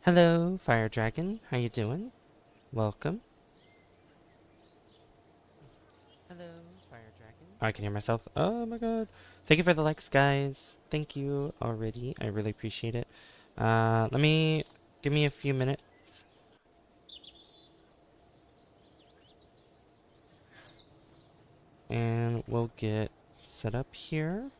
Hello, Fire Dragon. How you doing? Welcome. Hello, Fire Dragon. Oh, I can hear myself. Oh my god. Thank you for the likes, guys. Thank you already. I really appreciate it. Give me a few minutes. And we'll get set up here.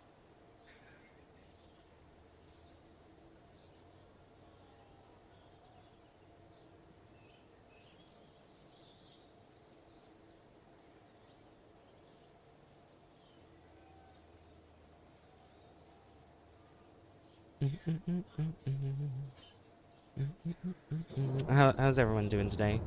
How's everyone doing today?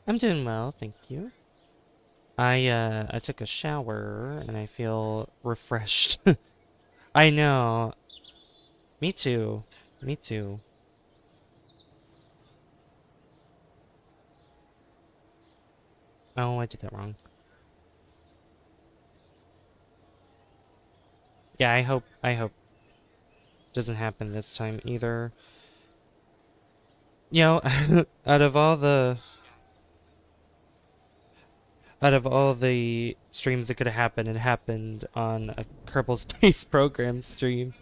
I'm doing well, thank you. I took a shower and I feel refreshed. I know. Me too. Me too. Oh, I did that wrong. Yeah, I hope doesn't happen this time either. You know, out of all the out of all the streams that could have happened, it happened on a Kerbal Space Program stream.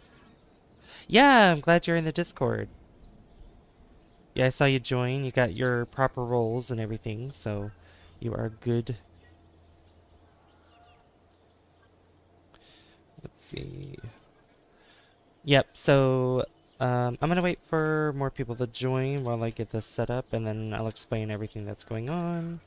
Yeah, I'm glad you're in the Discord. Yeah, I saw you join. You got your proper roles and everything, so you are good. Let's see. Yep, so I'm gonna wait for more people to join while I get this set up, and then I'll explain everything that's going on.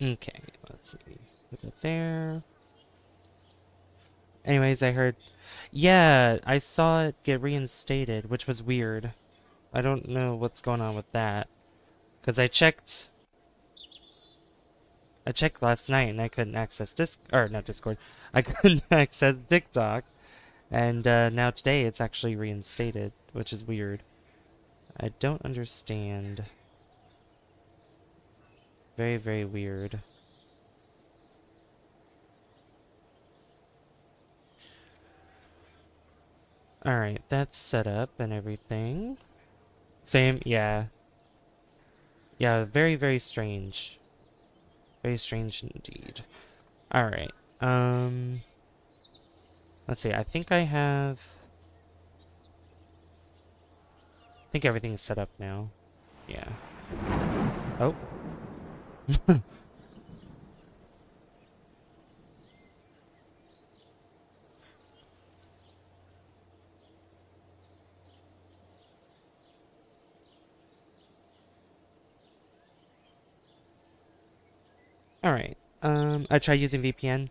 Okay, let's see. Put it there. Anyways, I heard... Yeah, I saw it get reinstated, which was weird. I don't know what's going on with that. Because I checked... last night and I couldn't access not Discord. I couldn't access TikTok. And now today it's actually reinstated, which is weird. I don't understand. Very, very weird. Alright, that's set up and everything. Same, yeah. Yeah, very, very strange. Very strange indeed. Alright, let's see, I think everything's set up now. Yeah. Oh. Alright, I tried using VPN,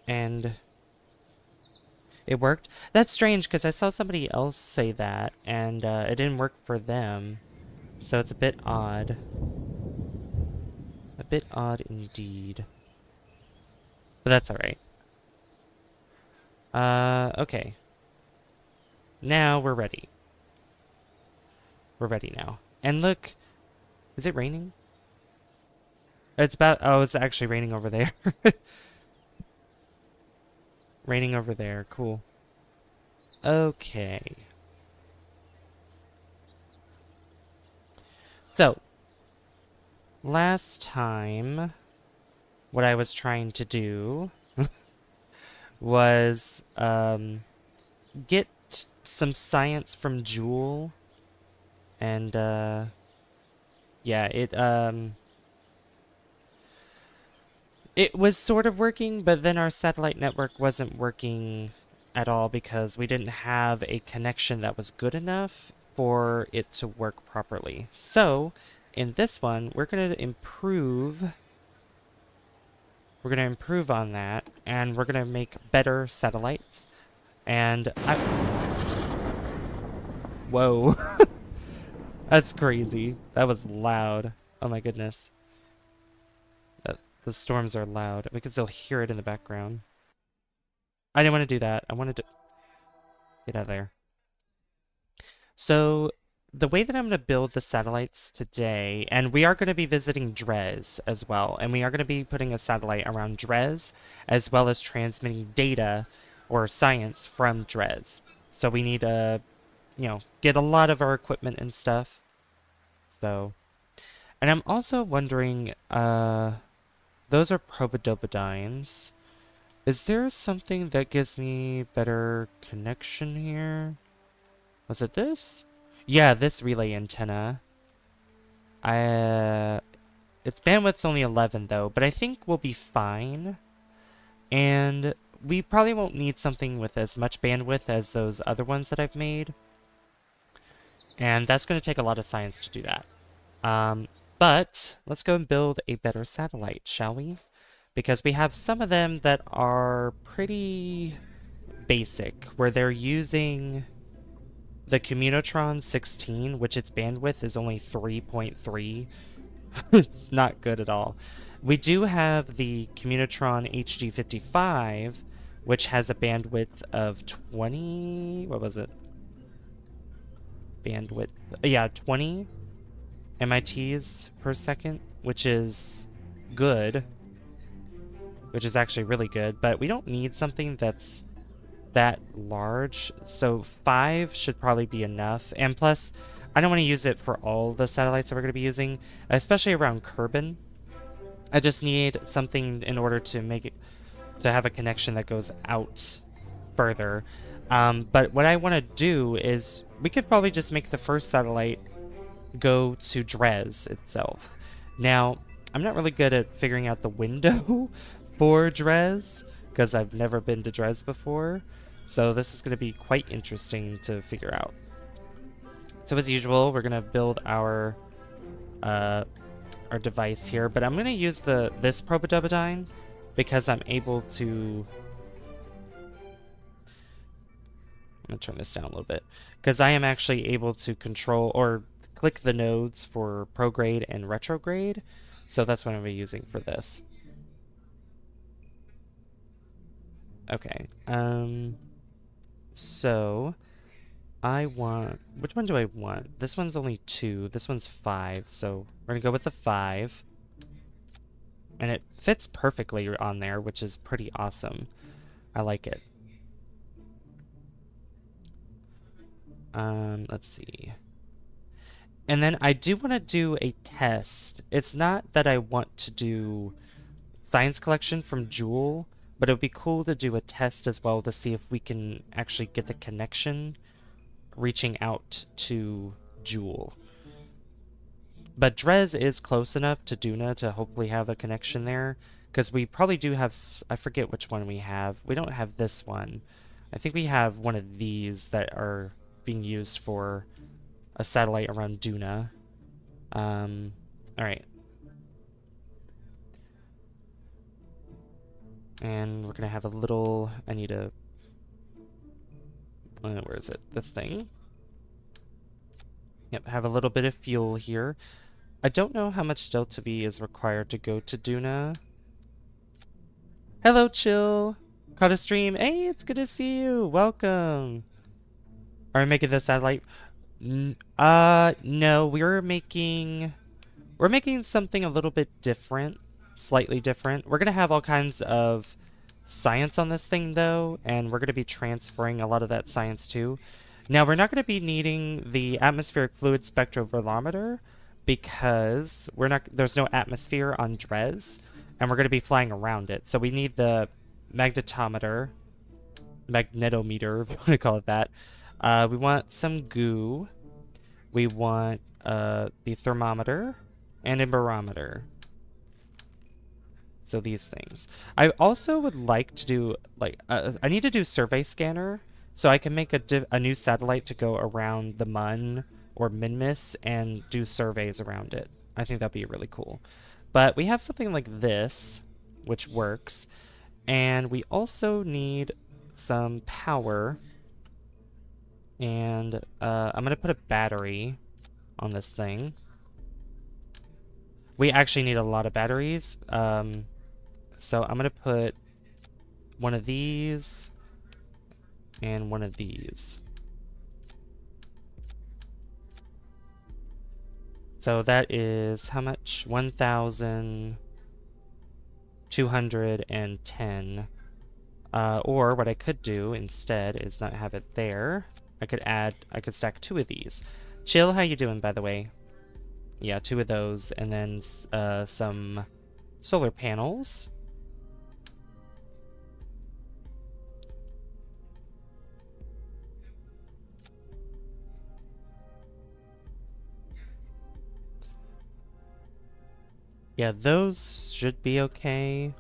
and it worked. That's strange, because I saw somebody else say that, and it didn't work for them. So it's a bit odd. A bit odd indeed. But that's alright. Okay. Now we're ready. We're ready now. And look, is it raining? Oh, it's actually raining over there. Raining over there. Cool. Okay. So, last time, what I was trying to do was get some science from Joule, and yeah, it was sort of working, but then our satellite network wasn't working at all because we didn't have a connection that was good enough for it to work properly. So, in this one, we're going to improve. We're going to improve on that, and we're going to make better satellites. And whoa. That's crazy. That was loud. Oh my goodness. The storms are loud. We can still hear it in the background. I didn't want to do that. I wanted to get out of there. So, the way that I'm going to build the satellites today, and we are going to be visiting Dres as well, and we are going to be putting a satellite around Dres, as well as transmitting data or science from Dres. So we need to, get a lot of our equipment and stuff. So, and I'm also wondering, those are probodobodines. Is there something that gives me better connection here? Was it this? Yeah, this relay antenna. Its bandwidth's only 11 though, but I think we'll be fine. And we probably won't need something with as much bandwidth as those other ones that I've made. And that's going to take a lot of science to do that. But let's go and build a better satellite, shall we? Because we have some of them that are pretty basic, where they're using the Communotron 16, which its bandwidth is only 3.3. It's not good at all. We do have the Communotron HD55, which has a bandwidth of 20... What was it? Bandwidth... Yeah, 20 MITs per second, which is good. Which is actually really good, but we don't need something that's that large, so 5 should probably be enough. And plus, I don't want to use it for all the satellites that we're going to be using, especially around Kerbin. I just need something in order to make it, to have a connection that goes out further. But what I want to do is, we could probably just make the first satellite go to Dres itself. Now, I'm not really good at figuring out the window for Dres, because I've never been to Dres before. So this is going to be quite interesting to figure out. So as usual, we're going to build our device here, but I'm going to use this probodobodine because I'm able to... I'm going to turn this down a little bit, because I am actually able to control or click the nodes for prograde and retrograde. So that's what I'm going to be using for this. Okay, so I want, which one do I want? This one's only 2, this one's 5, so we're gonna go with the 5. And it fits perfectly on there, which is pretty awesome. I like it. Let's see. And then I do want to do a test. It's not that I want to do science collection from Joule, but it would be cool to do a test as well to see if we can actually get the connection reaching out to Joule. But Dres is close enough to Duna to hopefully have a connection there, because we probably do have, I forget which one we have. We don't have this one. I think we have one of these that are being used for a satellite around Duna. Alright. And we're gonna have a little, I need a, where is it? This thing. Yep, have a little bit of fuel here. I don't know how much Delta V is required to go to Duna. Hello, Chill. Caught a stream. Hey, it's good to see you. Welcome. Are we making the satellite? No, we're making something a little bit different. Slightly different. We're gonna have all kinds of science on this thing, though, and we're going to be transferring a lot of that science too. Now, we're not going to be needing the atmospheric fluid spectrovolometer because there's no atmosphere on Dres, and we're going to be flying around it. So we need the magnetometer, magnetometer, if you want to call it that. We want some goo. We want the thermometer and a barometer. So these things. I also would like to do, like, I need to do survey scanner so I can make a new satellite to go around the Mun or Minmus and do surveys around it. I think that'd be really cool. But we have something like this, which works. And we also need some power. And I'm going to put a battery on this thing. We actually need a lot of batteries. So I'm going to put one of these and one of these. So that is how much? 1,210. Or what I could do instead is not have it there. I could stack 2 of these. Chill, how you doing, by the way? Yeah, 2 of those, and then some solar panels. Yeah, those should be okay.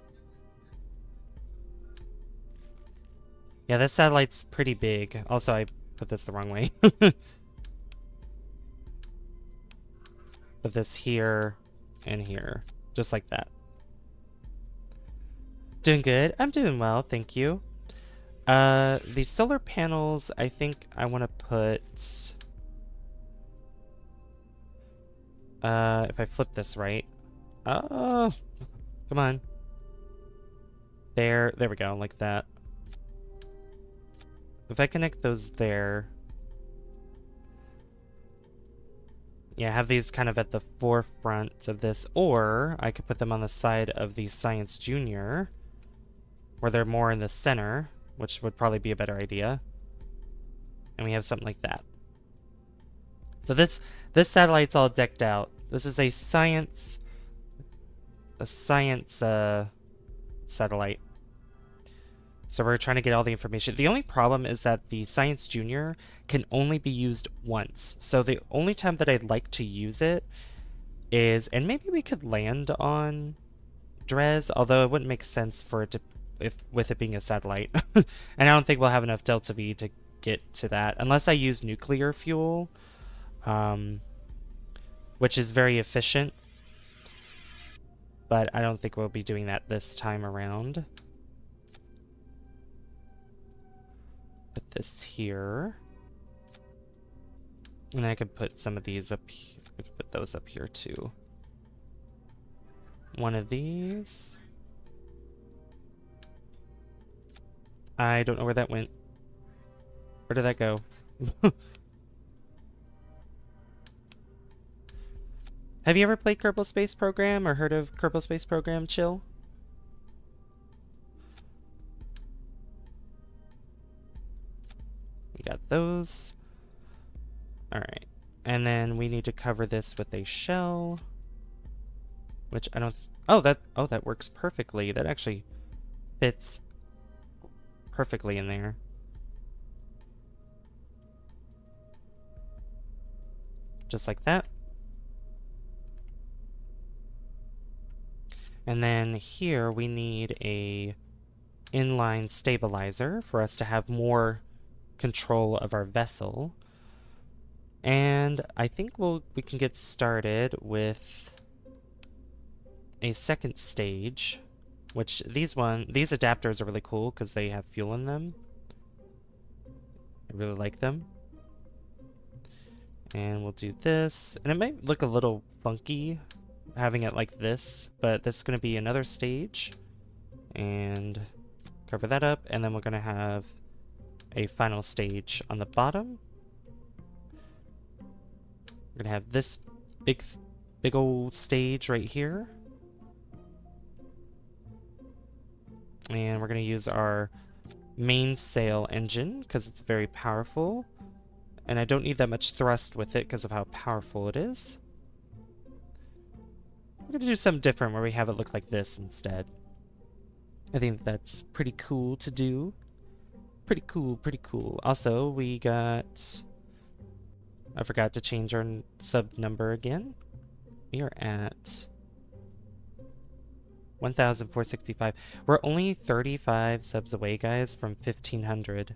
Yeah, this satellite's pretty big. Also, I put this the wrong way. Put this here and here, just like that. Doing good. I'm doing well, thank you. The solar panels, I think I want to put... if I flip this right... Oh, come on. There we go, like that. If I connect those there... Yeah, have these kind of at the forefront of this, or I could put them on the side of the Science Junior, where they're more in the center, which would probably be a better idea. And we have something like that. So this satellite's all decked out. This is a science satellite. So we're trying to get all the information. The only problem is that the Science Junior can only be used once. So the only time that I'd like to use it is, and maybe we could land on Dres, although it wouldn't make sense for it to, with it being a satellite. And I don't think we'll have enough Delta V to get to that, unless I use nuclear fuel, which is very efficient. But I don't think we'll be doing that this time around. Put this here. And then I could put some of these up here. I could put those up here too. One of these. I don't know where that went. Where did that go? Have you ever played Kerbal Space Program or heard of Kerbal Space Program, Chill? We got those. Alright. And then we need to cover this with a shell. Which I don't... Oh, that works perfectly. That actually fits perfectly in there. Just like that. And then here we need a inline stabilizer for us to have more control of our vessel. And I think we can get started with a second stage, which these adapters are really cool because they have fuel in them. I really like them. And we'll do this, and it might look a little funky having it like this, but this is going to be another stage, and cover that up, and then we're going to have a final stage on the bottom. We're going to have this big old stage right here. And we're going to use our mainsail engine because it's very powerful. And I don't need that much thrust with it because of how powerful it is. We're going to do something different where we have it look like this instead. I think that's pretty cool to do. Pretty cool, pretty cool. Also, we got... I forgot to change our sub number again. We are at 1,465. We're only 35 subs away, guys, from 1,500.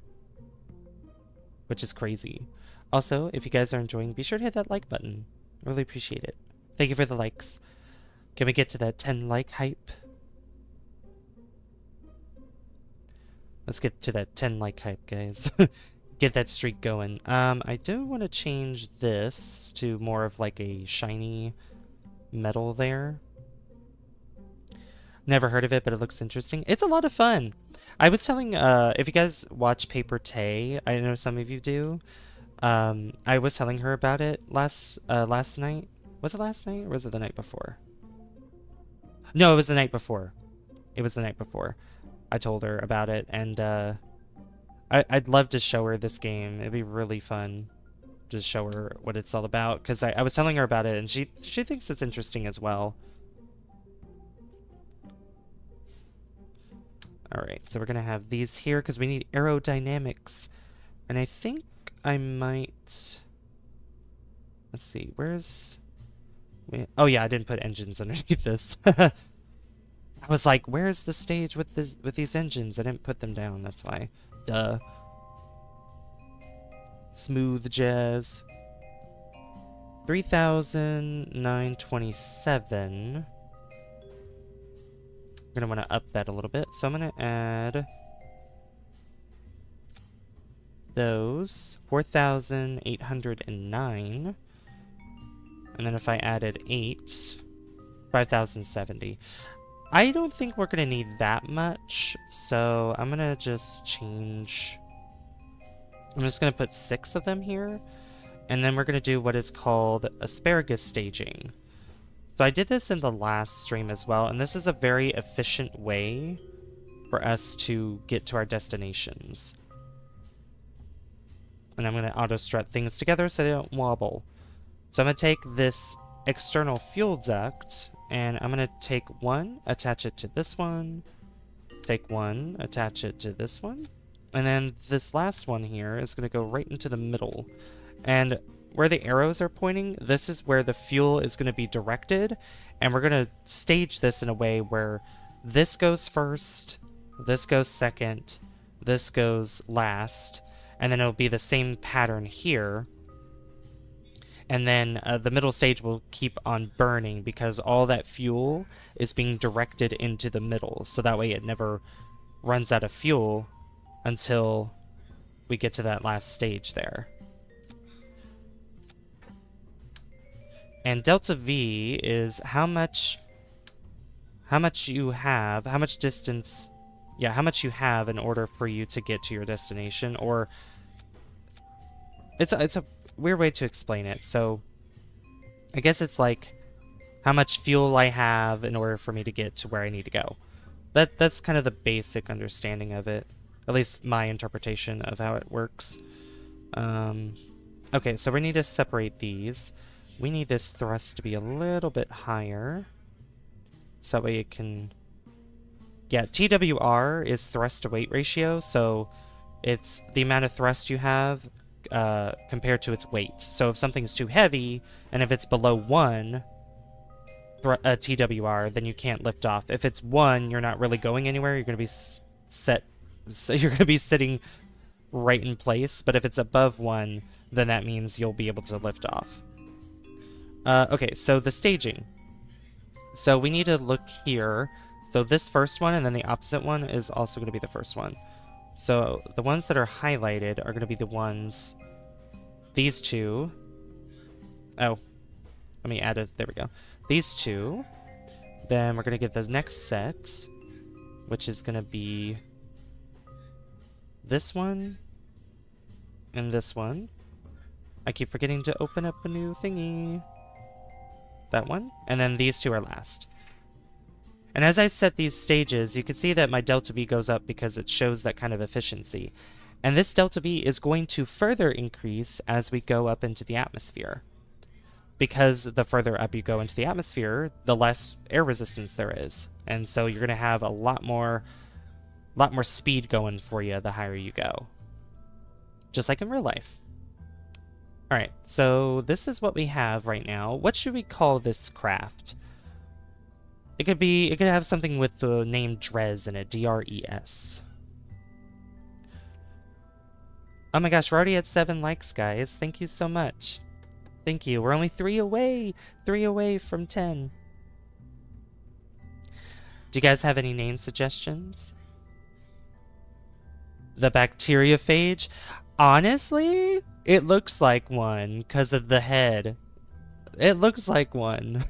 Which is crazy. Also, if you guys are enjoying, be sure to hit that like button. I really appreciate it. Thank you for the likes. Can we get to that 10 like hype? Let's get to that 10 like hype, guys. Get that streak going. I do want to change this to more of like a shiny metal there. Never heard of it, but it looks interesting. It's a lot of fun. I was telling, if you guys watch Paper Tay, I know some of you do. I was telling her about it last night. Was it last night or was it the night before? No, it was the night before. It was the night before. I told her about it, and I'd love to show her this game. It'd be really fun to show her what it's all about, because I was telling her about it, and she thinks it's interesting as well. Alright, so we're going to have these here, because we need aerodynamics. And I think I might... Let's see, where's... Oh yeah, I didn't put engines underneath this. I was like, where's the stage with these engines? I didn't put them down, that's why. Duh. Smooth jazz. 3,927. I'm gonna want to up that a little bit, so I'm gonna add those 4,809, and then if I added 8, 5,070. I don't think we're gonna need that much, so I'm gonna just change. I'm just gonna put 6 of them here, and then we're gonna do what is called asparagus staging. So I did this in the last stream as well, and this is a very efficient way for us to get to our destinations. And I'm going to auto-strut things together so they don't wobble. So I'm going to take this external fuel duct, and I'm going to take one, attach it to this one, take one, attach it to this one, and then this last one here is going to go right into the middle. And where the arrows are pointing, this is where the fuel is going to be directed, and we're going to stage this in a way where this goes first, this goes second, this goes last, and then it'll be the same pattern here. And then the middle stage will keep on burning because all that fuel is being directed into the middle, so that way it never runs out of fuel until we get to that last stage there. And delta V is how much you have, how much distance, yeah, how much you have in order for you to get to your destination, or it's a weird way to explain it. So I guess it's like how much fuel I have in order for me to get to where I need to go. That's kind of the basic understanding of it, at least my interpretation of how it works. Okay, so we need to separate these. We need this thrust to be a little bit higher, so that way it can... Yeah, TWR is thrust to weight ratio, so it's the amount of thrust you have compared to its weight. So if something's too heavy, and if it's below 1 TWR, then you can't lift off. If it's 1, you're not really going anywhere, you're going to be so you're going to be sitting right in place, but if it's above 1, then that means you'll be able to lift off. Okay, so the staging. So we need to look here. So this first one and then the opposite one is also going to be the first one. So the ones that are highlighted are going to be the ones, these two. Oh, let me add it. There we go. These two. Then we're going to get the next set, which is going to be this one and this one. I keep forgetting to open up a new thingy. That one, and then these two are last. And as I set these stages, you can see that my delta V goes up because it shows that kind of efficiency. And this delta V is going to further increase as we go up into the atmosphere. Because the further up you go into the atmosphere, the less air resistance there is. And so you're going to have a lot more speed going for you the higher you go. Just like in real life. Alright, so this is what we have right now. What should we call this craft? It could have something with the name Dres in it, D-R-E-S. Oh my gosh, we're already at 7 likes, guys. Thank you so much. Thank you. We're only 3 away from 10. Do you guys have any name suggestions? The bacteriophage? Honestly, it looks like one because of the head. It looks like one.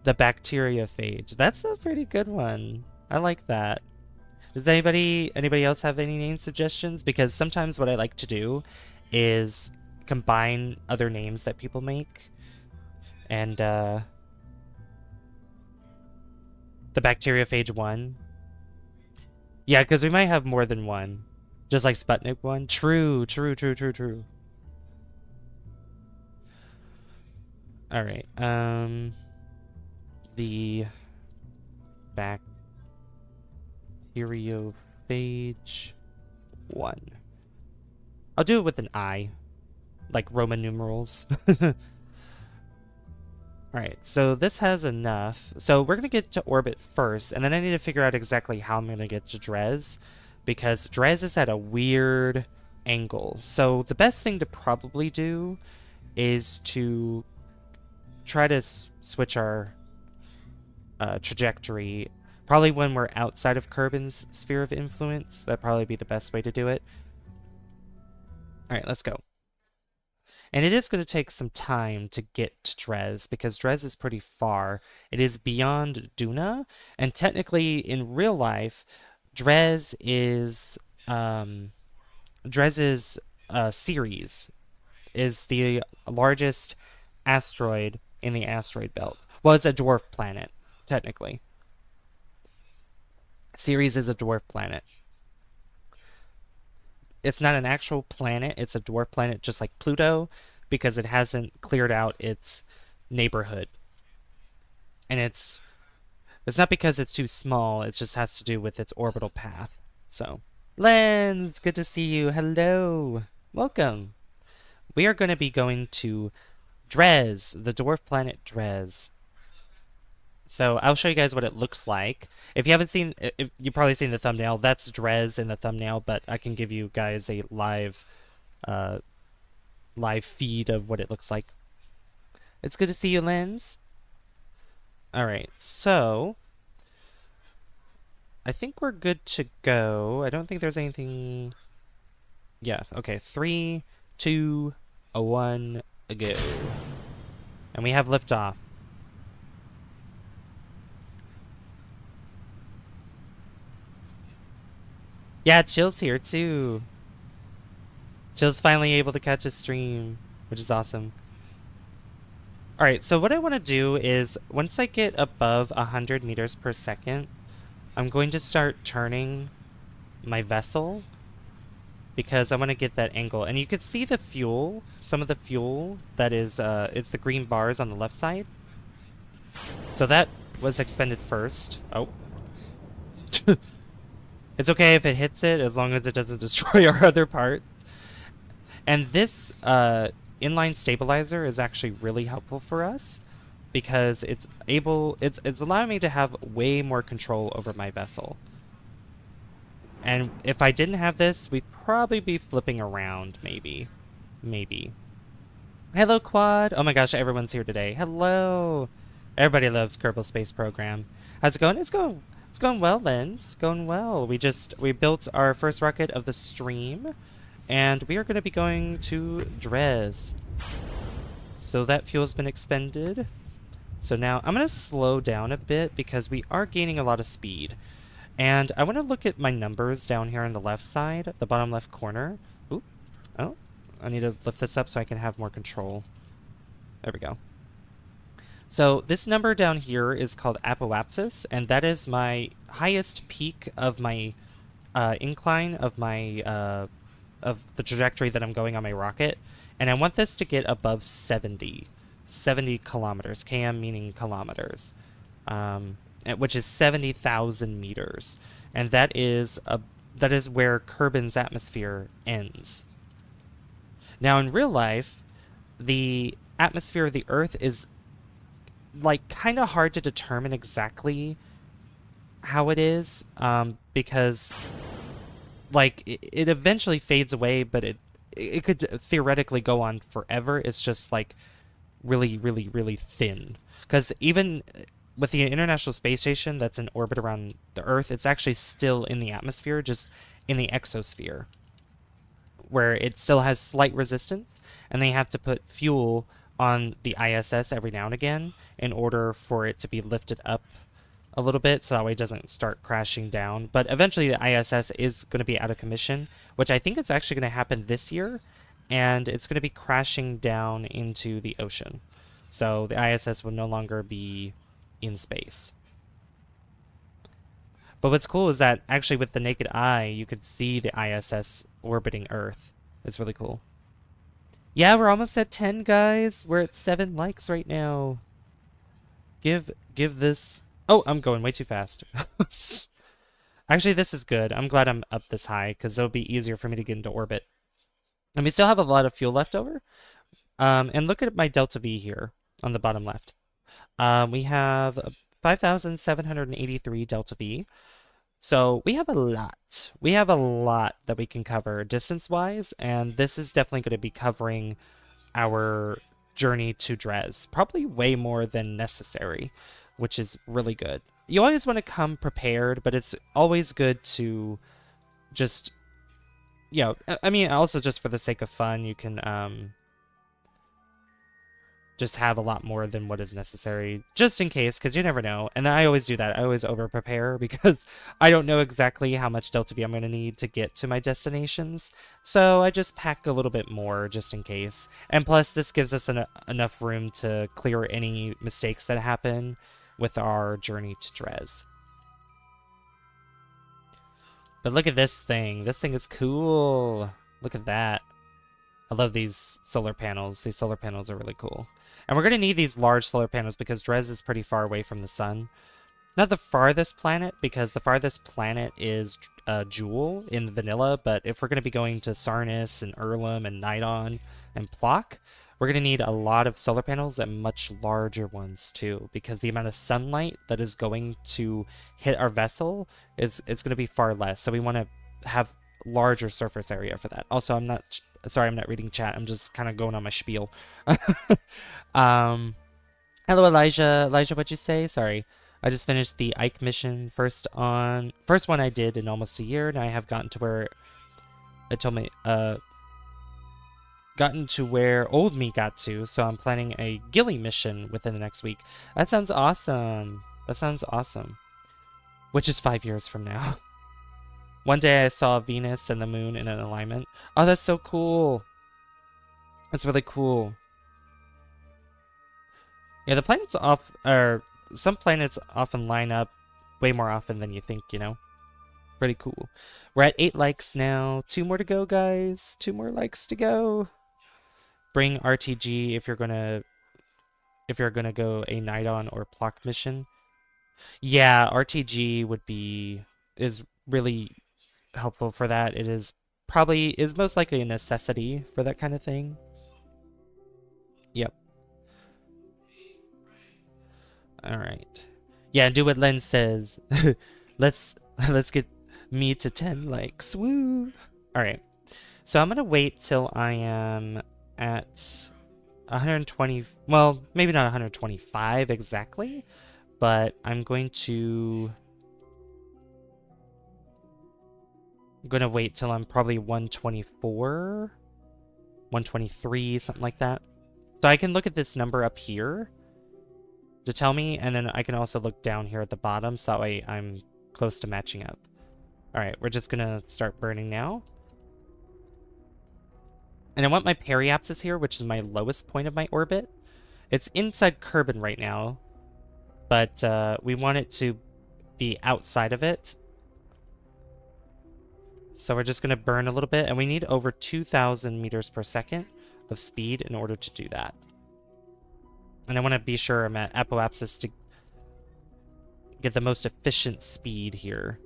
The bacteriophage. That's a pretty good one. I like that. Does anybody else have any name suggestions? Because sometimes what I like to do is combine other names that people make. And the bacteriophage 1. Yeah, because we might have more than one. Just like Sputnik 1. True. Alright, the bacteriophage 1. I'll do it with an I, like Roman numerals. Alright, so this has enough. So we're going to get to orbit first, and then I need to figure out exactly how I'm going to get to Dres, because Dres is at a weird angle. So the best thing to probably do is to try to switch our trajectory. Probably when we're outside of Kerbin's sphere of influence. That'd probably be the best way to do it. Alright, let's go. And it is going to take some time to get to Dres, because Dres is pretty far. It is beyond Duna, and technically, in real life, Dres is Ceres is the largest asteroid in the asteroid belt. Well, it's a dwarf planet, technically. Ceres is a dwarf planet. It's not an actual planet, it's a dwarf planet just like Pluto, because it hasn't cleared out its neighborhood. And it's not because it's too small, it just has to do with its orbital path. So, Lens, good to see you. Hello. Welcome. We are going to be going to Dres, the dwarf planet Dres. So I'll show you guys what it looks like. If you haven't seen, if you've probably seen the thumbnail, that's Dres in the thumbnail, but I can give you guys a live feed of what it looks like. It's good to see you, Lens. Alright, so I think we're good to go. I don't think there's anything... Yeah, okay. 3, 2, 1, go. And we have liftoff. Yeah, Chill's here too. Chill's finally able to catch a stream, which is awesome. Alright, so what I want to do is, once I get above 100 meters per second, I'm going to start turning my vessel, because I want to get that angle. And you can see the fuel, some of the fuel that is, it's the green bars on the left side. So that was expended first. Oh. It's okay if it hits it, as long as it doesn't destroy our other parts. And this inline stabilizer is actually really helpful for us, because it's allowing me to have way more control over my vessel. And if I didn't have this, we'd probably be flipping around, maybe. Maybe. Hello, Quad! Oh my gosh, everyone's here today. Hello! Everybody loves Kerbal Space Program. How's it going? It's going well, Lens. It's going well. We built our first rocket of the stream, and we are going to be going to Dres. So that fuel's been expended. So now I'm going to slow down a bit, because we are gaining a lot of speed. And I want to look at my numbers down here on the left side, the bottom left corner. Oop. Oh, I need to lift this up so I can have more control. There we go. So this number down here is called apoapsis, and that is my highest peak of my incline of the trajectory that I'm going on my rocket, and I want this to get above 70 kilometers, km meaning kilometers, which is 70,000 meters, and that is where Kerbin's atmosphere ends. Now, in real life, the atmosphere of the Earth is like kind of hard to determine exactly how it is, because like it eventually fades away, but it could theoretically go on forever. It's just like really, really, really thin. Because even with the International Space Station that's in orbit around the Earth, it's actually still in the atmosphere, just in the exosphere, where it still has slight resistance, and they have to put fuel on the ISS every now and again in order for it to be lifted up a little bit so that way it doesn't start crashing down. But eventually the ISS is going to be out of commission, which I think is actually going to happen this year, and it's going to be crashing down into the ocean. So the ISS will no longer be in space. But what's cool is that actually with the naked eye, you could see the ISS orbiting Earth. It's really cool. Yeah, we're almost at 10, guys. We're at 7 likes right now. Give this... Oh, I'm going way too fast. Actually, this is good. I'm glad I'm up this high, because it'll be easier for me to get into orbit. And we still have a lot of fuel left over. And look at my delta V here on the bottom left. We have 5,783 delta V. So we have a lot. We have a lot that we can cover distance-wise, and this is definitely going to be covering our journey to Dres. Probably way more than necessary, which is really good. You always want to come prepared, but it's always good to just, you know, I mean, also just for the sake of fun, you can just have a lot more than what is necessary, just in case, because you never know. And I always do that. I always over-prepare because I don't know exactly how much Delta V I'm going to need to get to my destinations. So I just pack a little bit more just in case. And plus, this gives us enough room to clear any mistakes that happen with our journey to Dres. But look at this thing. This thing is cool. Look at that. I love these solar panels. These solar panels are really cool. And we're going to need these large solar panels because Dres is pretty far away from the sun. Not the farthest planet, because the farthest planet is Jewel in vanilla, but if we're going to be going to Sarnis and Erlem and Nidon and Plock, we're going to need a lot of solar panels and much larger ones too, because the amount of sunlight that is going to hit our vessel is going to be far less. So we want to have larger surface area for that. Also, I'm not reading chat. I'm just kind of going on my spiel. Hello, Elijah. Elijah, what'd you say? Sorry. I just finished the Ike mission. First one I did in almost a year, and I have gotten to where it told me, gotten to where old me got to, so I'm planning a Gilly mission within the next week. That sounds awesome. That sounds awesome. Which is 5 years from now. One day I saw Venus and the moon in an alignment. Oh, that's so cool. That's really cool. Yeah, the planets some planets often line up way more often than you think, you know? Pretty cool. We're at 8 likes now. 2 more to go, guys. 2 more likes to go. Bring RTG if you're gonna go a Nidon or Plock mission. Yeah, RTG is really helpful for that. It is most likely a necessity for that kind of thing. Yep. All right. Yeah, do what Len says. let's get me to 10 likes. Woo! All right. So I'm gonna wait till I am at 120. Well, maybe not 125 exactly, but I'm going to wait till I'm probably 124, 123, something like that. So I can look at this number up here to tell me, and then I can also look down here at the bottom, so that way I'm close to matching up. Alright, we're just gonna start burning now. And I want my periapsis here, which is my lowest point of my orbit. It's inside Kerbin right now, but we want it to be outside of it. So we're just going to burn a little bit, and we need over 2,000 meters per second of speed in order to do that. And I want to be sure I'm at apoapsis to get the most efficient speed here.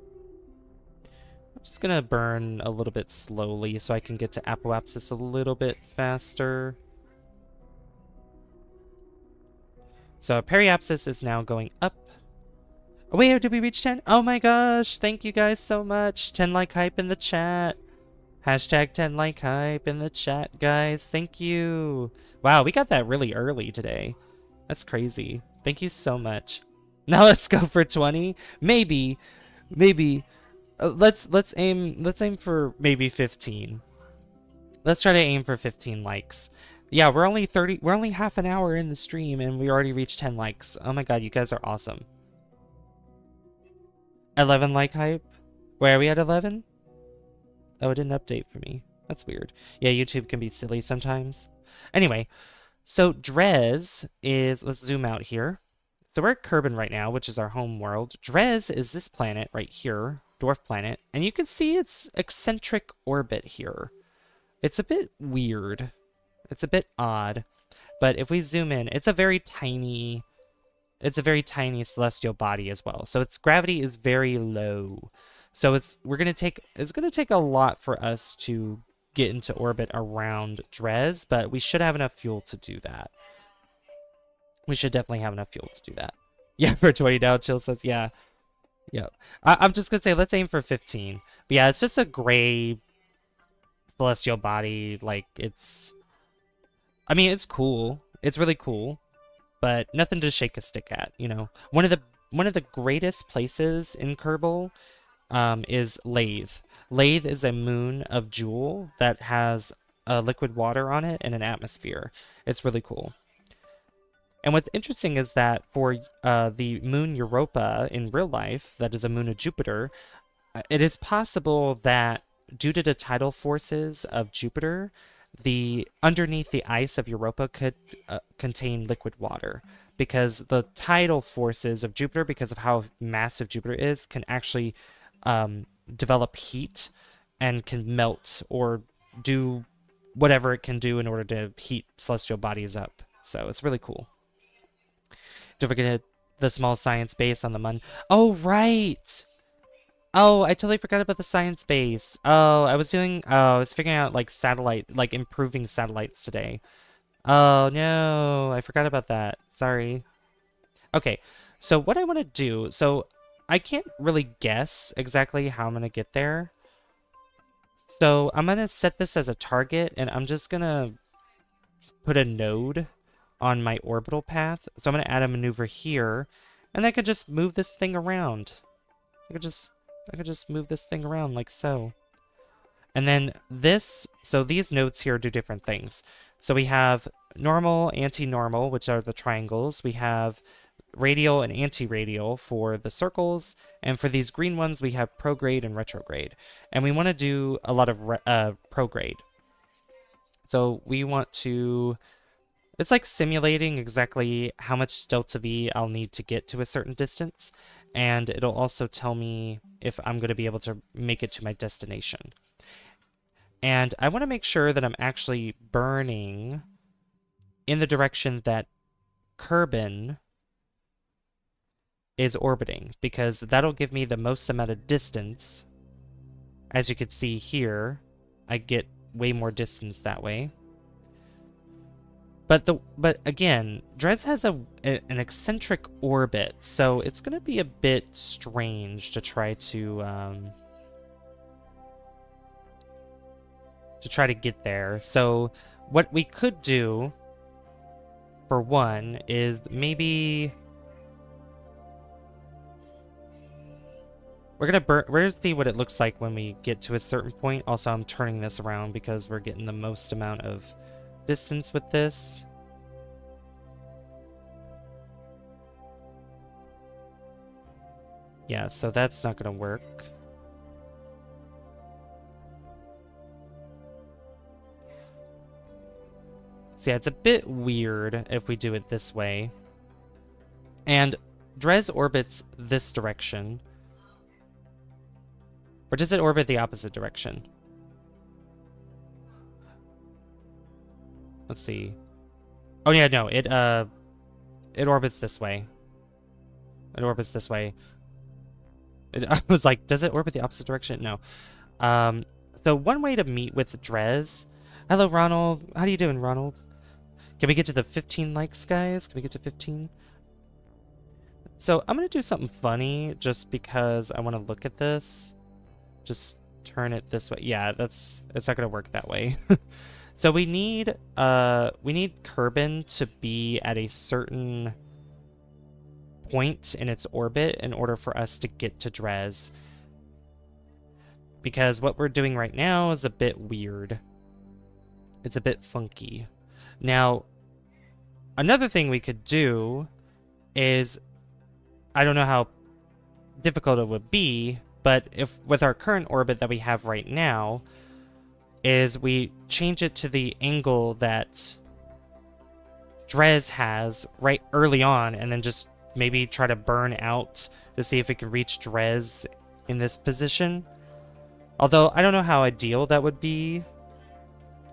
I'm just going to burn a little bit slowly so I can get to apoapsis a little bit faster. So periapsis is now going up. Oh, wait, did we reach 10? Oh my gosh, thank you guys so much. 10 like hype in the chat. Hashtag 10 like hype in the chat, guys. Thank you. Wow, we got that really early today. That's crazy. Thank you so much. Now let's go for 20. Maybe. Let's aim for maybe 15. Let's try to aim for 15 likes. Yeah, we're only half an hour in the stream and we already reached 10 likes. Oh my god, you guys are awesome. 11 like hype? Where are we at 11? Oh, it didn't update for me. That's weird. Yeah, YouTube can be silly sometimes. Anyway, so Dres is, let's zoom out here. So we're at Kerbin right now, which is our home world. Dres is this planet right here, dwarf planet, and you can see its eccentric orbit here. It's a bit weird. It's a bit odd. But if we zoom in, it's a very tiny celestial body as well. So its gravity is very low. So it's gonna take a lot for us to get into orbit around Dres, but we should have enough fuel to do that. We should definitely have enough fuel to do that. Yeah, for 20 now, Chill says, yeah. Yeah. I'm just gonna say, let's aim for 15. But yeah, it's just a gray celestial body. Like, I mean, it's cool. It's really cool. But nothing to shake a stick at, you know. One of the greatest places in Kerbal is Lathe. Lathe is a moon of Jewel that has liquid water on it and an atmosphere. It's really cool. And what's interesting is that for the moon Europa in real life, that is a moon of Jupiter, it is possible that due to the tidal forces of Jupiter, underneath the ice of Europa could contain liquid water, because the tidal forces of Jupiter, because of how massive Jupiter is, can actually develop heat and can melt or do whatever it can do in order to heat celestial bodies up. So it's really cool. Don't forget the small science base on the Mun. Oh, right! Oh, I totally forgot about the science base. Oh, I was figuring out like improving satellites today. Oh no, I forgot about that. Sorry. Okay, so what I want to do, so I can't really guess exactly how I'm going to get there. So I'm going to set this as a target, and I'm just going to put a node on my orbital path. So I'm going to add a maneuver here, and I could just move this thing around. I could just move this thing around like so. And then so these nodes here do different things. So we have normal, anti-normal, which are the triangles. We have radial and anti-radial for the circles. And for these green ones, we have prograde and retrograde. And we want to do a lot of prograde. So we want to... It's like simulating exactly how much delta V I'll need to get to a certain distance. And it'll also tell me if I'm going to be able to make it to my destination. And I want to make sure that I'm actually burning in the direction that Kerbin is orbiting, because that'll give me the most amount of distance. As you can see here, I get way more distance that way. But again, Dres has an eccentric orbit, so it's going to be a bit strange to try to get there. So what we could do, for one, is maybe we're gonna see what it looks like when we get to a certain point. Also, I'm turning this around because we're getting the most amount of distance with this. Yeah, so that's not gonna work. So yeah, it's a bit weird if we do it this way. And Dres orbits this direction. Or does it orbit the opposite direction? Let's see. Oh yeah, no, it orbits this way. It orbits this way. I was like, does it orbit the opposite direction? No. So one way to meet with Dres. Hello, Ronald. How you doing, Ronald? Can we get to the 15 likes, guys? Can we get to 15? So I'm going to do something funny just because I want to look at this. Just turn it this way. Yeah, it's not going to work that way. So we need Kerbin to be at a certain point in its orbit in order for us to get to Dres. Because what we're doing right now is a bit weird. It's a bit funky. Now, another thing we could do is, I don't know how difficult it would be, but if with our current orbit that we have right now, is we change it to the angle that Dres has right early on, and then just maybe try to burn out to see if we can reach Dres in this position. Although, I don't know how ideal that would be.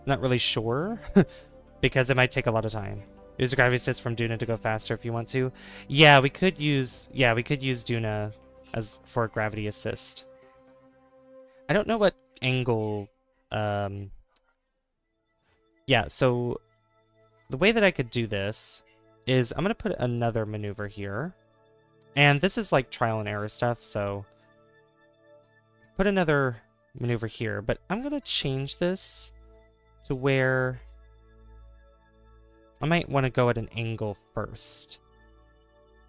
Not really sure, because it might take a lot of time. Use a gravity assist from Duna to go faster if you want to. Yeah, we could use Duna as for a gravity assist. I don't know what angle. Yeah, so the way that I could do this is I'm gonna put another maneuver here, and this is like trial and error stuff. So put another maneuver here, but I'm gonna change this to where I might want to go at an angle first,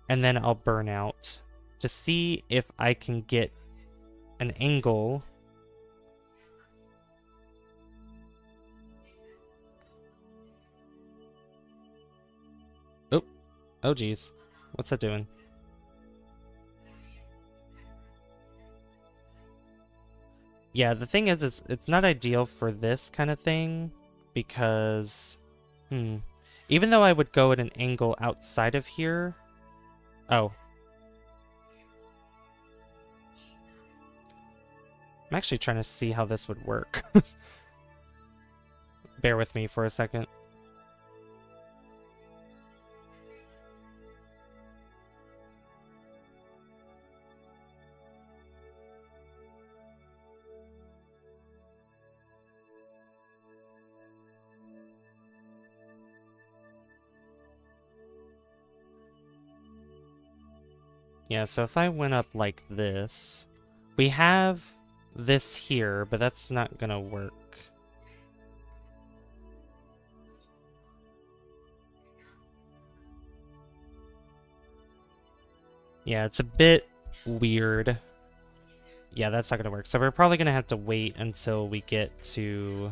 and then I'll burn out to see if I can get an angle oh geez, what's that doing? Yeah, the thing is, it's not ideal for this kind of thing, because, even though I would go at an angle outside of here... Oh. I'm actually trying to see how this would work. Bear with me for a second. Yeah, so if I went up like this, we have this here, but that's not gonna work. Yeah, it's a bit weird. Yeah, that's not gonna work. So we're probably gonna have to wait until we get to...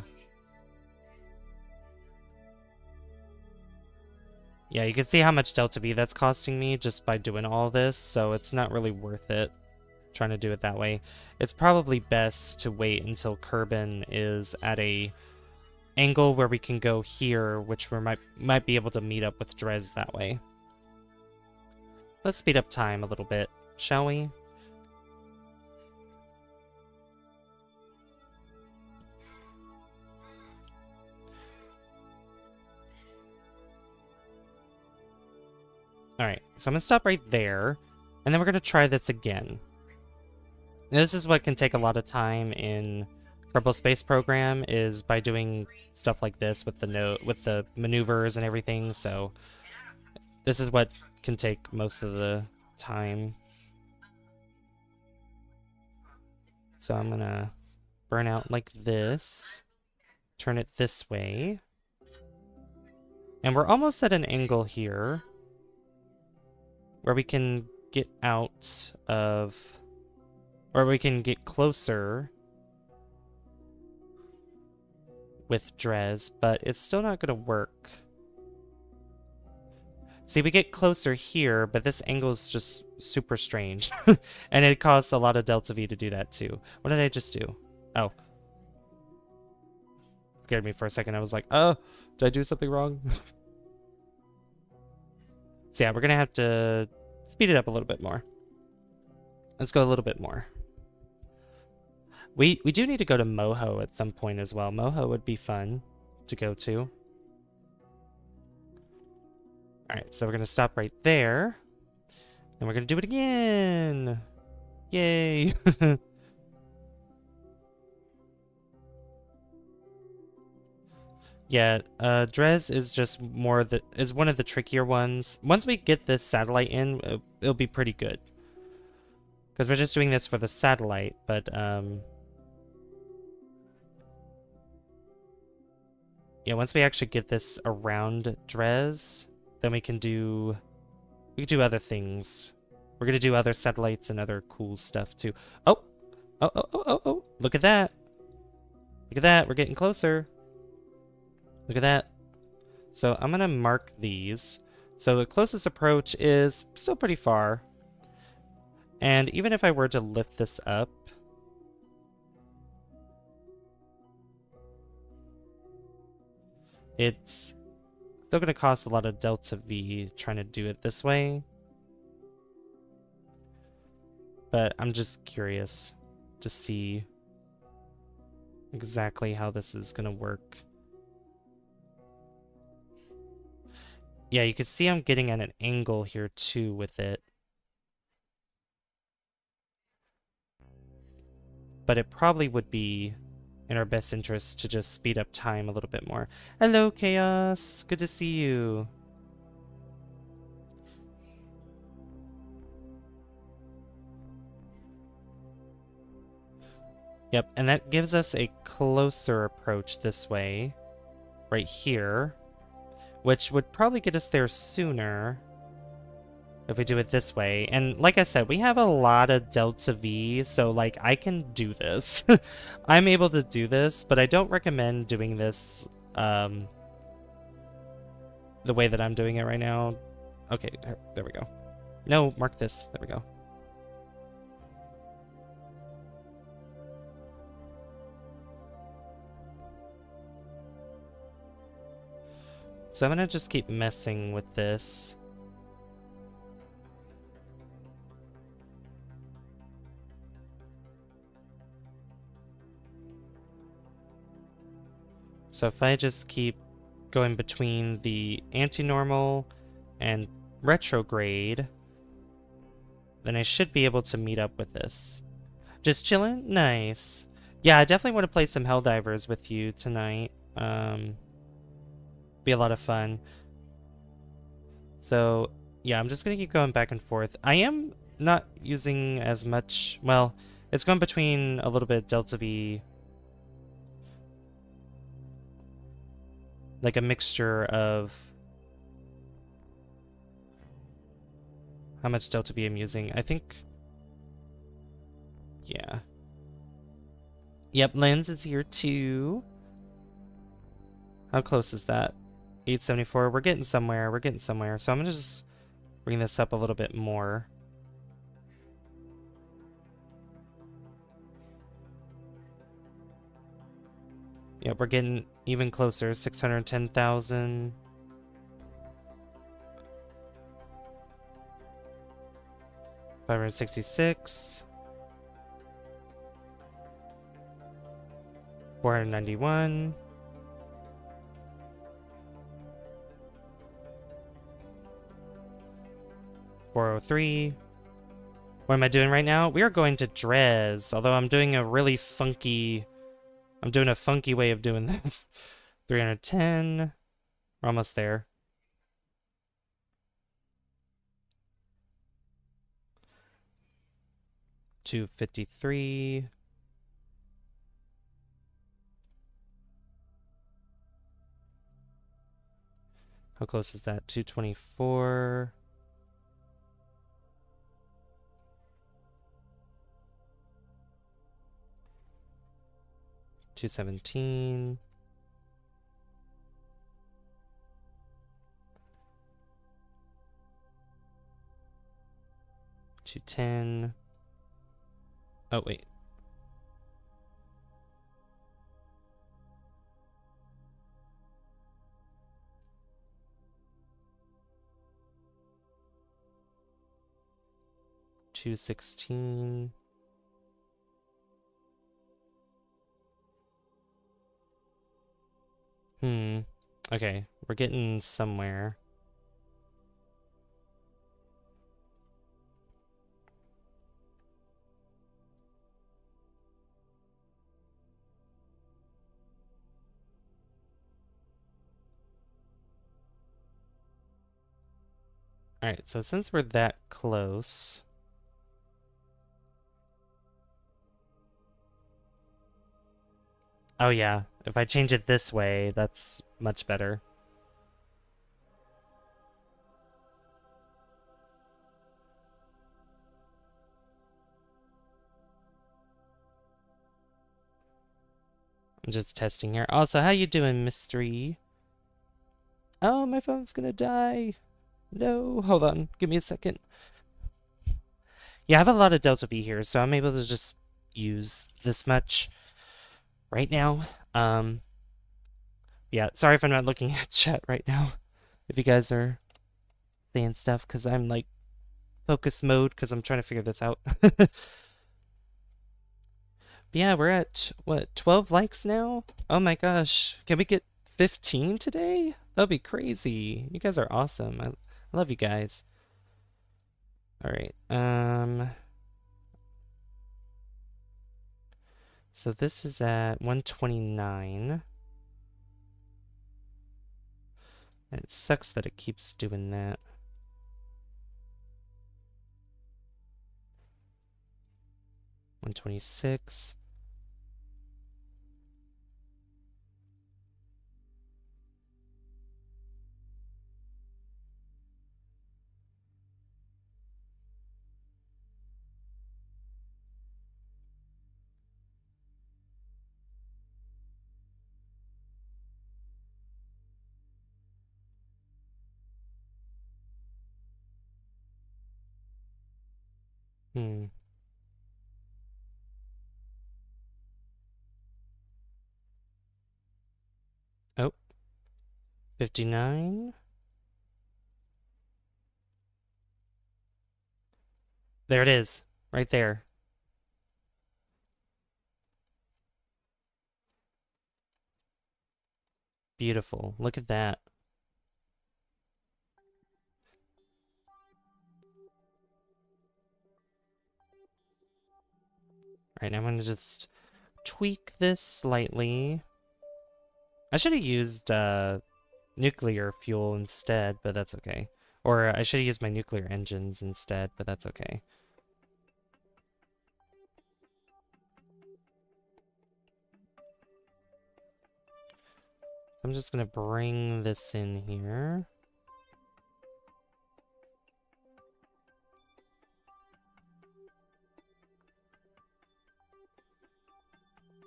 Yeah, you can see how much Delta V that's costing me just by doing all this, so it's not really worth it trying to do it that way. It's probably best to wait until Kerbin is at a angle where we can go here, which we might be able to meet up with Dres that way. Let's speed up time a little bit, shall we? Alright, so I'm going to stop right there, and then we're going to try this again. Now, this is what can take a lot of time in Kerbal Space Program, is by doing stuff like this with the maneuvers and everything, so this is what can take most of the time. So I'm going to burn out like this, turn it this way, and we're almost at an angle here, where we can get out of... Or we can get closer with Dres, but it's still not going to work. See, we get closer here, but this angle is just super strange. And it costs a lot of Delta V to do that too. What did I just do? Oh. scared me for a second. I was like, oh, did I do something wrong? So yeah, we're gonna have to speed it up a little bit more. Let's go a little bit more. We do need to go to Moho at some point as well. Moho would be fun to go to. Alright, so we're gonna stop right there. And we're gonna do it again! Yay! Yeah, Dres is just is one of the trickier ones. Once we get this satellite in, it'll be pretty good. Because we're just doing this for the satellite, but, yeah, once we actually get this around Dres, then we can do other things. We're gonna do other satellites and other cool stuff, too. Oh! Oh, oh, oh, oh, oh! Look at that! Look at that! We're getting closer! Look at that. So I'm gonna mark these. So the closest approach is still pretty far. And even if I were to lift this up, it's still gonna cost a lot of delta V trying to do it this way. But I'm just curious to see exactly how this is gonna work. Yeah, you can see I'm getting at an angle here too with it. But it probably would be in our best interest to just speed up time a little bit more. Hello, Chaos! Good to see you. Yep, and that gives us a closer approach this way, right here, which would probably get us there sooner if we do it this way. And like I said, we have a lot of delta V, so like I can do this. I'm able to do this, but I don't recommend doing this the way that I'm doing it right now. Okay, there we go. No, mark this. There we go. So I'm gonna just keep messing with this. So if I just keep going between the anti-normal and retrograde, then I should be able to meet up with this. Just chilling? Nice. Yeah, I definitely want to play some Helldivers with you tonight. Be a lot of fun. So, yeah, I'm just gonna keep going back and forth. I am not using as much... Well, it's going between a little bit delta V... Like a mixture of... How much delta V I'm using. I think... Yeah. Yep, Lens is here too. How close is that? 874. We're getting somewhere. We're getting somewhere. So I'm gonna just bring this up a little bit more. Yeah, we're getting even closer. 610,000. $566. 491. 403. What am I doing right now? We are going to Dres, although I'm doing a really funky... I'm doing a funky way of doing this. 310. We're almost there. $253. How close is that? 224. $217. 210. Oh, wait. 216. Okay, we're getting somewhere. Alright, so since we're that close... Oh yeah, if I change it this way, that's much better. I'm just testing here. Also, how you doing, Mystery? Oh, my phone's gonna die. No, hold on. Give me a second. Yeah, I have a lot of Delta V here, so I'm able to just use this much right now. Yeah, sorry if I'm not looking at chat right now. If you guys are saying stuff, because I'm like focus mode, because I'm trying to figure this out. But yeah, we're at, what, 12 likes now? Oh my gosh. Can we get 15 today? That'll be crazy. You guys are awesome. I love you guys. All right. So this is at 129. And it sucks that it keeps doing that. $126. Hmm. Oh, 59. There it is, right there. Beautiful. Look at that. Alright, now I'm gonna just tweak this slightly. I should have used nuclear fuel instead, but that's okay. Or I should have used my nuclear engines instead, but that's okay. I'm just gonna bring this in here.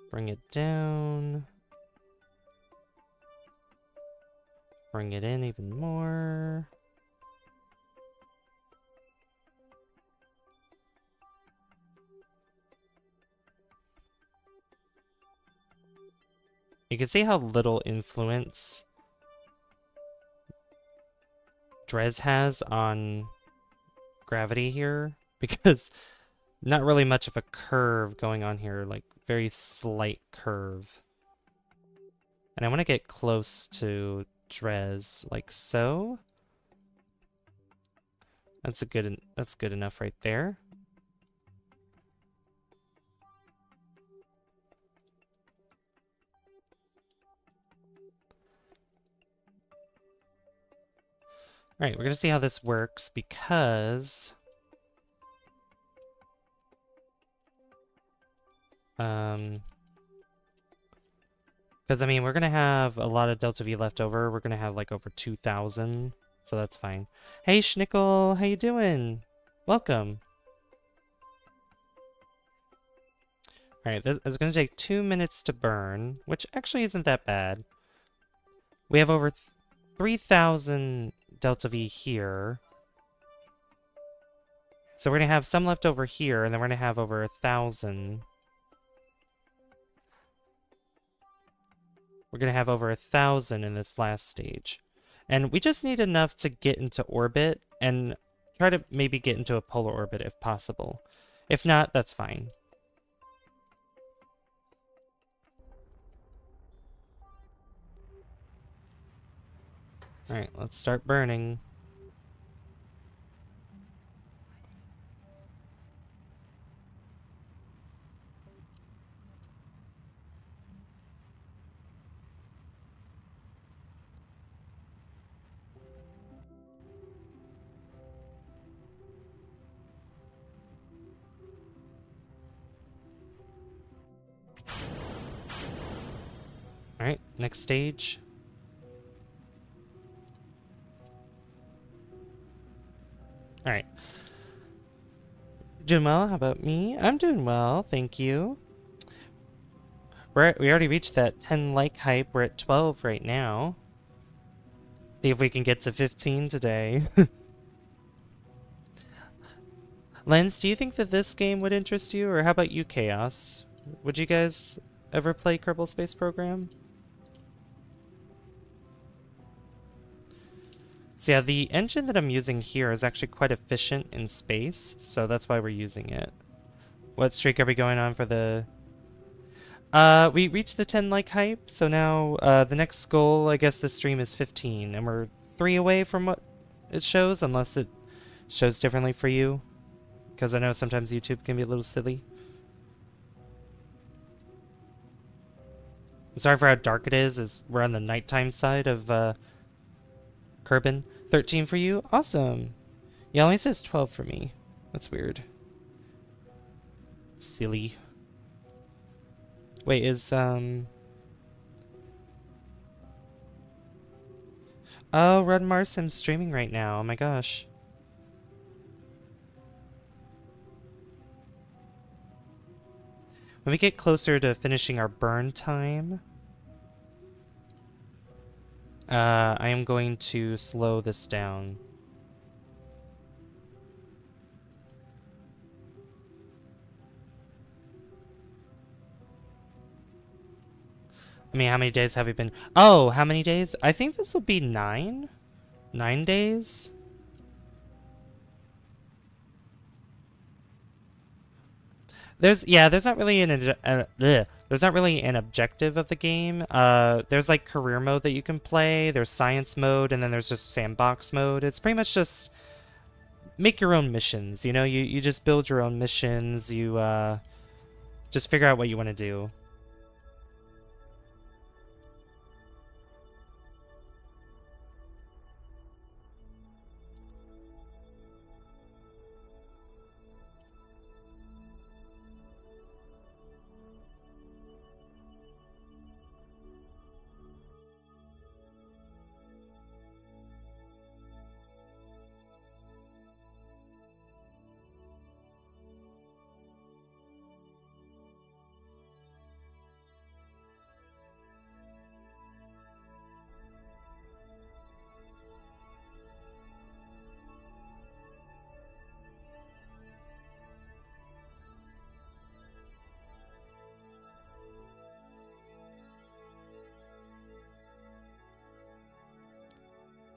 Bring it down. Bring it in even more. You can see how little influence Dres has on gravity here, because not really much of a curve going on here, like very slight curve. And I want to get close to Dres, like so. That's good enough right there. Alright, we're gonna see how this works because I mean, we're gonna have a lot of Delta V left over. We're gonna have like over 2,000, so that's fine. Hey, Schnickel, how you doing? Welcome. Alright, it's gonna take 2 minutes to burn, which actually isn't that bad. We have over 3,000 Delta V here. So we're gonna have some left over here, and then we're gonna have over 1,000. We're gonna have over 1,000 in this last stage. And we just need enough to get into orbit, and try to maybe get into a polar orbit if possible. If not, that's fine. Alright, let's start burning. Alright, next stage. Alright. Doing well, how about me? I'm doing well, thank you. We already reached that 10 like hype, we're at 12 right now. See if we can get to 15 today. Lens, do you think that this game would interest you, or how about you, Chaos? Would you guys ever play Kerbal Space Program? So yeah, the engine that I'm using here is actually quite efficient in space, so that's why we're using it. What streak are we going on for the... we reached the 10 like hype, so now the next goal, I guess this stream is 15, and we're 3 away from what it shows, unless it shows differently for you. Because I know sometimes YouTube can be a little silly. I'm sorry for how dark it is, as we're on the nighttime side of Kerbin. 13 for you? Awesome. Yeah, it only says 12 for me. That's weird. Silly. Wait, is, Oh, Red Marsim's streaming right now. Oh my gosh. When we get closer to finishing our burn time, I am going to slow this down. I mean, how many days have we been... Oh, how many days? I think this will be 9? 9 days? There's not really there's not really an objective of the game. There's like career mode that you can play, there's science mode, and then there's just sandbox mode. It's pretty much just make your own missions, you know? You just build your own missions, you just figure out what you want to do.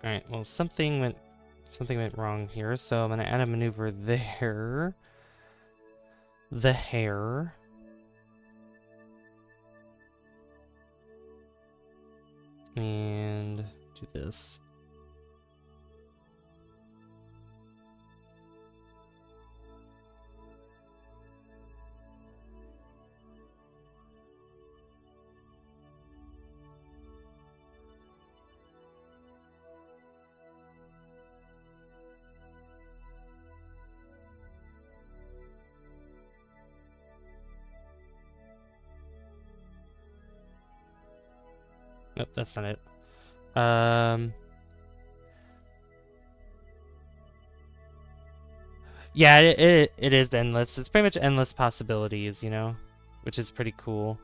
Alright, well something went wrong here, so I'm gonna add a maneuver there. The hair. And do this. Nope, that's not it. Yeah, it is endless. It's pretty much endless possibilities, you know? Which is pretty cool.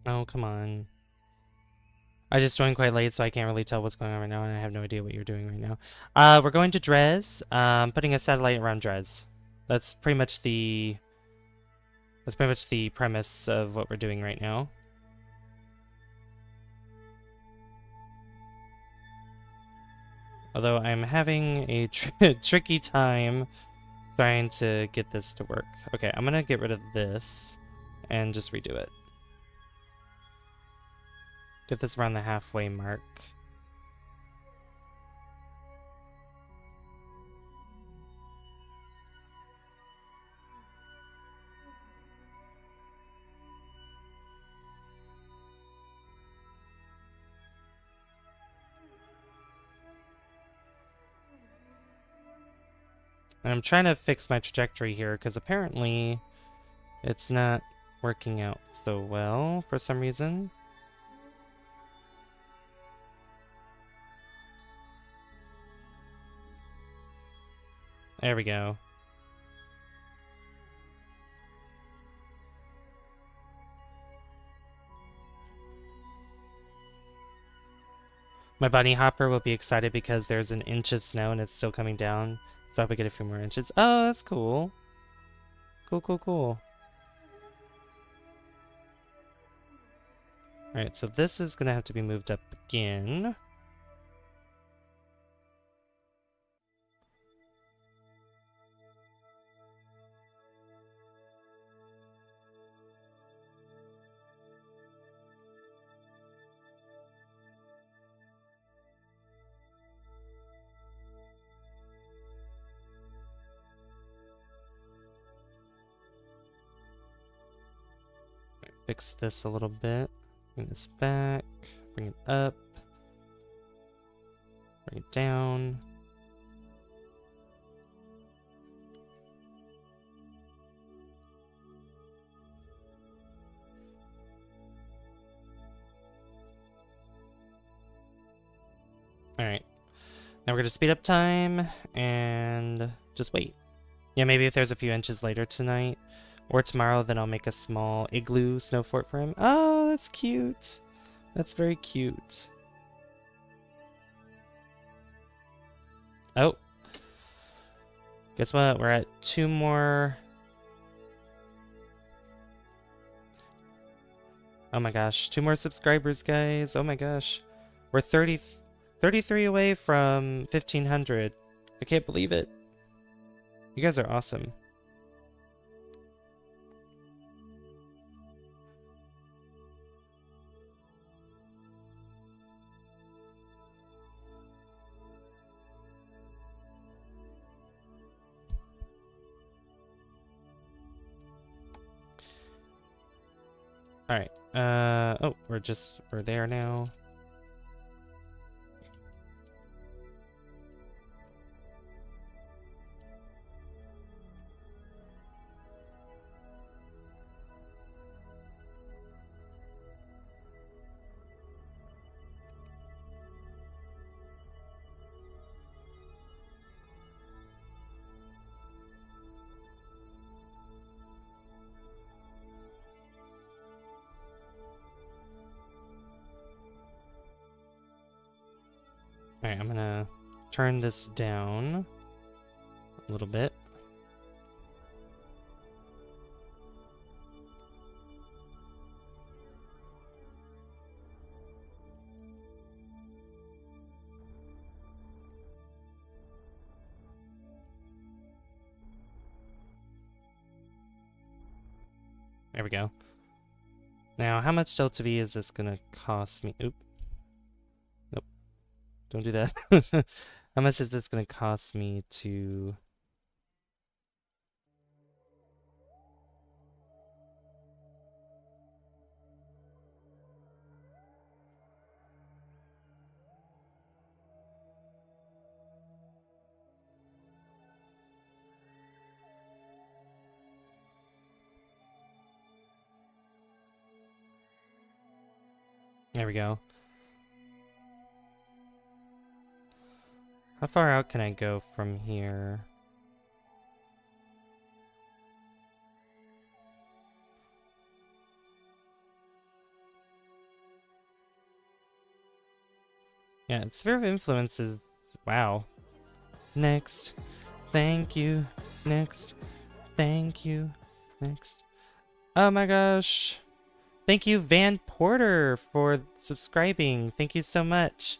Oh, come on. I just joined quite late, so I can't really tell what's going on right now, and I have no idea what you're doing right now. We're going to Dres, putting a satellite around Dres. That's pretty much the premise of what we're doing right now. Although I'm having a tricky time trying to get this to work. Okay, I'm gonna get rid of this and just redo it. Get this around the halfway mark. And I'm trying to fix my trajectory here because apparently it's not working out so well for some reason. There we go. My bunny hopper will be excited because there's an inch of snow and it's still coming down. So I hope we get a few more inches. Oh, that's cool. Cool, cool, cool. Alright, so this is gonna have to be moved up again. Fix this a little bit. Bring this back. Bring it up. Bring it down. Alright. Now we're gonna speed up time and just wait. Yeah, maybe if there's a few inches later tonight or tomorrow, then I'll make a small igloo snow fort for him. Oh, that's cute. That's very cute. Oh. Guess what? We're at 2 more. Oh my gosh. 2 more subscribers, guys. Oh my gosh. We're 33 away from 1,500. I can't believe it. You guys are awesome. Alright. Oh, we're there now. Alright, I'm gonna turn this down a little bit. There we go. Now, how much Delta V is this gonna cost me? Oop. Nope. Don't do that. How much is this gonna cost me to... There we go. How far out can I go from here? Yeah, sphere of influence is... Wow. Next. Thank you. Next. Thank you. Next. Oh my gosh. Thank you, Van Porter, for subscribing. Thank you so much.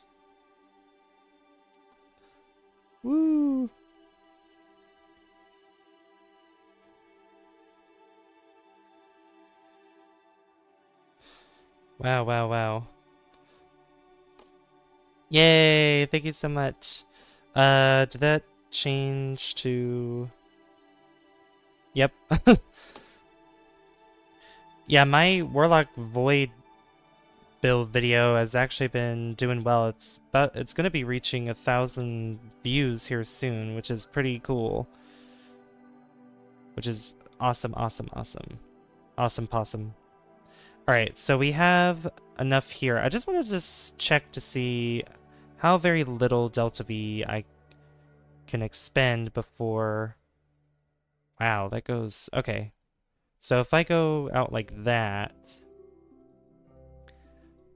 Woo! Wow, wow, wow. Yay! Thank you so much. Did that change to... Yep. Yeah, my Warlock Void build video has actually been doing well. It's gonna be reaching 1,000 views here soon, which is pretty cool. Which is awesome, awesome, awesome. Awesome possum. Alright, so we have enough here. I just wanted to just check to see how very little Delta V I can expend before... Wow, that goes... Okay. So if I go out like that...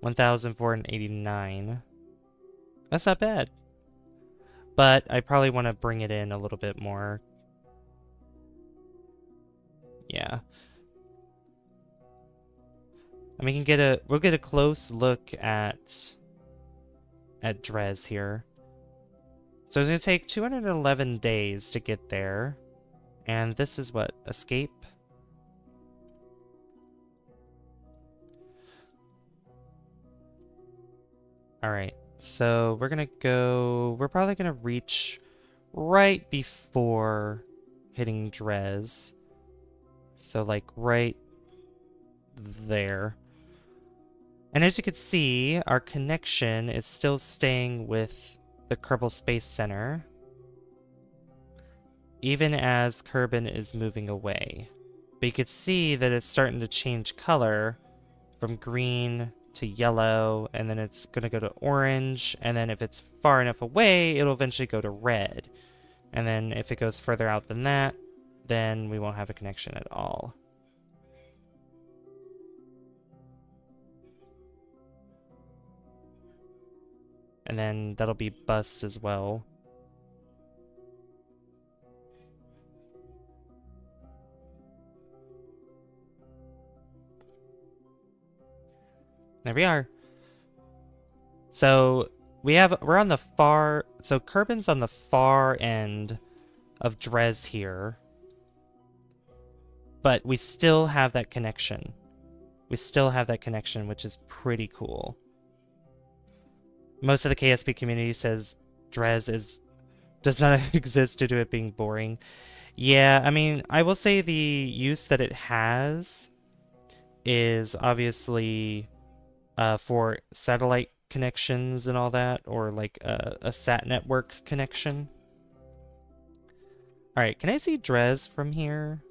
1,489. That's not bad. But I probably want to bring it in a little bit more. Yeah. And we'll get a close look at Dres here. So it's gonna take 211 days to get there. And this is what? Escape? Alright, so we're probably gonna reach right before hitting Dres. So like right there. And as you can see, our connection is still staying with the Kerbal Space Center, even as Kerbin is moving away. But you can see that it's starting to change color from green to yellow, and then it's going to go to orange, and then if it's far enough away, it'll eventually go to red. And then if it goes further out than that, then we won't have a connection at all. And then that'll be bust as well. There we are. So we're on the far, so Kerbin's on the far end of Dres here. But we still have that connection. We still have that connection, which is pretty cool. Most of the KSP community says Dres does not exist due to it being boring. Yeah, I mean, I will say the use that it has is obviously for satellite connections and all that, or like a sat network connection. Alright, can I see Dres from here?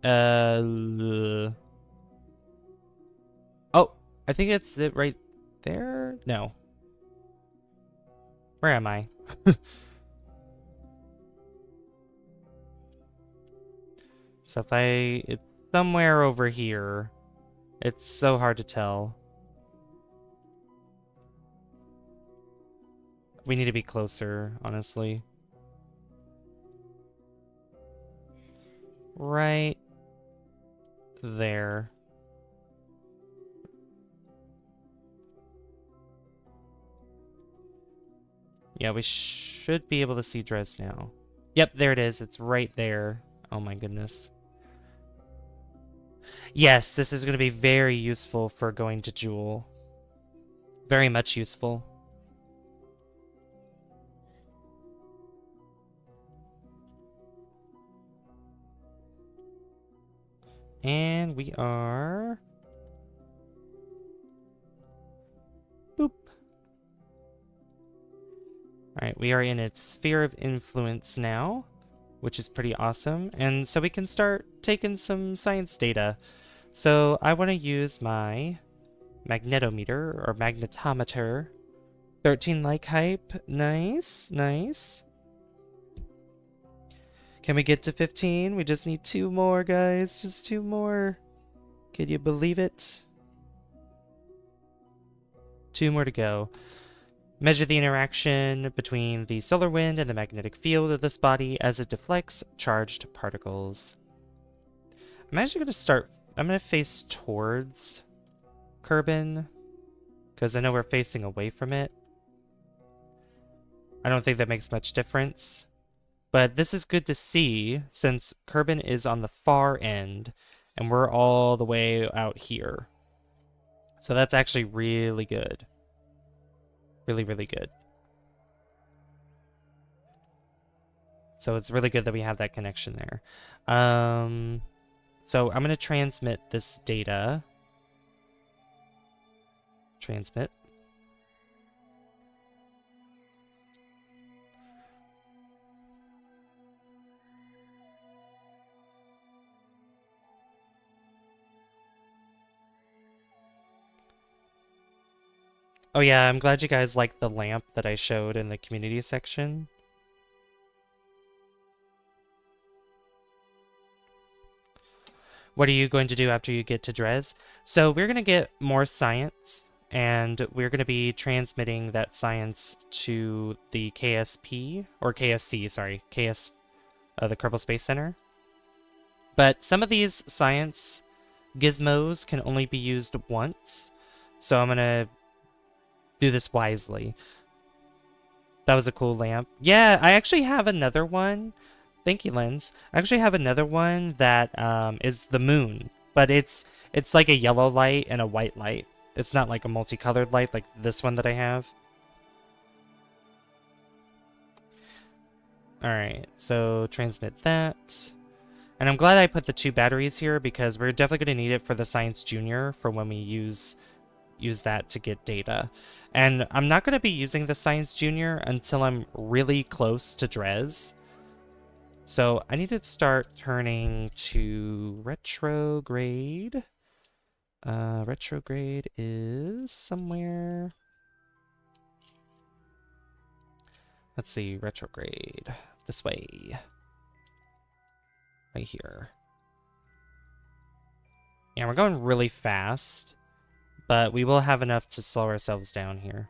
Oh, I think it's it right there? No. Where am I? So it's somewhere over here. It's so hard to tell. We need to be closer, honestly. Right there. Yeah, we should be able to see Dres now. Yep, there it is. It's right there. Oh my goodness. Yes, this is going to be very useful for going to Jewel. Very much useful. And we are... Boop. Alright, we are in its sphere of influence now, which is pretty awesome. And so we can start taking some science data. So I want to use my magnetometer, or magnetometer. 13 like hype. Nice, nice. Can we get to 15? We just need 2 more, guys. Just 2 more. Can you believe it? 2 more to go. Measure the interaction between the solar wind and the magnetic field of this body as it deflects charged particles. I'm actually going to start... I'm going to face towards Kerbin, because I know we're facing away from it. I don't think that makes much difference. But this is good to see, since Kerbin is on the far end, and we're all the way out here. So that's actually really good. Really, really good. So it's really good that we have that connection there. So I'm going to transmit this data. Transmit. Oh yeah, I'm glad you guys liked the lamp that I showed in the community section. What are you going to do after you get to Dres? So we're going to get more science, and we're going to be transmitting that science to the KSP, or KSC, sorry, the Kerbal Space Center. But some of these science gizmos can only be used once, so I'm going to do this wisely. That was a cool lamp. Yeah, I actually have another one. Thank you, Lens. I actually have another one that is the moon, but it's like a yellow light and a white light. It's not like a multicolored light like this one that I have. Alright, so transmit that. And I'm glad I put the 2 batteries here because we're definitely going to need it for the Science Junior for when we use that to get data. And I'm not going to be using the Science Junior until I'm really close to Dres. So I need to start turning to retrograde. Retrograde is somewhere. Let's see, retrograde. This way. Right here. Yeah, we're going really fast, but we will have enough to slow ourselves down here.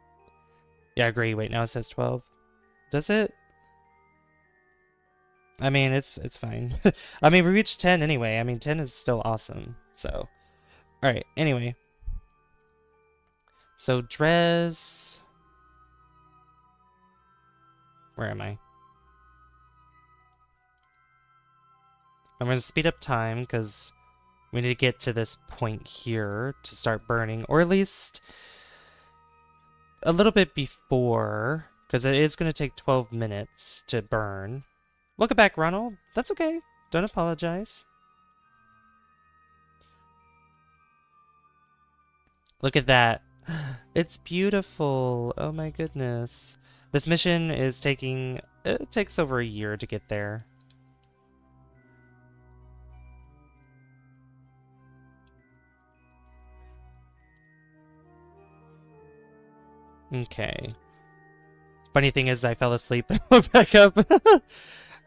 Yeah, I agree. Wait, now it says 12. Does it? I mean, it's fine. I mean, we reached 10 anyway. I mean, 10 is still awesome. So, alright, anyway. So, Dres... Where am I? I'm going to speed up time, because we need to get to this point here to start burning. Or at least a little bit before, because it is going to take 12 minutes to burn. Welcome back, Ronald. That's okay. Don't apologize. Look at that. It's beautiful. Oh my goodness. This mission is taking... It takes over a year to get there. Okay. Funny thing is, I fell asleep and woke back up.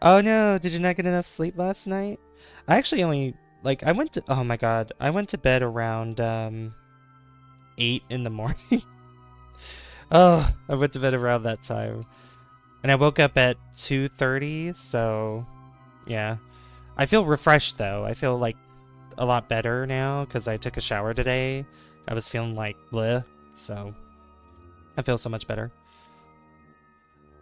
Oh no, did you not get enough sleep last night? I actually only, like, I went to, oh my god, I went to bed around, 8 in the morning. Oh, I went to bed around that time. And I woke up at 2:30, so, yeah. I feel refreshed, though. I feel, like, a lot better now, because I took a shower today. I was feeling, like, bleh, so I feel so much better.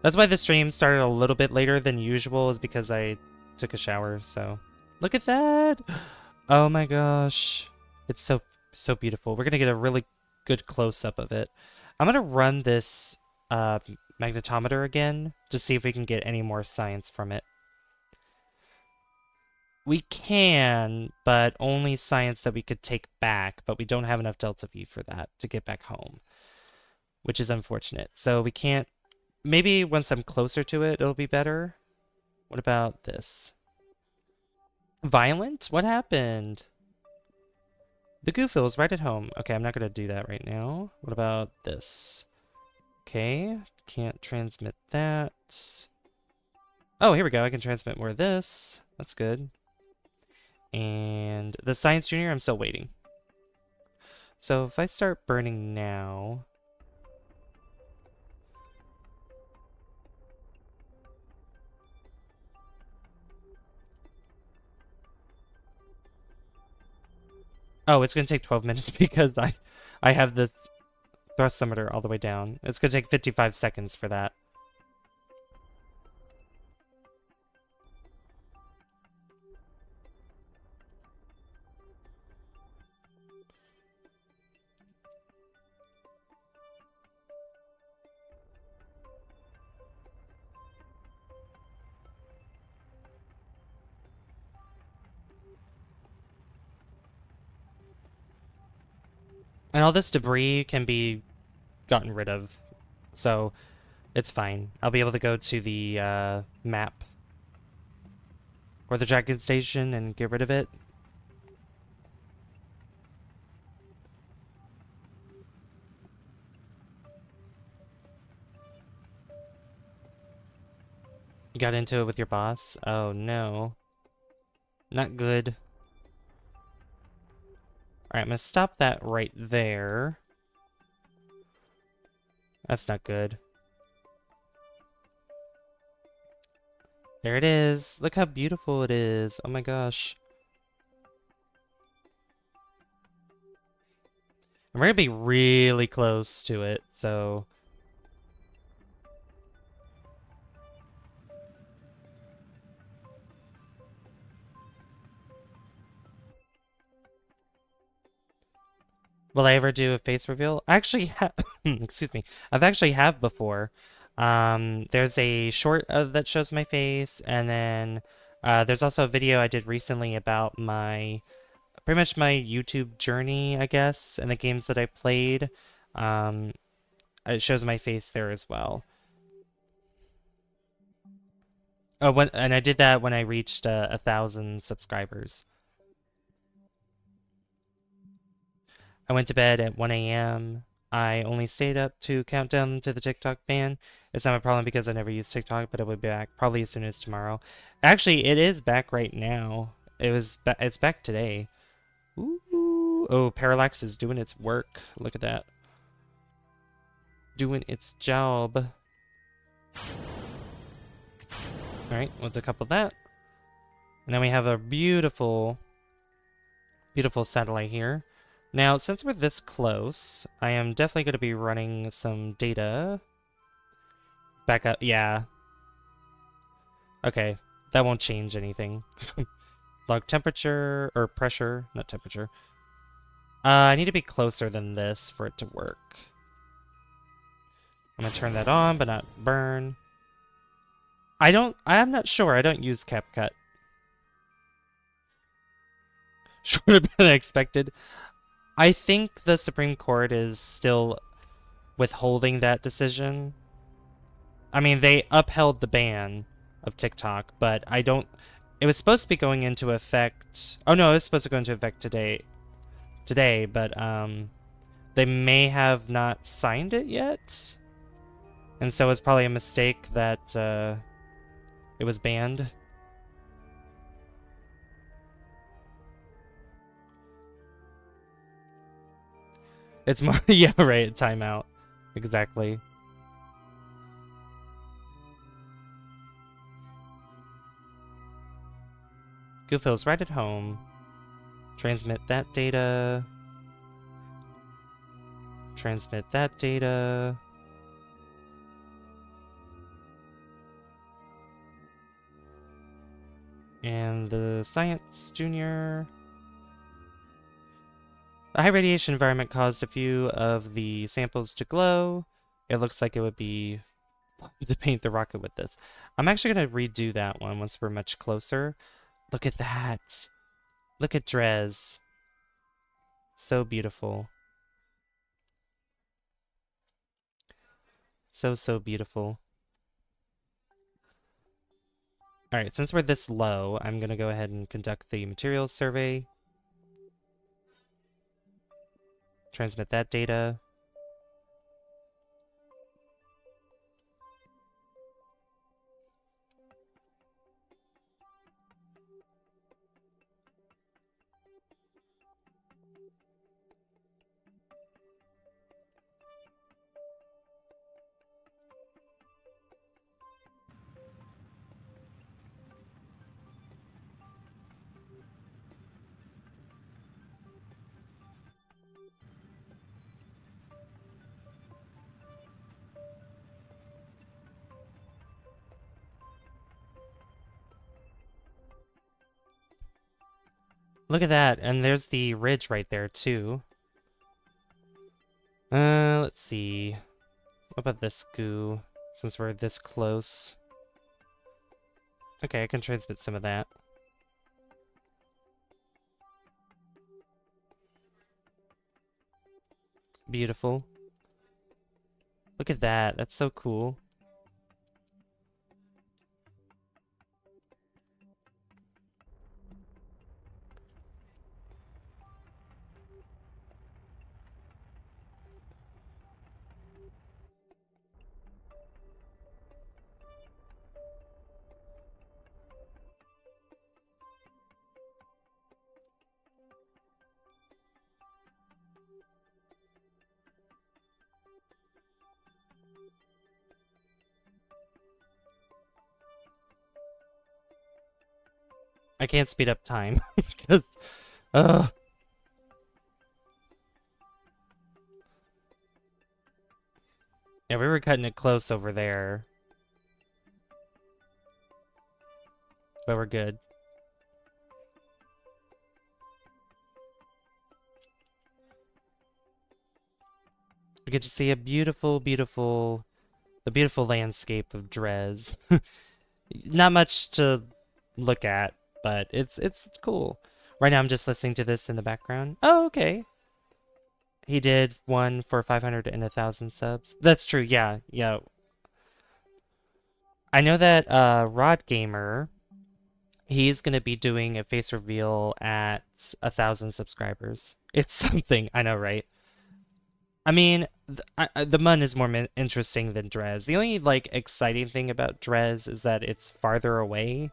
That's why the stream started a little bit later than usual, is because I took a shower, so... Look at that! Oh my gosh. It's so beautiful. We're gonna get a really good close-up of it. I'm gonna run this magnetometer again, to see if we can get any more science from it. We can, but only science that we could take back, but we don't have enough delta V for that to get back home, which is unfortunate. So we can't... Maybe once I'm closer to it, it'll be better. What about this? Violent? What happened? The Goofil is right at home. Okay, I'm not going to do that right now. What about this? Okay, can't transmit that. Oh, here we go. I can transmit more of this. That's good. And the Science Junior, I'm still waiting. So if I start burning now... Oh, it's gonna take 12 minutes because I have this thrustometer all the way down. It's gonna take 55 seconds for that. And all this debris can be gotten rid of, so it's fine. I'll be able to go to the map or the Dragon Station and get rid of it. You got into it with your boss? Oh no. Not good. Alright, I'm gonna stop that right there. That's not good. There it is. Look how beautiful it is. Oh my gosh. And we're gonna be really close to it, so... Will I ever do a face reveal? I actually have... Excuse me. I've actually have before. There's a short that shows my face, and then there's also a video I did recently about my... pretty much my YouTube journey, I guess, and the games that I played. It shows my face there as well. Oh, and I did that when I reached 1,000 subscribers. I went to bed at 1 a.m. I only stayed up to count down to the TikTok ban. It's not a problem because I never use TikTok, but it will be back probably as soon as tomorrow. Actually, it is back right now. It's back today. Ooh. Oh, Parallax is doing its work. Look at that. Doing its job. Alright, let's couple that. And then we have a beautiful, beautiful satellite here. Now, since we're this close, I am definitely going to be running some data. Back up, yeah. Okay, that won't change anything. Log temperature, or pressure, not temperature. I need to be closer than this for it to work. I'm gonna turn that on, but not burn. I'm not sure, I don't use CapCut. Shorter than I expected. I think the Supreme Court is still withholding that decision. I mean, they upheld the ban of TikTok, but I don't... It was supposed to be going into effect... Oh no, it was supposed to go into effect today, but they may have not signed it yet. And so it's probably a mistake that it was banned. It's more... Yeah, right, timeout. Exactly. Goofill's right at home. Transmit that data. Transmit that data. And the Science Junior. The high radiation environment caused a few of the samples to glow. It looks like it would be fun to paint the rocket with this. I'm actually going to redo that one once we're much closer. Look at that. Look at Dres. So beautiful. So, so beautiful. Alright, since we're this low, I'm going to go ahead and conduct the materials survey. Transmit that data. Look at that, and there's the ridge right there too. Let's see. What about this goo? Since we're this close. Okay, I can transmit some of that. Beautiful. Look at that. That's so cool. I can't speed up time because yeah, we were cutting it close over there. But we're good. We get to see a beautiful, beautiful, the beautiful landscape of Dres. Not much to look at, but it's cool. Right now I'm just listening to this in the background. Oh, okay. He did one for 500 and 1,000 subs. That's true, yeah, yeah. I know that Rod Gamer, he's gonna be doing a face reveal at 1,000 subscribers. It's something, I know, right? I mean, the Mun is more interesting than Dres. The only, like, exciting thing about Dres is that it's farther away.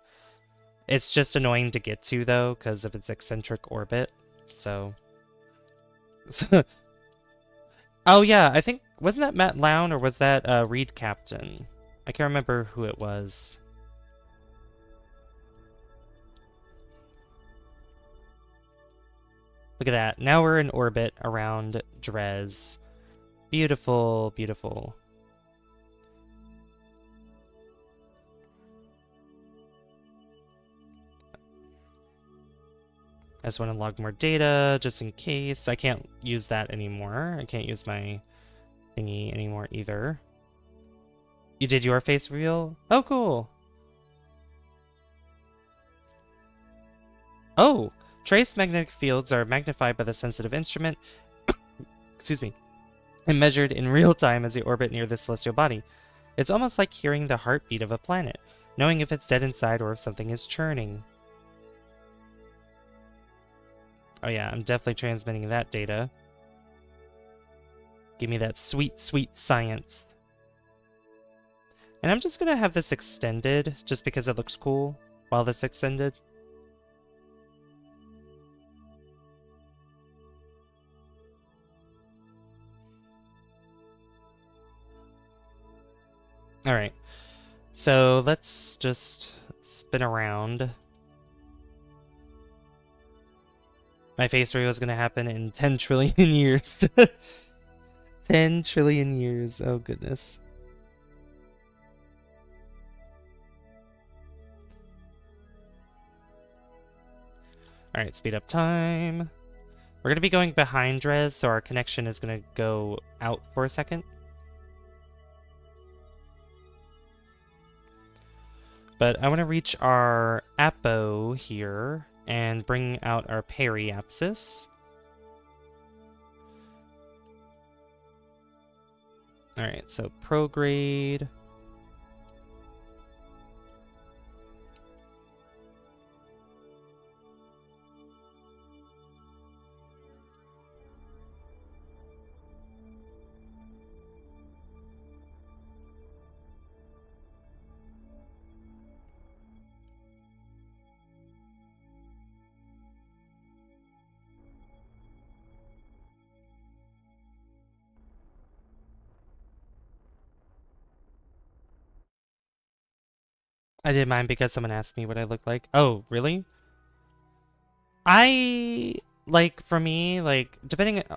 It's just annoying to get to, though, because of its eccentric orbit. So... Oh, yeah, I think... Wasn't that Matt Lown, or was that Reed Captain? I can't remember who it was. Look at that. Now we're in orbit around Dres. Beautiful, beautiful. I just want to log more data, just in case. I can't use that anymore. I can't use my thingy anymore either. You did your face reveal? Oh, cool. Oh! Trace magnetic fields are magnified by the sensitive instrument, excuse me, and measured in real time as they orbit near the celestial body. It's almost like hearing the heartbeat of a planet, knowing if it's dead inside or if something is churning. Oh yeah, I'm definitely transmitting that data. Give me that sweet, sweet science. And I'm just gonna have this extended, just because it looks cool while this extended. Alright, so let's just spin around. My face reveal is going to happen in 10 trillion years. 10 trillion years, oh goodness. Alright, speed up time. We're going to be going behind Dres, so our connection is going to go out for a second. But I want to reach our Apo here and bring out our periapsis. Alright, so prograde. I did mine because someone asked me what I look like. Oh, really? Like, for me, like,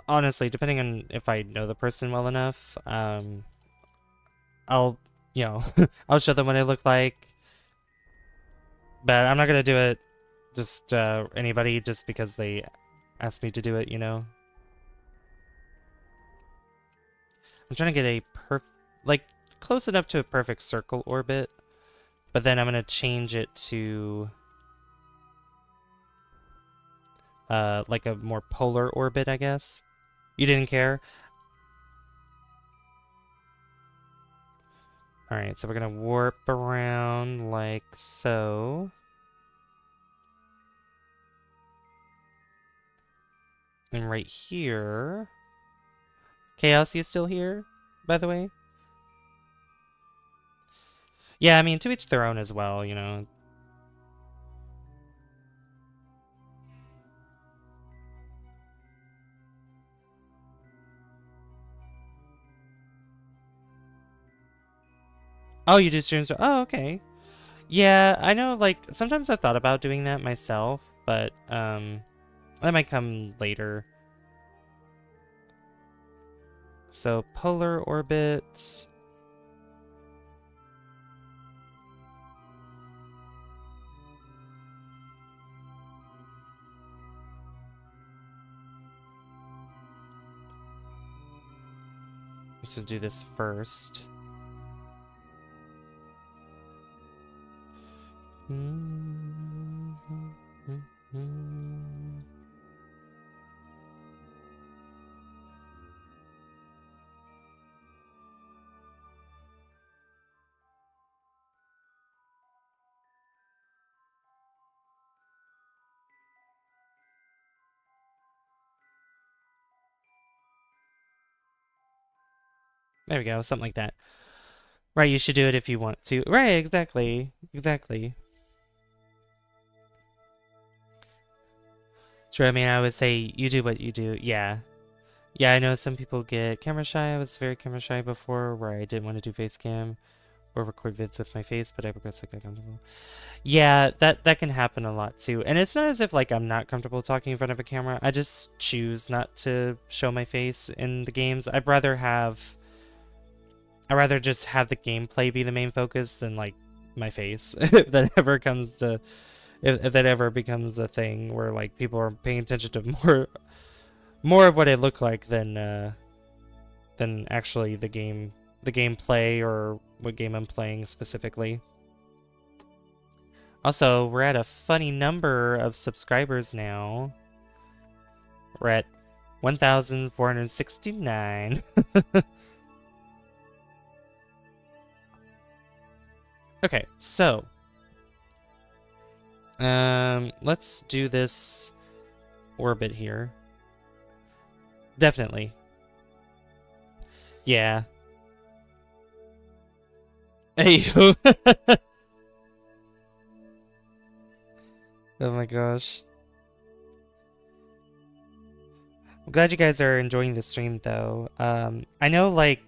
honestly, depending on if I know the person well enough, I'll, you know, I'll show them what I look like. But I'm not gonna do it Just anybody, just because they asked me to do it, you know? I'm trying to get a like, close enough to a perfect circle orbit, but then I'm gonna change it to like a more polar orbit, I guess. You didn't care? Alright, so we're gonna warp around like so. And right here... Chaos, you still here, by the way? Yeah, I mean, to each their own as well, you know. Oh, you do streams? Oh, okay. Yeah, I know, like, sometimes I've thought about doing that myself, but, that might come later. So, polar orbits. Let's do this first. There we go, something like that. Right, you should do it if you want to. Right, exactly. Exactly. True, I mean, I would say you do what you do. Yeah. Yeah, I know some people get camera shy. I was very camera shy before, where I didn't want to do face cam or record vids with my face, but I progressed like that comfortable. Yeah, that can happen a lot too. And it's not as if like I'm not comfortable talking in front of a camera. I just choose not to show my face in the games. I'd rather just have the gameplay be the main focus than like my face. If that ever comes to if that ever becomes a thing where like people are paying attention to more of what I look like than actually the gameplay or what game I'm playing specifically. Also, we're at a funny number of subscribers now. We're at 1,469. Okay, so let's do this orbit here. Definitely. Yeah. Hey. Oh my gosh. I'm glad you guys are enjoying the stream though. I know like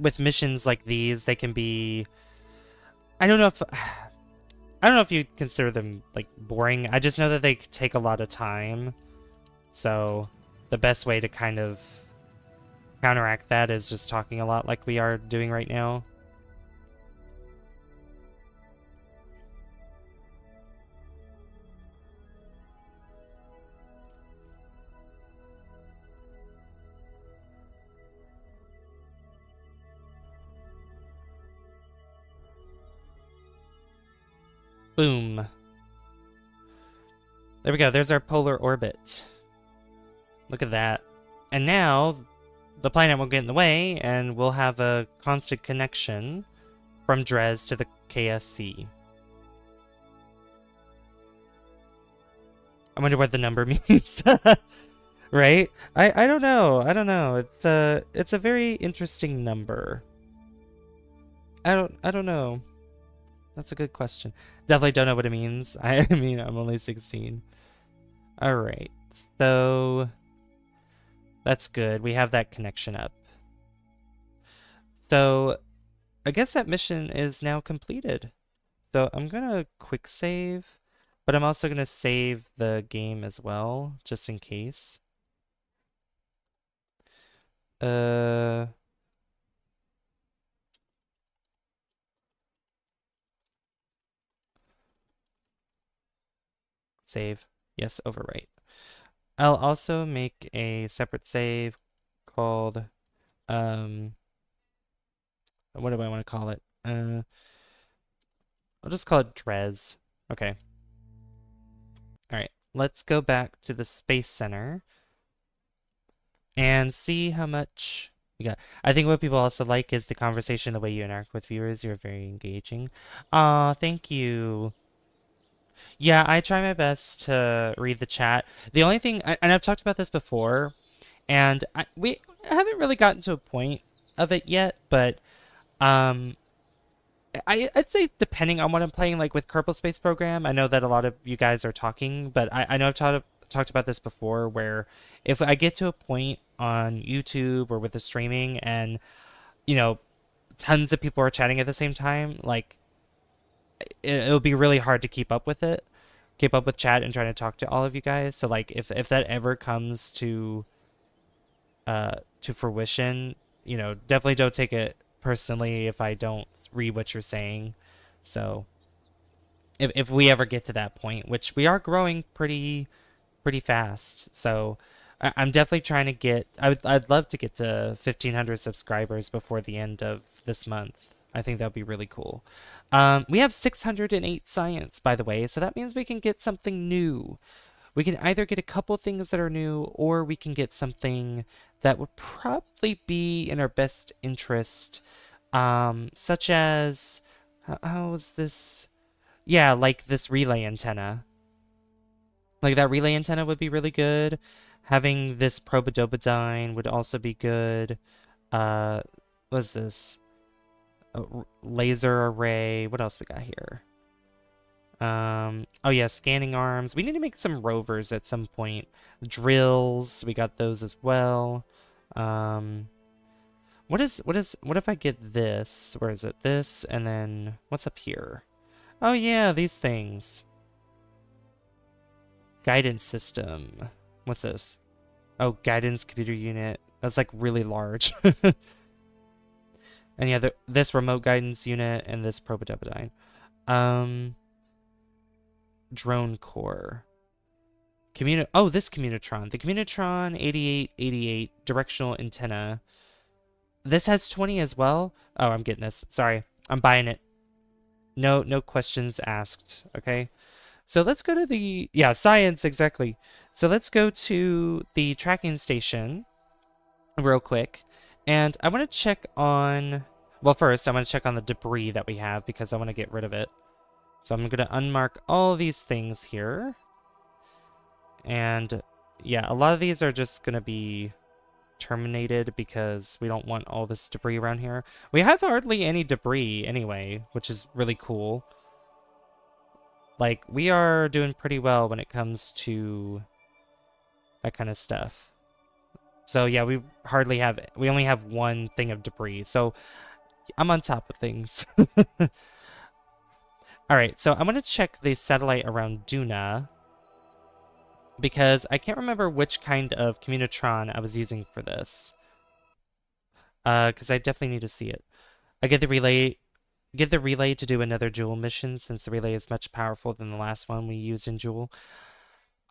with missions like these, they can be I don't know if I don't know if you consider them like boring. I just know that they take a lot of time. So the best way to kind of counteract that is just talking a lot like we are doing right now. Boom. There we go. There's our polar orbit. Look at that. And now the planet won't get in the way, and we'll have a constant connection from Dres to the KSC. I wonder what the number means. Right? I don't know. I don't know. It's a very interesting number. I don't know. That's a good question. Definitely don't know what it means. I mean, I'm only 16. All right. So that's good. We have that connection up. So I guess that mission is now completed. So I'm gonna quick save, but I'm also gonna save the game as well, just in case. Uh, Save. Yes, overwrite. I'll also make a separate save called, um, what do I want to call it? I'll just call it Dres. Okay. All right. Let's go back to the Space Center and see how much we got. I think what people also like is the conversation, the way you interact with viewers. You're very engaging. Aw, thank you. Yeah, I try my best to read the chat. The only thing, and I've talked about this before, and we haven't really gotten to a point of it yet, but um, I'd say depending on what I'm playing, like with Kerbal Space Program, I know that a lot of you guys are talking, but I know I've talked about this before, where if I get to a point on YouTube or with the streaming and, you know, tons of people are chatting at the same time, like it'll be really hard to keep up with chat and trying to talk to all of you guys. So like if that ever comes to fruition, you know, definitely don't take it personally if I don't read what you're saying. So if we ever get to that point, which we are growing pretty fast, so I'm definitely trying to get. I'd love to get to 1,500 subscribers before the end of this month. I think that would be really cool. We have 608 science, by the way, so that means we can get something new. We can either get a couple things that are new, or we can get something that would probably be in our best interest, such as, how is this? Yeah, like this relay antenna. Like that relay antenna would be really good. Having this probodobodine would also be good. Uh, what's this? A laser array. What else we got here? Oh yeah, scanning arms. We need to make some rovers at some point. Drills, we got those as well. Um, what if I get this? Where is it? This, and then what's up here? Oh yeah, these things. Guidance system. What's this? Oh, guidance computer unit. That's like really large. And yeah, this remote guidance unit and this probodobodine. Drone core. This Communitron. The Communitron 8888 directional antenna. This has 20 as well. Oh, I'm getting this. Sorry. I'm buying it. No questions asked. Okay. So let's go to the, yeah, science, exactly. So let's go to the tracking station real quick. And I want to check on, well, first, I want to check on the debris that we have because I want to get rid of it. So I'm going to unmark all these things here. And yeah, a lot of these are just going to be terminated because we don't want all this debris around here. We have hardly any debris anyway, which is really cool. Like, we are doing pretty well when it comes to that kind of stuff. So yeah, we only have one thing of debris. So I'm on top of things. All right, so I'm going to check the satellite around Duna because I can't remember which kind of Communitron I was using for this. Because I definitely need to see it. I get the relay to do another Joule mission since the relay is much powerful than the last one we used in Joule.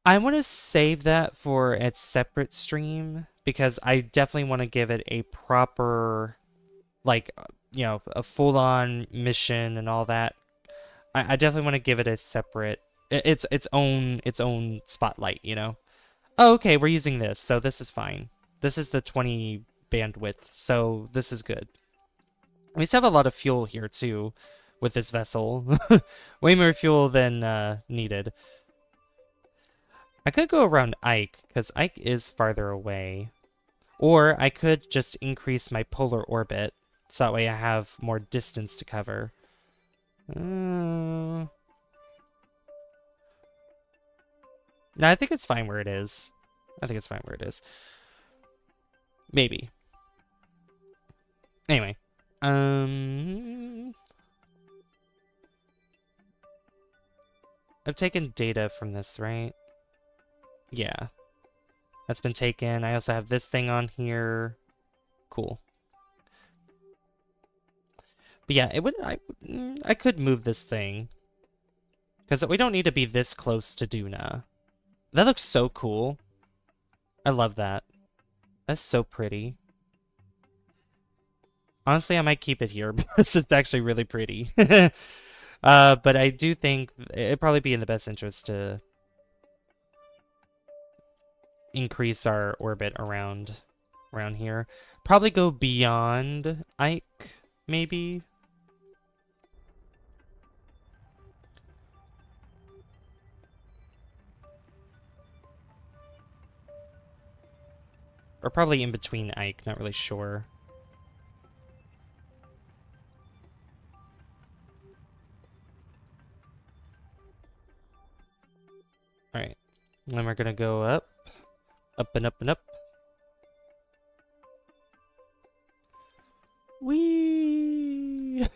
I want to save that for a separate stream because I definitely want to give it a proper, like, you know, a full-on mission and all that. I definitely want to give it a separate, its own spotlight, you know. Oh, okay, we're using this, so this is fine. This is the 20 bandwidth, so this is good. We still have a lot of fuel here too, with this vessel. Way more fuel than needed. I could go around Ike, because Ike is farther away. Or I could just increase my polar orbit, so that way I have more distance to cover. No, I think it's fine where it is. I think it's fine where it is. Maybe. Anyway. I've taken data from this, right? Yeah. That's been taken. I also have this thing on here. Cool. But yeah, I could move this thing. Because we don't need to be this close to Duna. That looks so cool. I love that. That's so pretty. Honestly, I might keep it here because it's actually really pretty. But I do think it'd probably be in the best interest to increase our orbit around here. Probably go beyond Ike, maybe. Or probably in between Ike, not really sure. Alright. And then we're gonna go up. Up and up and up. Whee!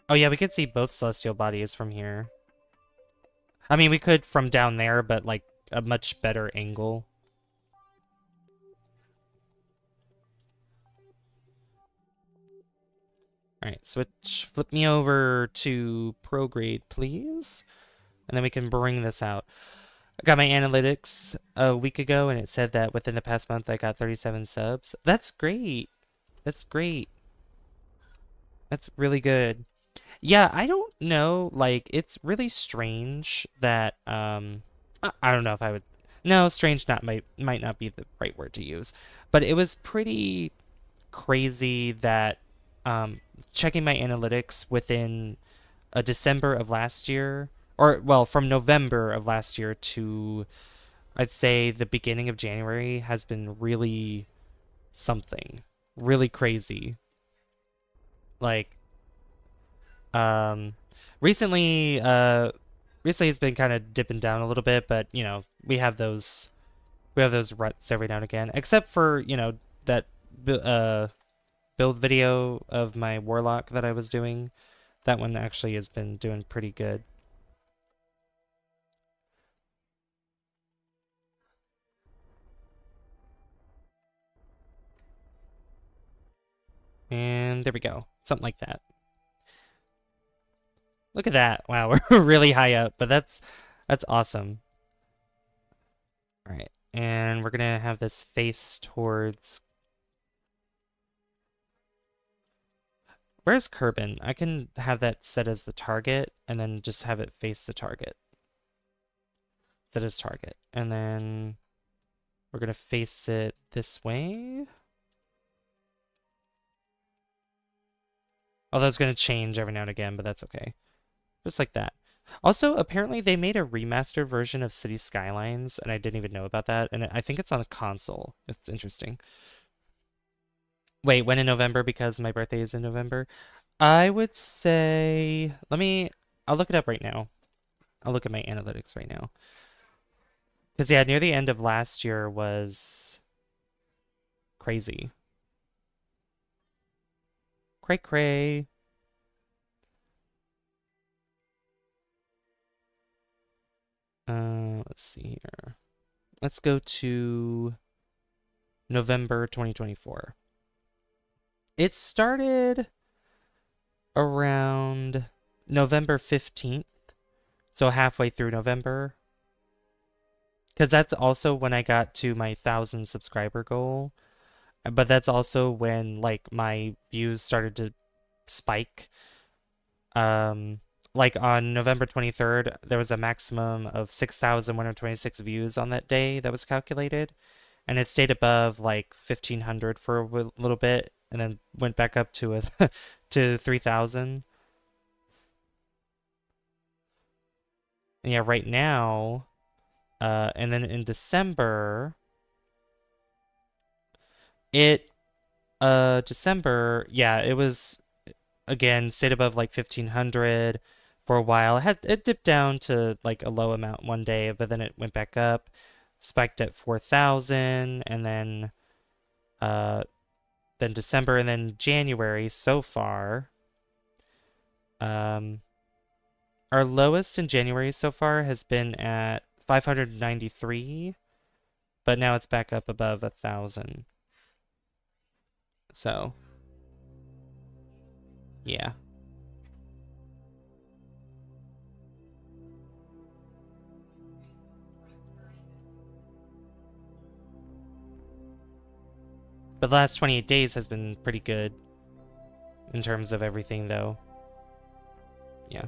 Oh yeah, we could see both celestial bodies from here. I mean, we could from down there, but like a much better angle. Alright, switch. Flip me over to prograde, please. And then we can bring this out. I got my analytics a week ago, and it said that within the past month I got 37 subs. That's great. That's great. That's really good. Yeah, I don't know. Like, it's really strange that I don't know if I would. No, strange not might not be the right word to use, but it was pretty crazy that checking my analytics within December of last year, or well, from November of last year to I'd say the beginning of January has been really something, really crazy. Like, um, recently, recently it's been kind of dipping down a little bit, but you know, we have those ruts every now and again, except for, you know, that build video of my warlock that I was doing. That one actually has been doing pretty good. And there we go. Something like that. Look at that. Wow, we're really high up, but that's awesome. All right. And we're gonna have this face towards. Where's Kerbin? I can have that set as the target and then just have it face the target. Set as target. And then we're gonna face it this way. Although it's gonna change every now and again, but that's okay. Just like that. Also, apparently they made a remastered version of City Skylines, and I didn't even know about that, and I think it's on a console. It's interesting. Wait, when in November? Because my birthday is in November. I would say, I'll look it up right now. I'll look at my analytics right now. Because, yeah, near the end of last year was crazy. Cray cray. Let's see here. Let's go to November 2024. It started around November 15th, so halfway through November. Because that's also when I got to my 1,000 subscriber goal. But that's also when, like, my views started to spike. Like on November 23rd, there was a maximum of 6,126 views on that day that was calculated. And it stayed above like 1,500 for a little bit and then went back up to to 3,000. And yeah, right now, and then in December, December, yeah, it was again stayed above like 1,500 for a while. It dipped down to like a low amount one day, but then it went back up, spiked at 4,000, and then December and then January so far. Our lowest in January so far has been at 593. but now it's back up above 1,000. So, yeah. But the last 28 days has been pretty good in terms of everything, though. Yeah.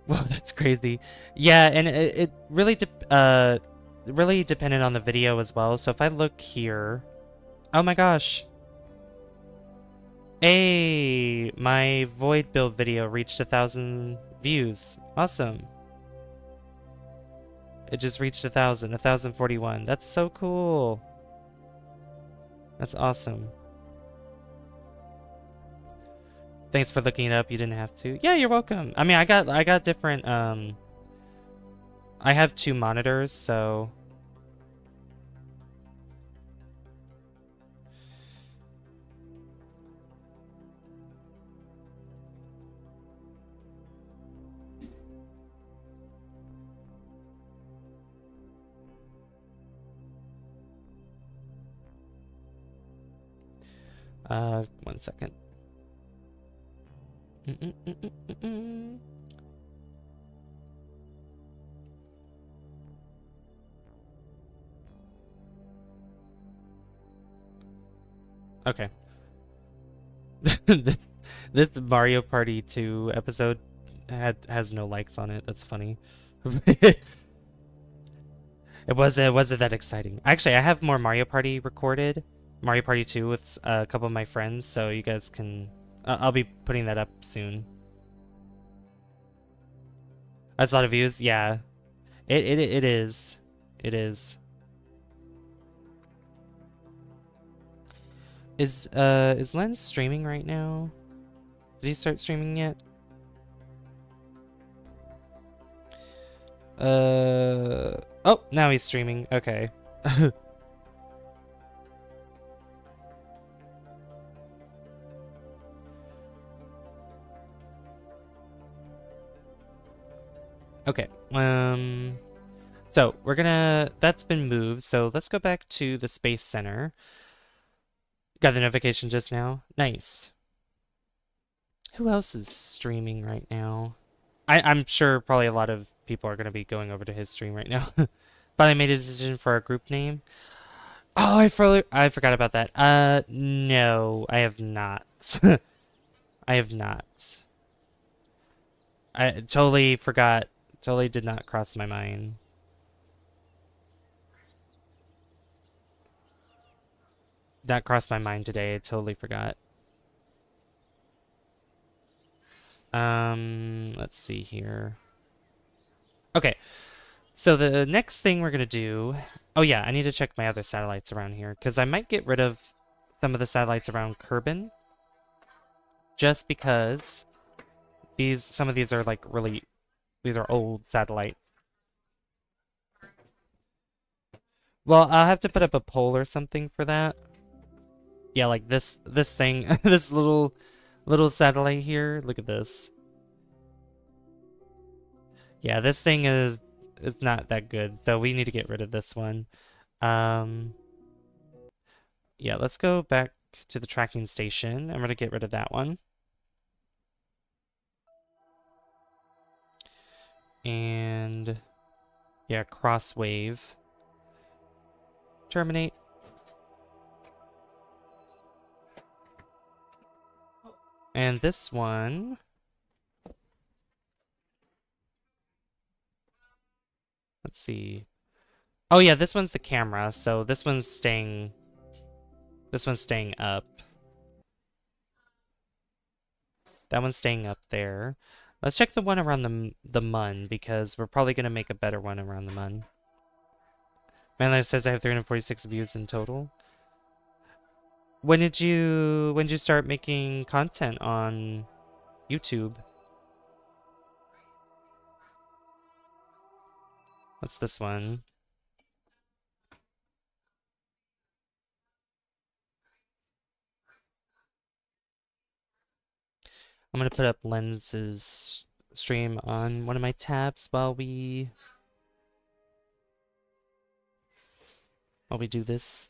Whoa, that's crazy. Yeah, and it really really depended on the video as well. So if I look here, oh my gosh. Hey, my void build video reached 1,000 views. Awesome. It just reached 1,000, 1,041. That's so cool. That's awesome. Thanks for looking it up. You didn't have to. Yeah, you're welcome. I mean, I got different I have 2 monitors, so one second. Okay. this this Mario Party 2 episode has no likes on it. That's funny. It wasn't that exciting. Actually, I have more Mario Party recorded. Mario Party 2 with a couple of my friends, so you guys can I'll be putting that up soon. That's a lot of views. Yeah. It is. It is. Is Len streaming right now? Did he start streaming yet? Oh, now he's streaming. Okay. Okay. So that's been moved. So let's go back to the Space Center. Got the notification just now. Nice. Who else is streaming right now? I'm sure probably a lot of people are going to be going over to his stream right now. Finally made a decision for our group name. Oh, I forgot about that. No, I have not. I have not. I totally forgot. Totally did not cross my mind. Not crossed my mind today. I totally forgot. Let's see here. Okay. So the next thing we're gonna do... Oh yeah, I need to check my other satellites around here, because I might get rid of some of the satellites around Kerbin. Just because some of these are like really... These are old satellites. Well, I'll have to put up a poll or something for that. Yeah, like this thing, this little satellite here. Look at this. Yeah, this thing is not that good, so we need to get rid of this one. Yeah, let's go back to the tracking station. I'm gonna get rid of that one. And yeah, cross wave. Terminate. And this one. Let's see. Oh yeah, this one's the camera, so this one's staying up. That one's staying up there. Let's check the one around the Mun, because we're probably gonna make a better one around the Mun. Manlife says I have 346 views in total. When did you start making content on YouTube? What's this one? I'm gonna put up Lens's stream on one of my tabs while we while we do this.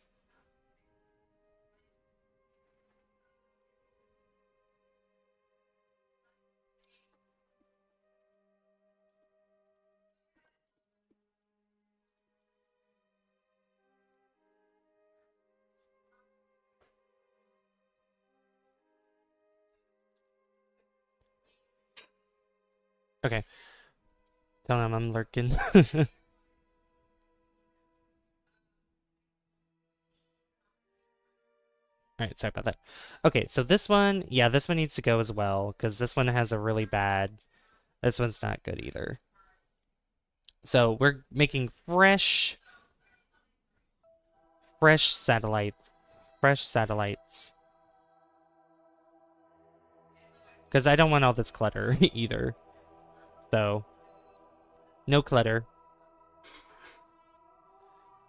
Okay. Tell them I'm lurking. Alright, sorry about that. Okay, so this one, yeah, this one needs to go as well, because this one has a really bad... This one's not good either. So we're making fresh satellites. Fresh satellites. Because I don't want all this clutter either. So, no clutter.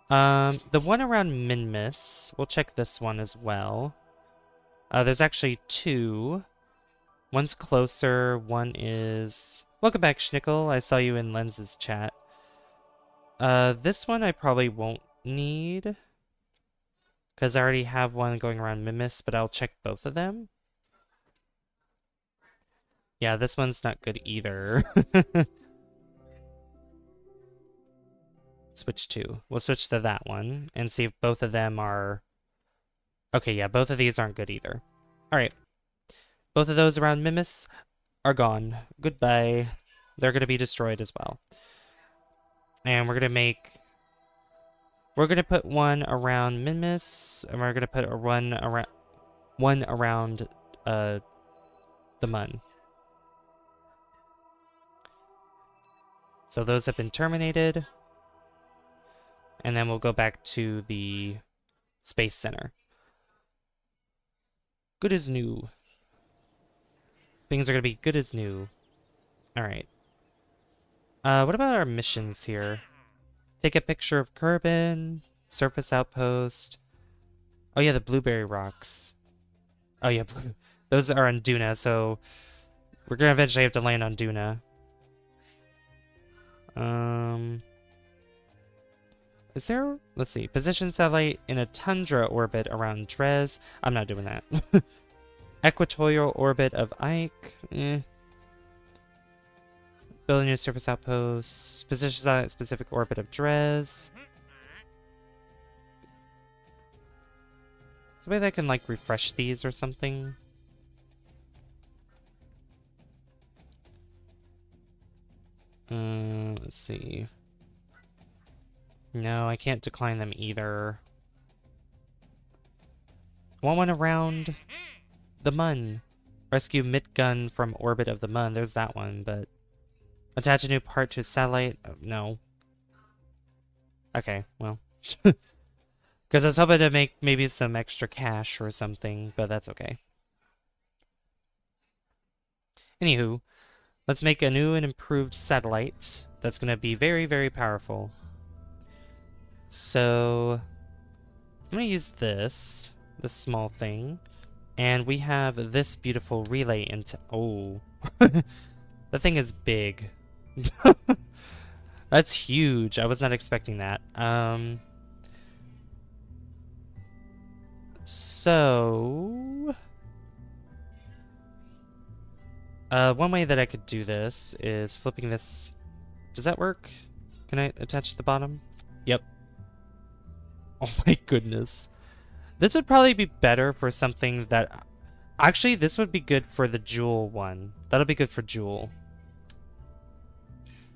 The one around Minmus, we'll check this one as well. There's actually two. One's closer, one is... Welcome back, Schnickel. I saw you in Lens's chat. This one I probably won't need, because I already have one going around Minmus, but I'll check both of them. Yeah, this one's not good either. Switch to. We'll switch to that one and see if both of them are... Okay, yeah, both of these aren't good either. Alright. Both of those around Minmus are gone. Goodbye. They're going to be destroyed as well. And we're going to make... We're going to put one around Minmus, and we're going to put a one around the Mun. So those have been terminated. And then we'll go back to the Space Center. Good as new. Things are going to be good as new. Alright. What about our missions here? Take a picture of Kerbin, surface outpost. Oh yeah, the blueberry rocks. Oh yeah, those are on Duna, so we're going to eventually have to land on Duna. Is there... Let's see. Position satellite in a tundra orbit around Dres. I'm not doing that. Equatorial orbit of Ike. Build a new surface outpost. Position satellite specific orbit of Dres. Is there a way that I can, like, refresh these or something? Let's see. No, I can't decline them either. I want one around the Mun. Rescue Mitgun from orbit of the Mun. There's that one, but... Attach a new part to a satellite? Oh, no. Okay, well. Because I was hoping to make maybe some extra cash or something, but that's okay. Anywho, let's make a new and improved satellite that's going to be very, very powerful. So, I'm going to use this small thing, and we have this beautiful relay into... Oh, that thing is big. That's huge. I was not expecting that. So... one way that I could do this is flipping this... Does that work? Can I attach to the bottom? Yep. Oh my goodness. This would probably be better for something that... Actually, this would be good for the Jewel one. That'll be good for Jewel.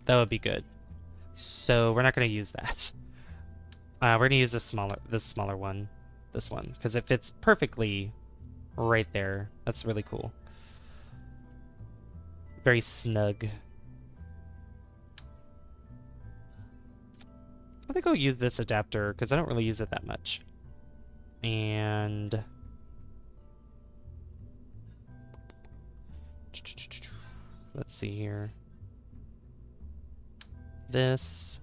That would be good. So we're not going to use that. We're going to use this smaller one. This one. Because it fits perfectly right there. That's really cool. Very snug. I think I'll use this adapter because I don't really use it that much. And... Let's see here. This.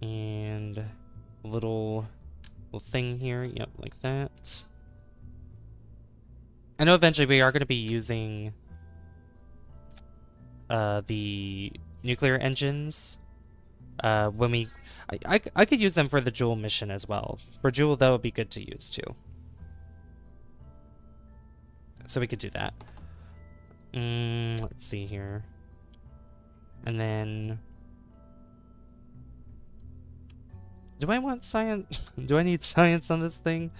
And a little thing here. Yep, like that. I know eventually we are going to be using the nuclear engines. I could use them for the Jewel mission as well. For Jewel, that would be good to use too. So we could do that. Let's see here. And then... Do I want science? Do I need science on this thing?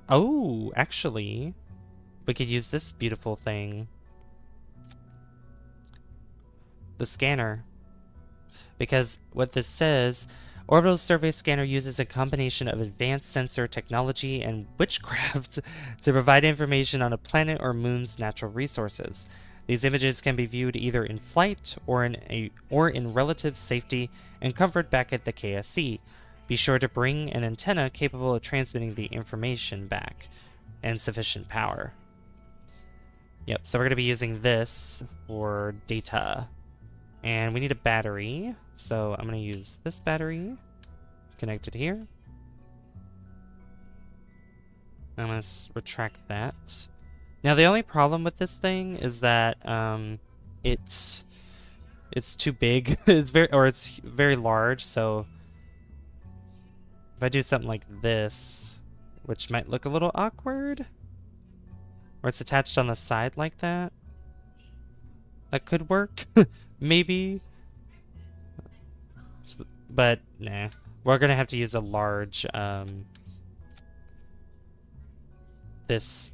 Oh, actually, we could use this beautiful thing. The scanner. Because what this says, orbital survey scanner uses a combination of advanced sensor technology and witchcraft to provide information on a planet or moon's natural resources. These images can be viewed either in flight or in relative safety and comfort back at the KSC. Be sure to bring an antenna capable of transmitting the information back and sufficient power. Yep, so we're going to be using this for data. And we need a battery, so I'm going to use this battery connected here. I'm going to retract that. Now the only problem with this thing is that it's too big. It's very large, so if I do something like this, which might look a little awkward, or it's attached on the side like that, that could work. Maybe. But, nah. We're gonna have to use a large, this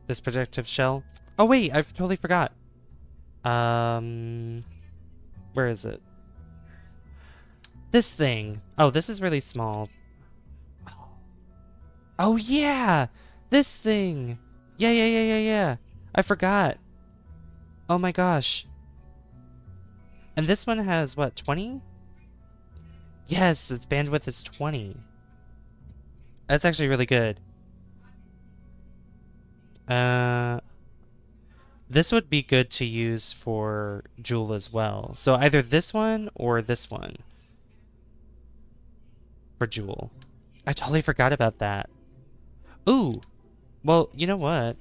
protective shell. Oh wait, I totally forgot. Where is it? This thing. Oh, this is really small. Oh yeah! This thing! Yeah. I forgot. Oh my gosh. And this one has, what, 20? Yes, its bandwidth is 20. That's actually really good. This would be good to use for Jewel as well. So either this one or this one for Jewel. I totally forgot about that. Ooh! Well, you know what?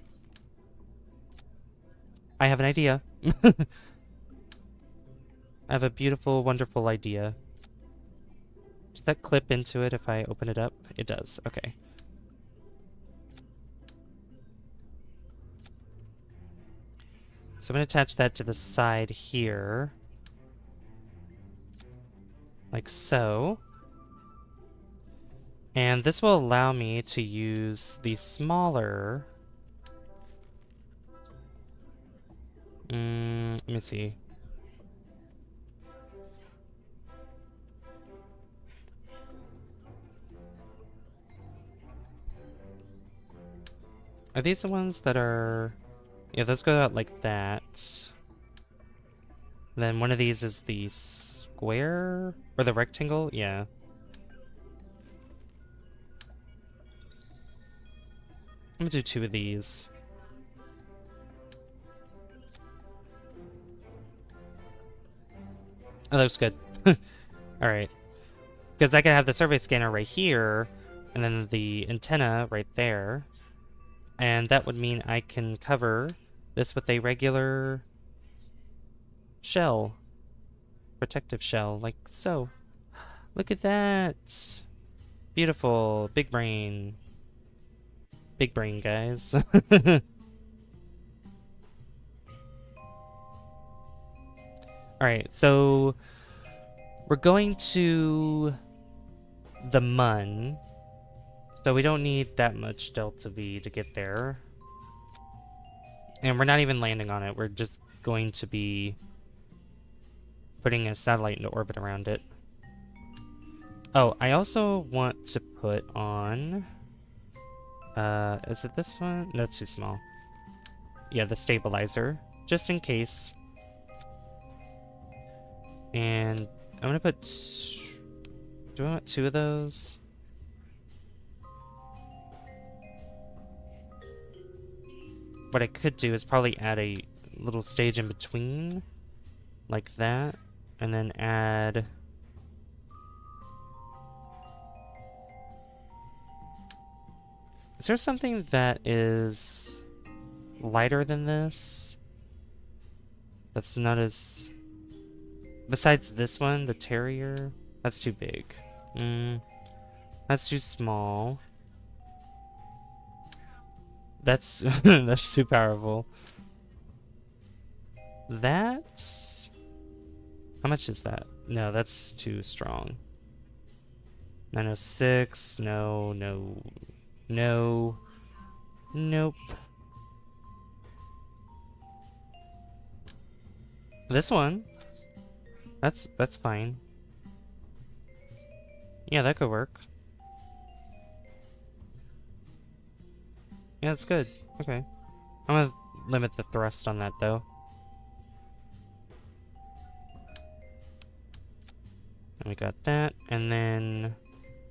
I have an idea. I have a beautiful, wonderful idea. Does that clip into it if I open it up? It does. Okay. So I'm going to attach that to the side here. Like so. And this will allow me to use the smaller... let me see. Are these the ones that are... Yeah, those go out like that. Then one of these is the square? Or the rectangle? Yeah. I'm gonna do 2 of these. That looks good. Alright. Because I can have the survey scanner right here, and then the antenna right there. And that would mean I can cover this with a regular shell. Protective shell, like so. Look at that! Beautiful. Big brain. Big brain, guys. Alright, so we're going to the Mun. So we don't need that much Delta V to get there. And we're not even landing on it. We're just going to be putting a satellite into orbit around it. Oh, I also want to put on... is it this one? No, it's too small. Yeah, the stabilizer. Just in case. And I'm gonna put... Do I want 2 of those? What I could do is probably add a little stage in between. Like that. And then add... Is there something that is lighter than this? That's not as... Besides this one, the Terrier? That's too big. That's too small. That's that's too powerful. That's... How much is that? No, that's too strong. 906. No, no, no. Nope. This one. That's fine. Yeah, that could work. Yeah, that's good. Okay. I'm gonna limit the thrust on that, though. And we got that. And then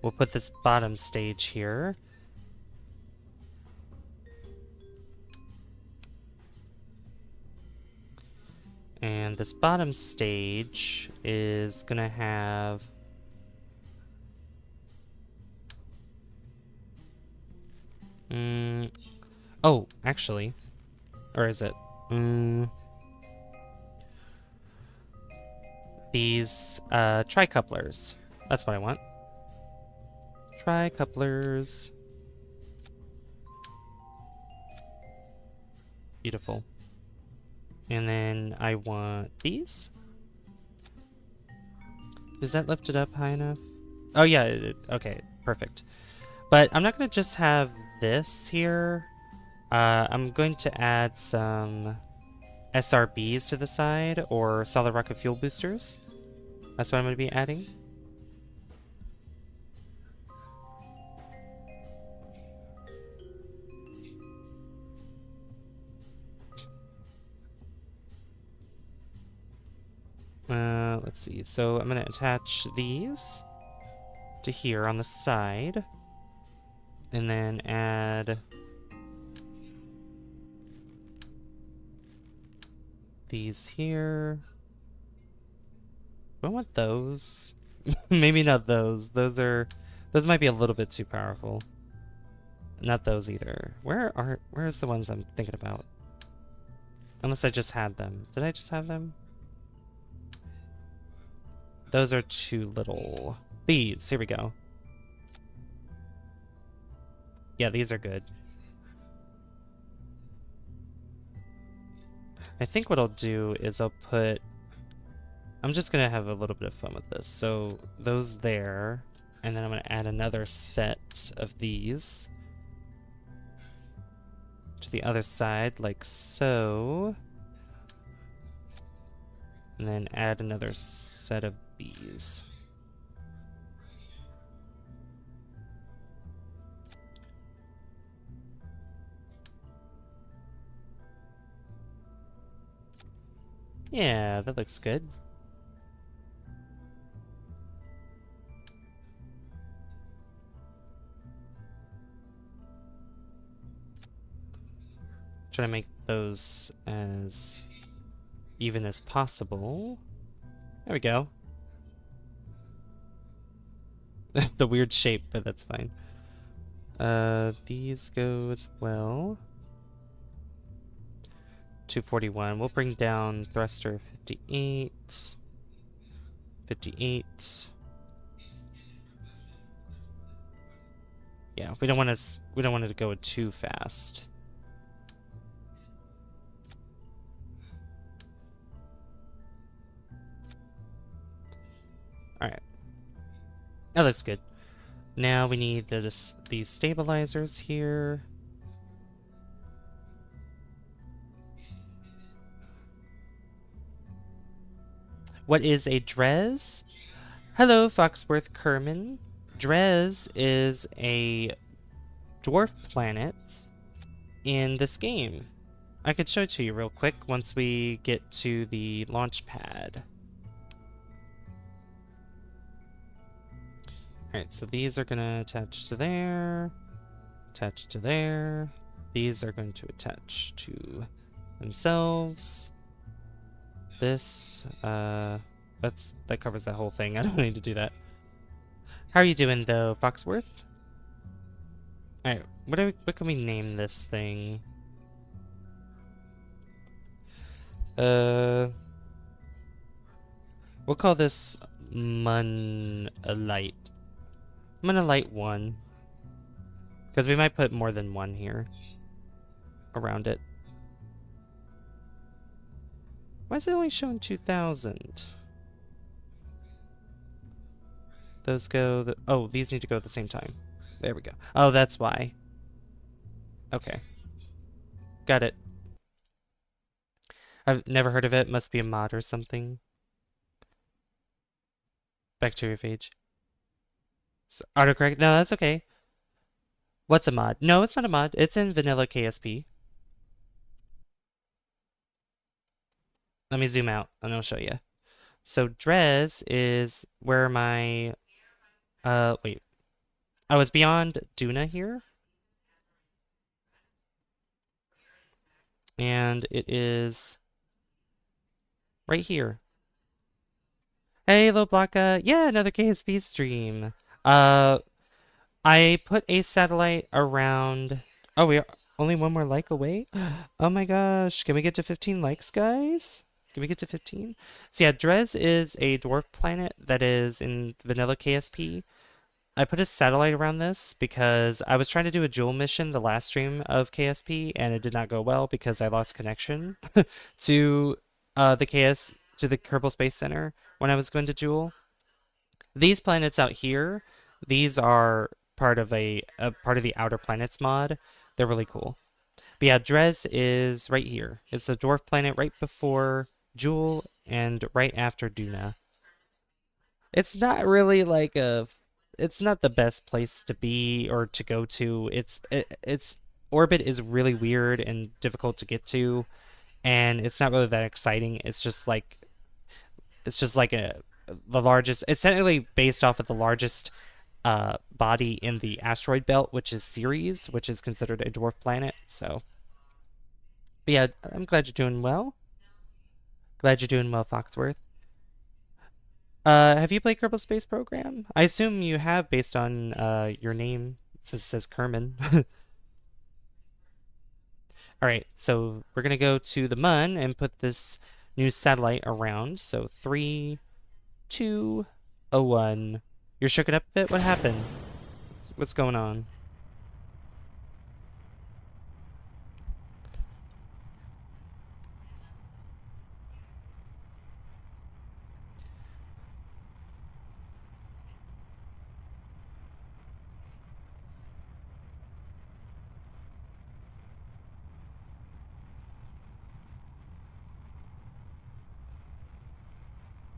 we'll put this bottom stage here. And this bottom stage is gonna have... Oh, actually. Or is it? These, tri-couplers. That's what I want. Tri-couplers. Beautiful. And then I want these. Does that lift it up high enough? Oh yeah, okay, perfect. But I'm not going to just have this here. I'm going to add some SRBs to the side, or solid rocket fuel boosters. That's what I'm going to be adding. Let's see. So I'm going to attach these to here on the side, and then add these here. Do I want those? Maybe not those. Those might be a little bit too powerful. Not those either. Where's the ones I'm thinking about? Unless I just had them. Did I just have them? Those are too little. These, here we go. Yeah, these are good. I think what I'll do is I'm just gonna have a little bit of fun with this. So those there, and then I'm gonna add another set of these to the other side, like so. And then add another set of these. Yeah, that looks good. Try to make those as even as possible. There we go. That's a weird shape, but that's fine. These go as well. 241. We'll bring down thruster 58. 58. Yeah, we don't want it to go too fast. Alright. That looks good. Now we need these stabilizers here. What is a Dres? Hello, Foxworth Kerman. Dres is a dwarf planet in this game. I could show it to you real quick once we get to the launch pad. Alright, so these are going to attach to there, attach to there. These are going to attach to themselves. This, that covers that whole thing. I don't need to do that. How are you doing, though, Foxworth? Alright, what can we name this thing? We'll call this Munalite. Munalite 1. Because we might put more than one here. Around it. Why is it only showing 2,000? Those go... oh, these need to go at the same time. There we go. Oh, that's why. Okay. Got it. I've never heard of it. Must be a mod or something. Bacteriophage. So, autocorrect? No, that's okay. What's a mod? No, it's not a mod. It's in vanilla KSP. Let me zoom out and I'll show you. So Dres is where my... wait. Oh, it's beyond Duna here. And it is right here. Hey, Loblaka. Yeah, another KSP stream. I put a satellite around... oh, we are only one more like away? Oh my gosh. Can we get to 15 likes, guys? Can we get to 15? So yeah, Dres is a dwarf planet that is in vanilla KSP. I put a satellite around this because I was trying to do a jewel mission the last stream of KSP and it did not go well because I lost connection to the Kerbal Space Center when I was going to jewel. These planets out here, these are part of part of the Outer Planets mod. They're really cool. But yeah, Dres is right here. It's a dwarf planet right before Jewel and right after Duna. It's not really like it's not the best place to be or to go to. Its orbit is really weird and difficult to get to, and it's not really that exciting. It's just like the largest. It's technically based off of the largest body in the asteroid belt, which is Ceres, which is considered a dwarf planet. So, but yeah, I'm glad you're doing well. Glad you're doing well, Foxworth. Have you played Kerbal Space Program? I assume you have based on your name, since it says Kerman. Alright, so we're gonna go to the Mun and put this new satellite around. So 3, 2, 1. You're shook it up a bit? What happened? What's going on?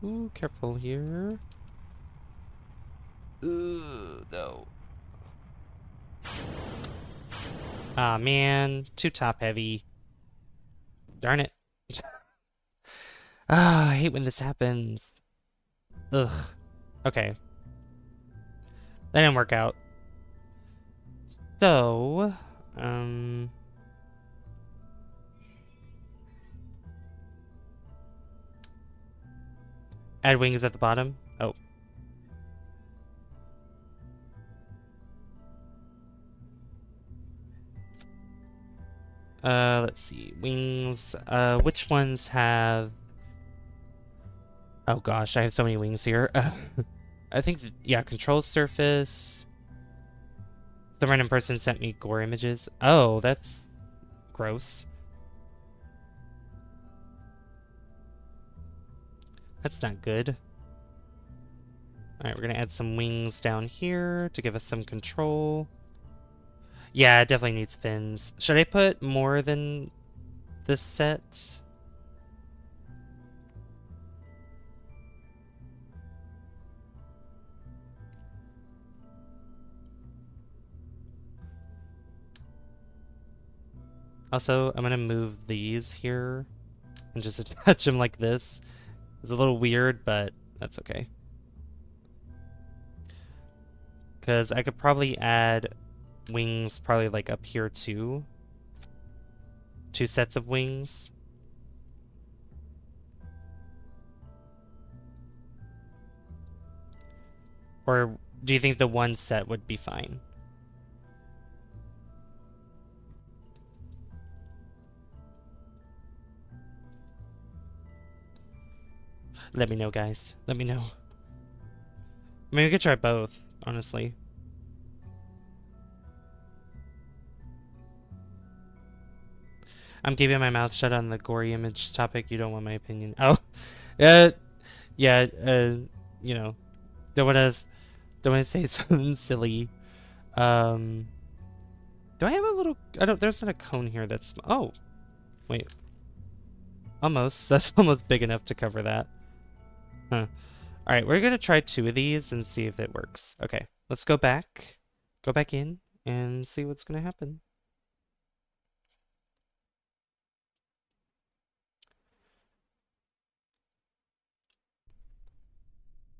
Ooh, careful here. Ooh, no. Ah, man. Too top heavy. Darn it. Ah, I hate when this happens. Ugh. Okay. That didn't work out. So, add wings at the bottom. Oh. Let's see. Wings. Which ones have... oh gosh, I have so many wings here. I think, yeah, control surface. The random person sent me gore images. Oh, that's gross. That's not good. Alright, we're gonna add some wings down here to give us some control. Yeah, it definitely needs fins. Should I put more than this set? Also, I'm gonna move these here and just attach them like this. It's a little weird, but that's okay. Because I could probably add wings probably like up here too. 2 sets of wings. Or do you think the 1 set would be fine? Let me know, guys. Let me know. I mean, we could try both, honestly. I'm keeping my mouth shut on the gory image topic. You don't want my opinion. Oh, uh, yeah, you know, don't want to, don't want to say something silly. Um, do I have a little? I don't. There's not a cone here. That's. Oh, wait. Almost. That's almost big enough to cover that. Huh. All right, we're gonna try 2 of these and see if it works. Okay, let's go back. Go back in and see what's gonna happen.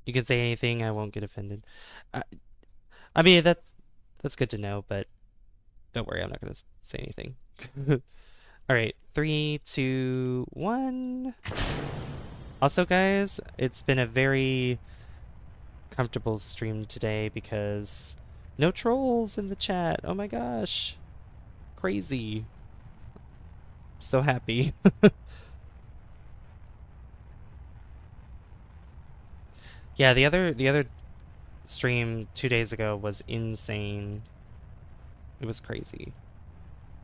You can say anything. I won't get offended. I, I mean, that's good to know, but don't worry. I'm not gonna say anything. All right, 3, 2, 1. Also, guys, it's been a very comfortable stream today because no trolls in the chat. Oh my gosh. Crazy. So happy. Yeah, the other stream 2 days ago was insane. It was crazy.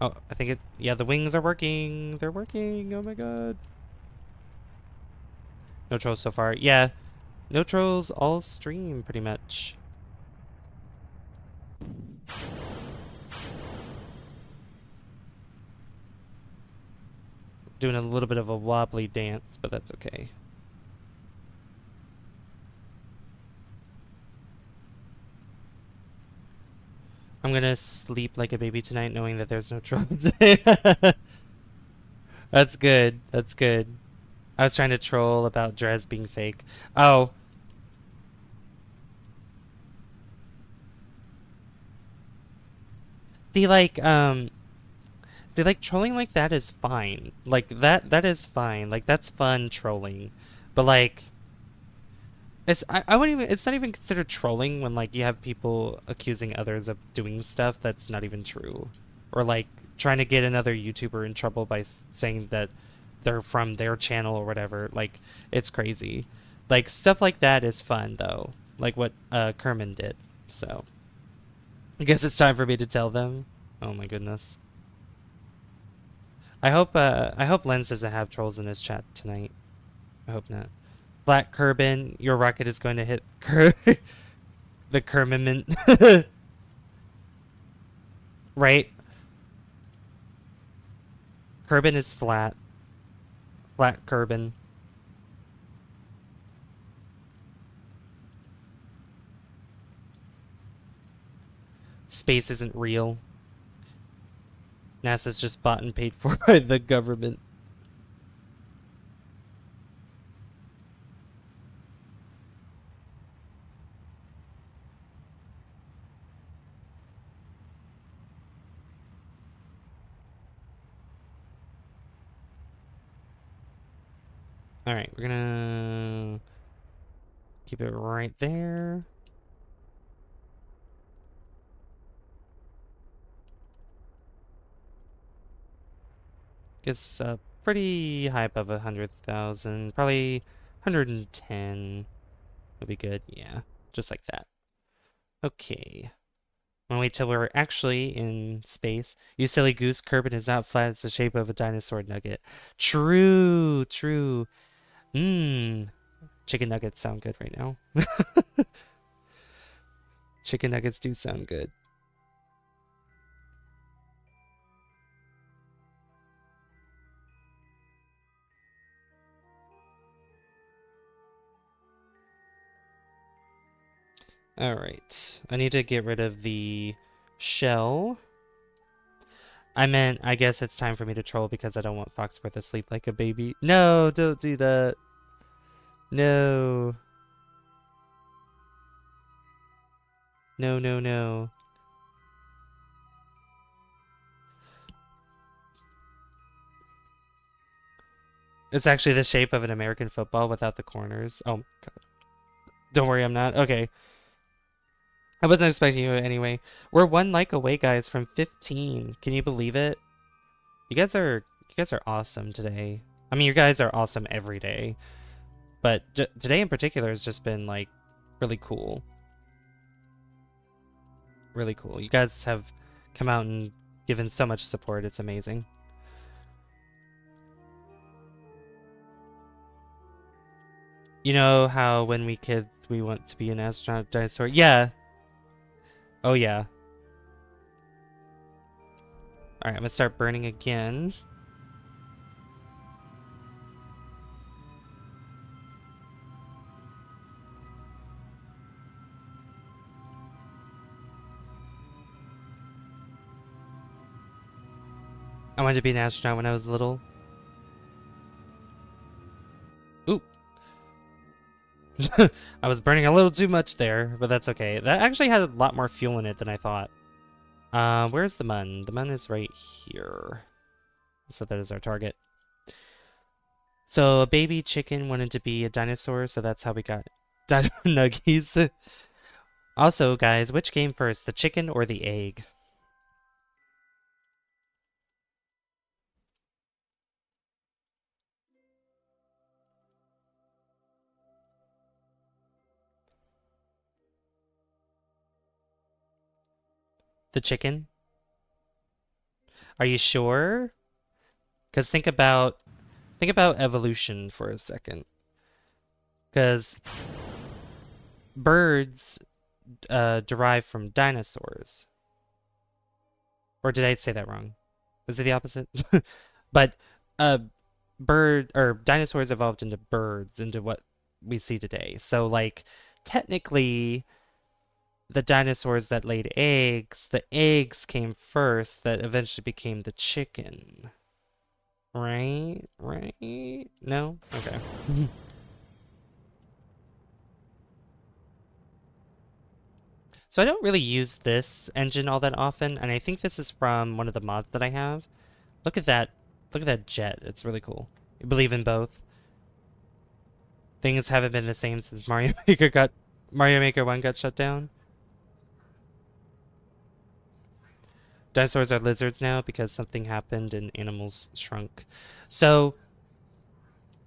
Oh, I think yeah, the wings are working. They're working. Oh my god. No trolls so far. Yeah, no trolls all stream pretty much. Doing a little bit of a wobbly dance, but that's okay. I'm gonna sleep like a baby tonight knowing that there's no trolls. That's good. That's good. I was trying to troll about Dres being fake. Oh. See, like, trolling like that is fine. Like, that is fine. Like, that's fun trolling. But, like, I wouldn't even, it's not even considered trolling when, like, you have people accusing others of doing stuff that's not even true. Or, like, trying to get another YouTuber in trouble by saying that they're from their channel or whatever. Like, it's crazy. Like, stuff like that is fun, though. Like what, Kerbin did. So, I guess it's time for me to tell them. Oh my goodness. I hope Lens doesn't have trolls in his chat tonight. I hope not. Black Kerbin, your rocket is going to hit the Kermiment. Right? Kerbin is flat. Flat Kerbin. Space isn't real. NASA's just bought and paid for by the government. Alright, we're gonna keep it right there. Gets pretty high above 100,000. Probably 110 would be good. Yeah, just like that. Okay. I'm gonna wait till we're actually in space. You silly goose, Kerbin is not flat. It's the shape of a dinosaur nugget. True, true. Mmm. Chicken nuggets sound good right now. Chicken nuggets do sound good. Alright. I need to get rid of the shell. I meant, I guess it's time for me to troll because I don't want Foxworth to sleep like a baby. No, don't do that. No. No, no, no. It's actually the shape of an American football without the corners. Oh, God. Don't worry, I'm not. Okay. I wasn't expecting you anyway. We're 1 like away, guys, from 15. Can you believe it? You guys are awesome today. I mean, you guys are awesome every day. But today in particular has just been, like, really cool. Really cool. You guys have come out and given so much support. It's amazing. You know how when we kids we want to be an astronaut dinosaur? Yeah. Oh yeah. Alright, I'm gonna start burning again. I wanted to be an astronaut when I was little. Oop. I was burning a little too much there, but that's okay. That actually had a lot more fuel in it than I thought. Where's the mun? The mun is right here. So that is our target. So a baby chicken wanted to be a dinosaur, so that's how we got Dino Nuggies. Also, guys, which came first, the chicken or the egg? The chicken? Are you sure? Because think about evolution for a second. Because birds derive from dinosaurs. Or did I say that wrong? Was it the opposite? But uh, dinosaurs evolved into birds, into what we see today. So like technically the dinosaurs that laid eggs, the eggs came first that eventually became the chicken. Right? Right? No? Okay. So I don't really use this engine all that often, and I think this is from one of the mods that I have. Look at that. Look at that jet. It's really cool. I believe in both. Things haven't been the same since Mario Maker 1 got shut down. Dinosaurs are lizards now because something happened and animals shrunk. So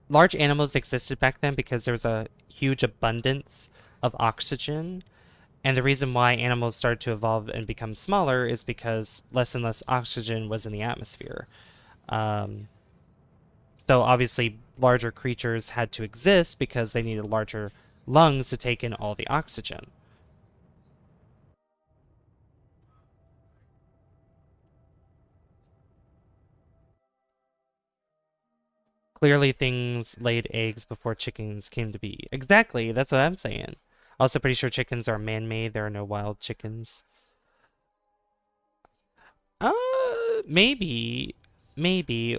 large animals existed back then because there was a huge abundance of oxygen. And the reason why animals started to evolve and become smaller is because less and less oxygen was in the atmosphere. Um, so obviously, larger creatures had to exist because they needed larger lungs to take in all the oxygen. Clearly, things laid eggs before chickens came to be. Exactly, that's what I'm saying. Also, pretty sure chickens are man-made. There are no wild chickens. Uh, maybe, maybe.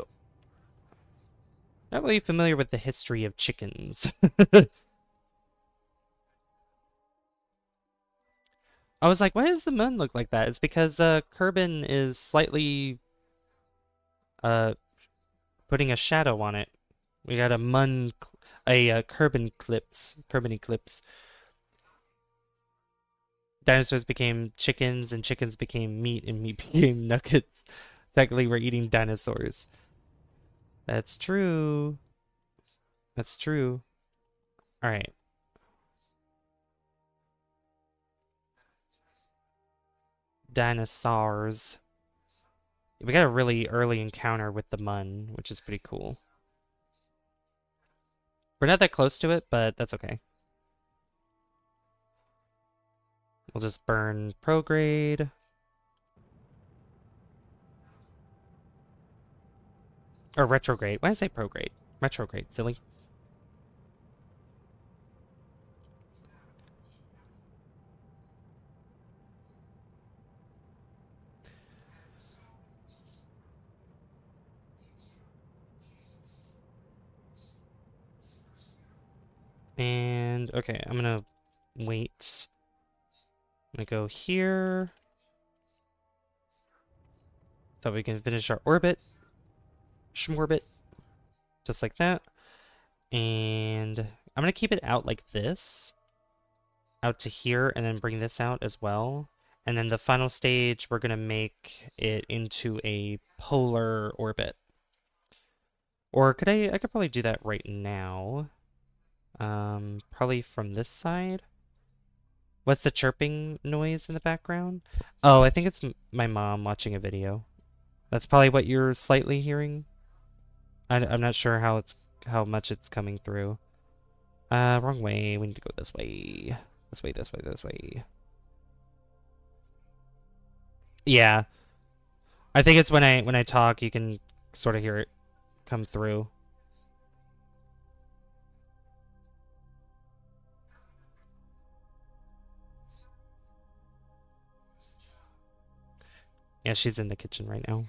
Not really familiar with the history of chickens. I was like, why does the moon look like that? It's because Kerbin is slightly uh putting a shadow on it. We got a Kerbin eclipse. Dinosaurs became chickens, and chickens became meat, and meat became nuggets. Technically, we're eating dinosaurs. That's true. That's true. All right. Dinosaurs. We got a really early encounter with the mun, which is pretty cool. We're not that close to it, but that's okay. We'll just burn prograde. Or retrograde. Why did I say prograde? Retrograde, silly. And, okay, I'm gonna wait. I'm gonna go here. So we can finish our orbit. Schmorbit. Just like that. And I'm gonna keep it out like this. Out to here, and then bring this out as well. And then the final stage, we're gonna make it into a polar orbit. Or I could probably do that right now. Probably from this side. What's the chirping noise in the background? Oh, I think it's my mom watching a video. That's probably what you're slightly hearing. I'm not sure how much it's coming through. Wrong way. We need to go this way. This way, this way, this way. Yeah. I think it's when I talk, you can sort of hear it come through. Yeah, she's in the kitchen right now.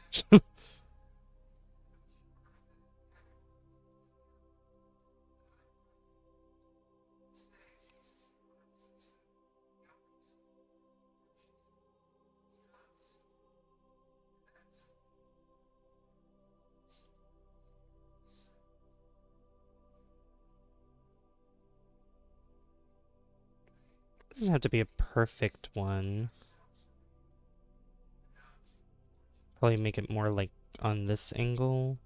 Doesn't have to be a perfect one. Probably make it more like on this angle.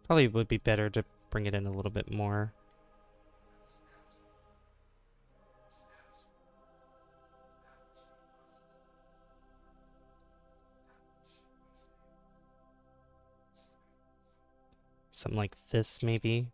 Probably would be better to bring it in a little bit more. Something like this, maybe.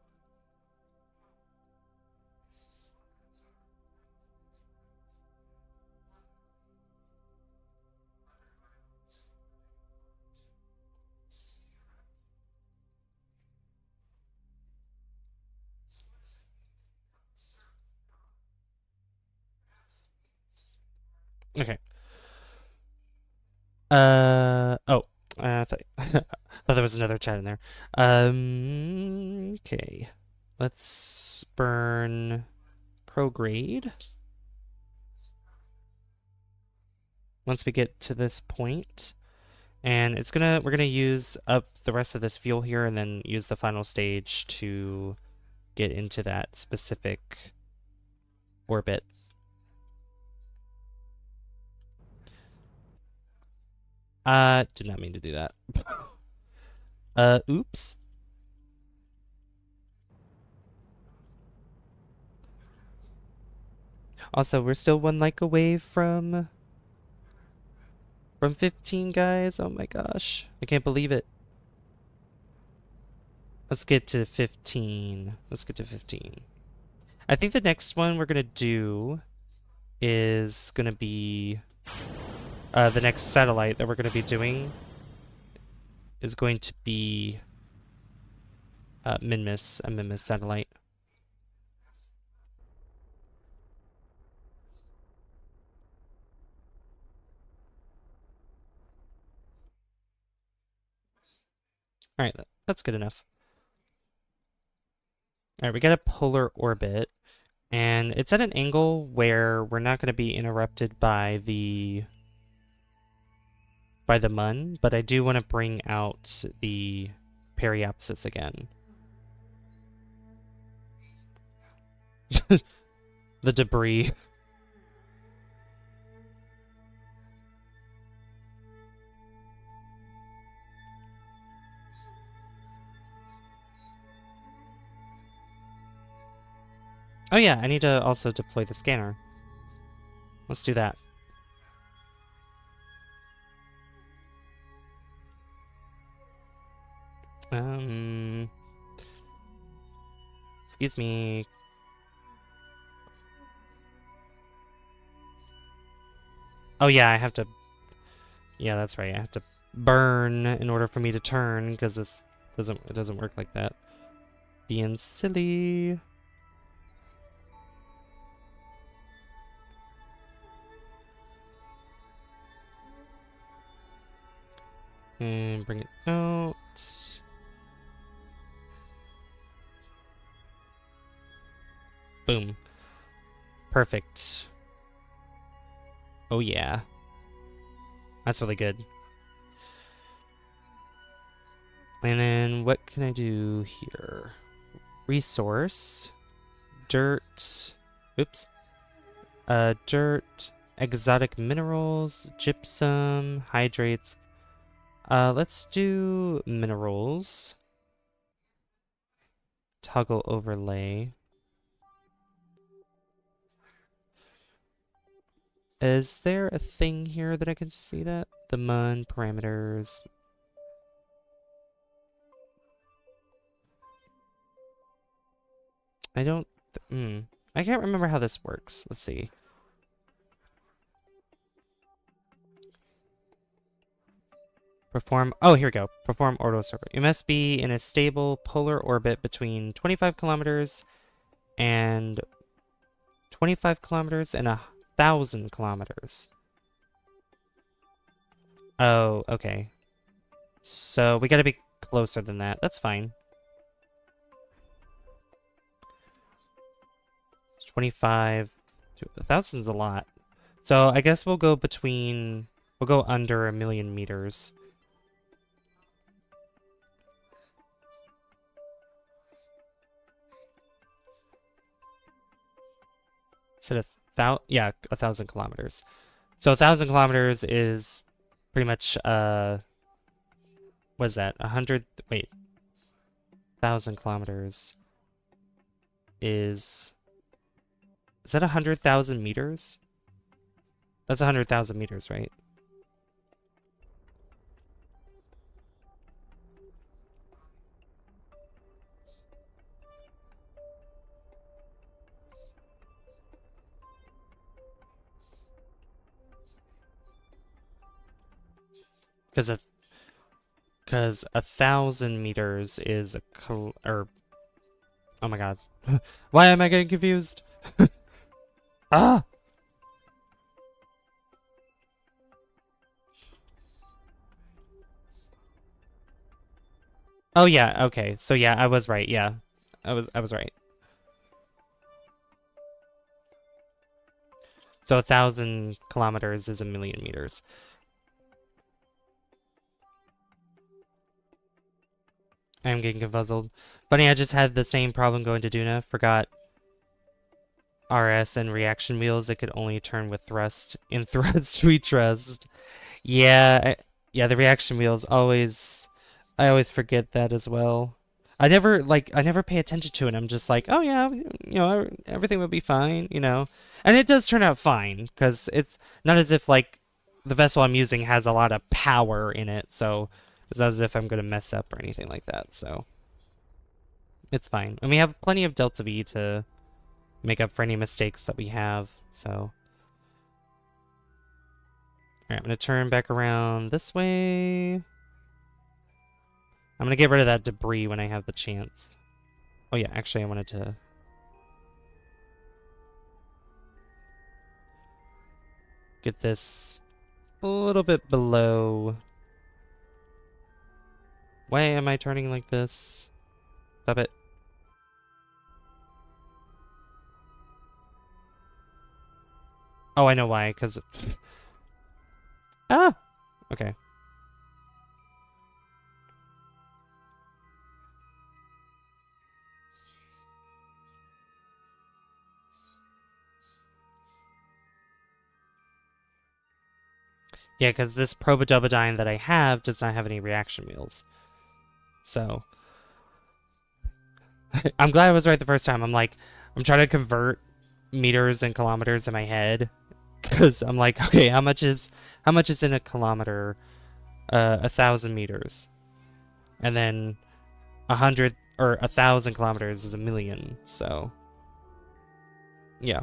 Okay. Oh. I thought, thought there was another chat in there. Okay. Let's burn prograde. Once we get to this point. And we're gonna use up the rest of this fuel here and then use the final stage to get into that specific orbit. Did not mean to do that. Oops. Also, we're still one like away from 15, guys. Oh my gosh. I can't believe it. Let's get to 15. Let's get to 15. I think the next one we're gonna do is gonna be the next satellite that we're gonna be doing is going to be Minmus, a Minmus satellite. All right, that's good enough. All right, we got a polar orbit, and it's at an angle where we're not going to be interrupted by the mun, but I do want to bring out the periapsis again. The debris. Oh yeah, I need to also deploy the scanner. Let's do that. Excuse me. Oh yeah, I have to... Yeah, that's right. I have to burn in order for me to turn, because it doesn't work like that. Being silly. And bring it out. Boom. Perfect. Oh yeah. That's really good. And then what can I do here? Resource. Dirt. Oops. Dirt. Exotic minerals. Gypsum. Hydrates. Let's do minerals. Toggle overlay. Is there a thing here that I can see that? The mun parameters. I don't... I can't remember how this works. Let's see. Perform... Oh, here we go. Perform orbital survey. You must be in a stable polar orbit between 25 kilometers and 25 kilometers and 1,000 kilometers. Oh, okay. So we gotta be closer than that. That's fine. 25... 1,000 is a lot. So I guess we'll go between... We'll go under 1,000,000 meters. Instead of yeah, 1,000 kilometers. So 1,000 kilometers is pretty much what is that? 100. Wait, 1,000 kilometers is that 100,000 meters? That's 100,000 meters, right? Because 1,000 meters is or oh my god, why am I getting confused? Ah. Oh yeah, okay. So yeah, I was right. Yeah, I was right. So 1,000 kilometers is 1,000,000 meters. I'm getting confuzzled. Funny, I just had the same problem going to Duna. Forgot RS and reaction wheels. It could only turn with thrust. In thrust, we trust. Yeah, yeah. The reaction wheels always. I always forget that as well. I never pay attention to it. I'm just like, oh yeah, everything will be fine, And it does turn out fine because it's not as if like the vessel I'm using has a lot of power in it, so it's not as if I'm gonna mess up or anything like that. So it's fine, and we have plenty of delta V to make up for any mistakes that we have. So, all right, I'm gonna turn back around this way. I'm gonna get rid of that debris when I have the chance. Oh yeah, actually I wanted to... get this a little bit below. Why am I turning like this? Stop it. Oh, I know why, because... Ah! Okay. Yeah, because this Probodiene that I have does not have any reaction wheels. So... I'm glad I was right the first time. I'm trying to convert meters and kilometers in my head. Because I'm like, okay, how much is in a kilometer? 1,000 meters. And then 100 or 1,000 kilometers is 1,000,000. So, yeah.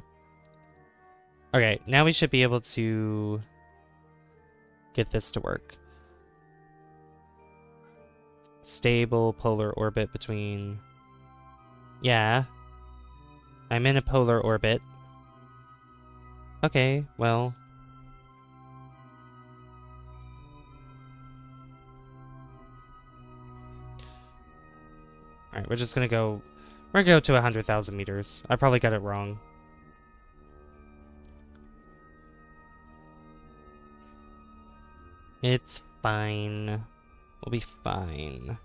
Okay, now we should be able to get this to work. Stable polar orbit between... Yeah. I'm in a polar orbit. Okay, well... Alright, we're just gonna go... We're gonna go to 100,000 meters. I probably got it wrong. It's fine. We'll be fine.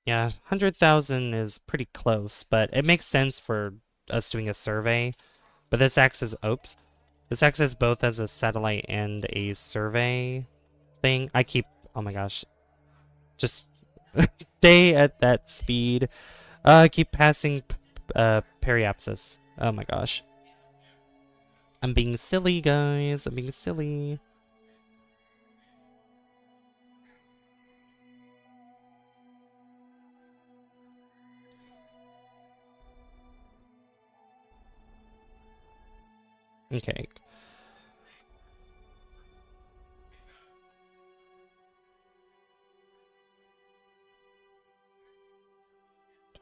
Yeah, 100,000 is pretty close, but it makes sense for us doing a survey. But this acts as, oops, this acts as both as a satellite and a survey thing. I keep, oh my gosh, just stay at that speed. I keep passing periapsis. Oh my gosh. I'm being silly, guys. I'm being silly. Okay.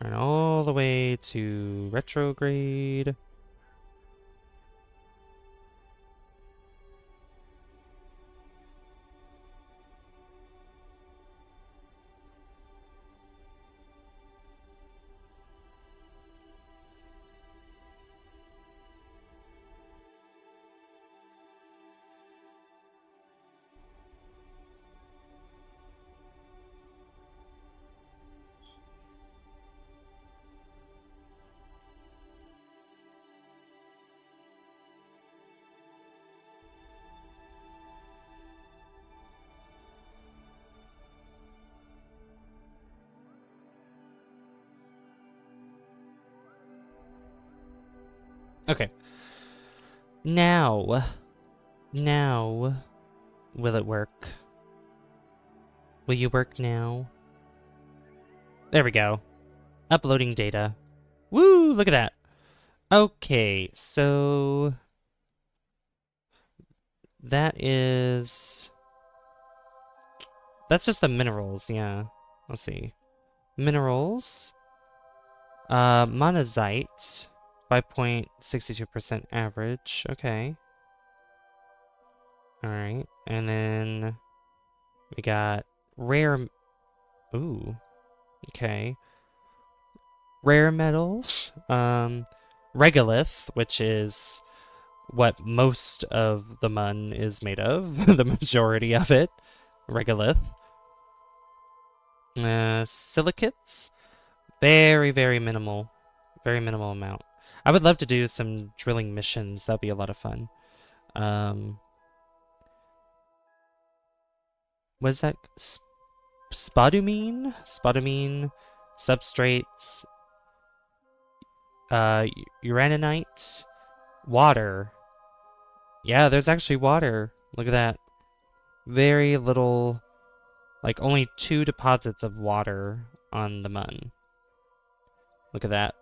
Turn all the way to retrograde. Okay. Now, will it work? Will you work now? There we go. Uploading data. Woo, look at that. Okay, so that is, that's just the minerals, yeah. Let's see. Minerals. Monazite. 5.62% average. Okay. Alright. And then we got rare. Ooh. Okay. Rare metals. Regolith, which is what most of the mun is made of. The majority of it. Regolith. Silicates. Very, very minimal. Very minimal amount. I would love to do some drilling missions. That'd be a lot of fun. What is that? Spodumene? Spodumene. Substrates. Uraninite. Water. Yeah, there's actually water. Look at that. Very little, like only 2 deposits of water on the mun. Look at that.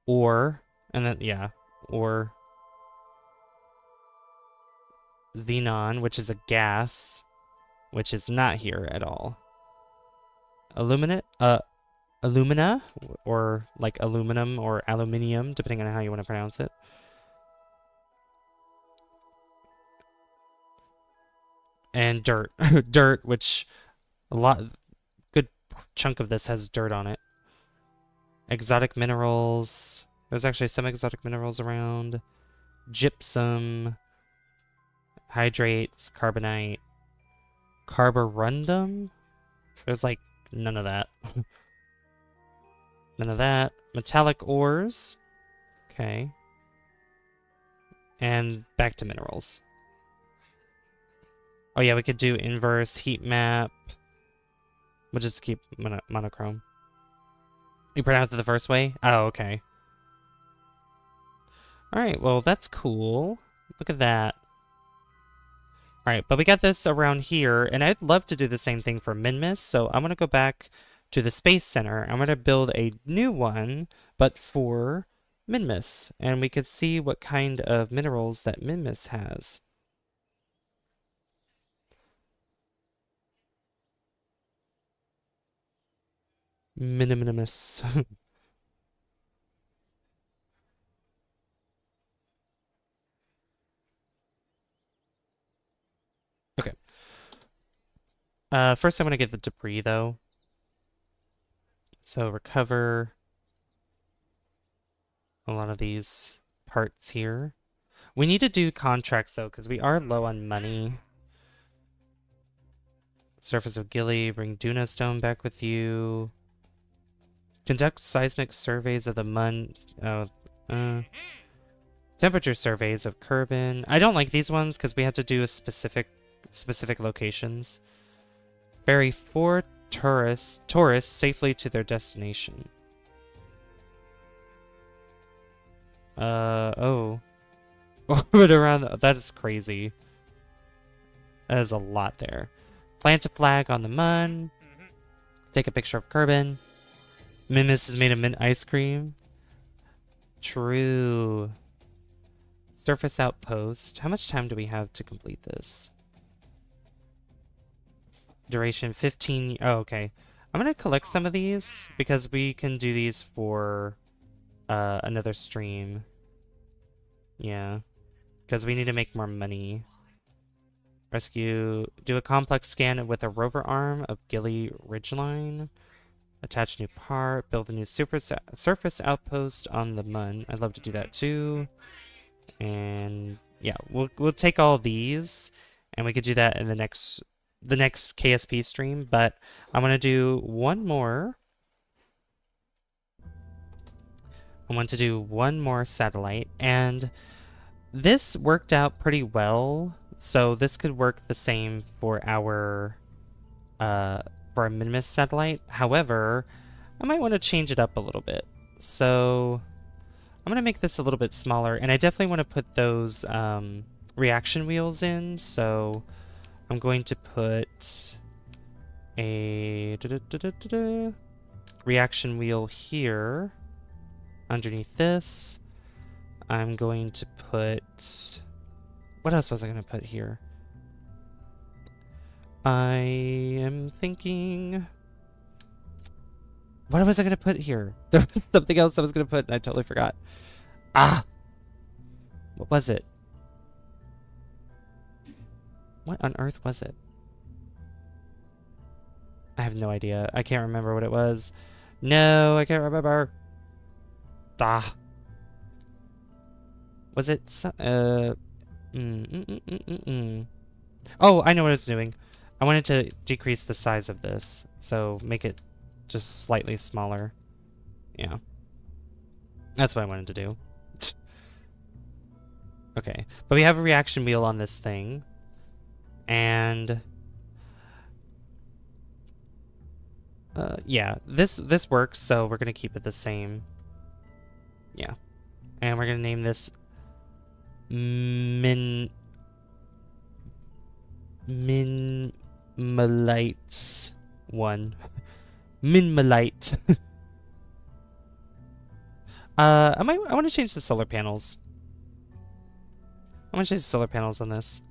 Ore, and then, yeah, ore. Xenon, which is a gas, which is not here at all. Alumina, or like aluminum or aluminium, depending on how you want to pronounce it. And dirt. Dirt, which good chunk of this has dirt on it. Exotic minerals. There's actually some exotic minerals around. Gypsum. Hydrates. Carbonite. Carborundum? There's like none of that. None of that. Metallic ores. Okay. And back to minerals. Oh yeah, we could do inverse heat map. We'll just keep monochrome. You pronounced it the first way? Oh, okay. Alright, well, that's cool. Look at that. Alright, but we got this around here, and I'd love to do the same thing for Minmus, so I'm going to go back to the Space Center. I'm going to build a new one, but for Minmus, and we could see what kind of minerals that Minmus has. Minimus. Okay. First I want to get the debris, though. So recover a lot of these parts here. We need to do contracts, though, because we are low on money. Surface of Gilly, bring Duna stone back with you. Conduct seismic surveys of the temperature surveys of Kerbin. I don't like these ones because we have to do a specific locations. Ferry 4 tourists safely to their destination. Oh. Orbit around that is crazy. That is a lot there. Plant a flag on the Mun. Take a picture of Kerbin. Minmus has made a mint ice cream. True. Surface outpost. How much time do we have to complete this? Duration 15. Oh, okay. I'm gonna collect some of these because we can do these for another stream. Yeah. Because we need to make more money. Rescue. Do a complex scan with a rover arm of Gilly Ridgeline. Attach new part. Build a new surface outpost on the Mun. I'd love to do that too. And yeah, we'll take all these, and we could do that in the next KSP stream. But I'm gonna do one more. I want to do one more satellite, and this worked out pretty well. So this could work the same for our Minmus satellite. However, I might want to change it up a little bit. So I'm gonna make this a little bit smaller, and I definitely want to put those reaction wheels in. So I'm going to put a reaction wheel here underneath this. I'm going to put... What else was I going to put here? I am thinking... What was I going to put here? There was something else I was going to put and I totally forgot. Ah! What was it? What on earth was it? I have no idea. I can't remember what it was. No, I can't remember. Ah. Was it... Oh, I know what I was doing. I wanted to decrease the size of this, so make it just slightly smaller. Yeah. That's what I wanted to do. Okay. But we have a reaction wheel on this thing. And... yeah, this works, so we're gonna keep it the same. Yeah. And we're gonna name this Minmalites 1. Minmalite. I want to change the solar panels. I want to change the solar panels on this.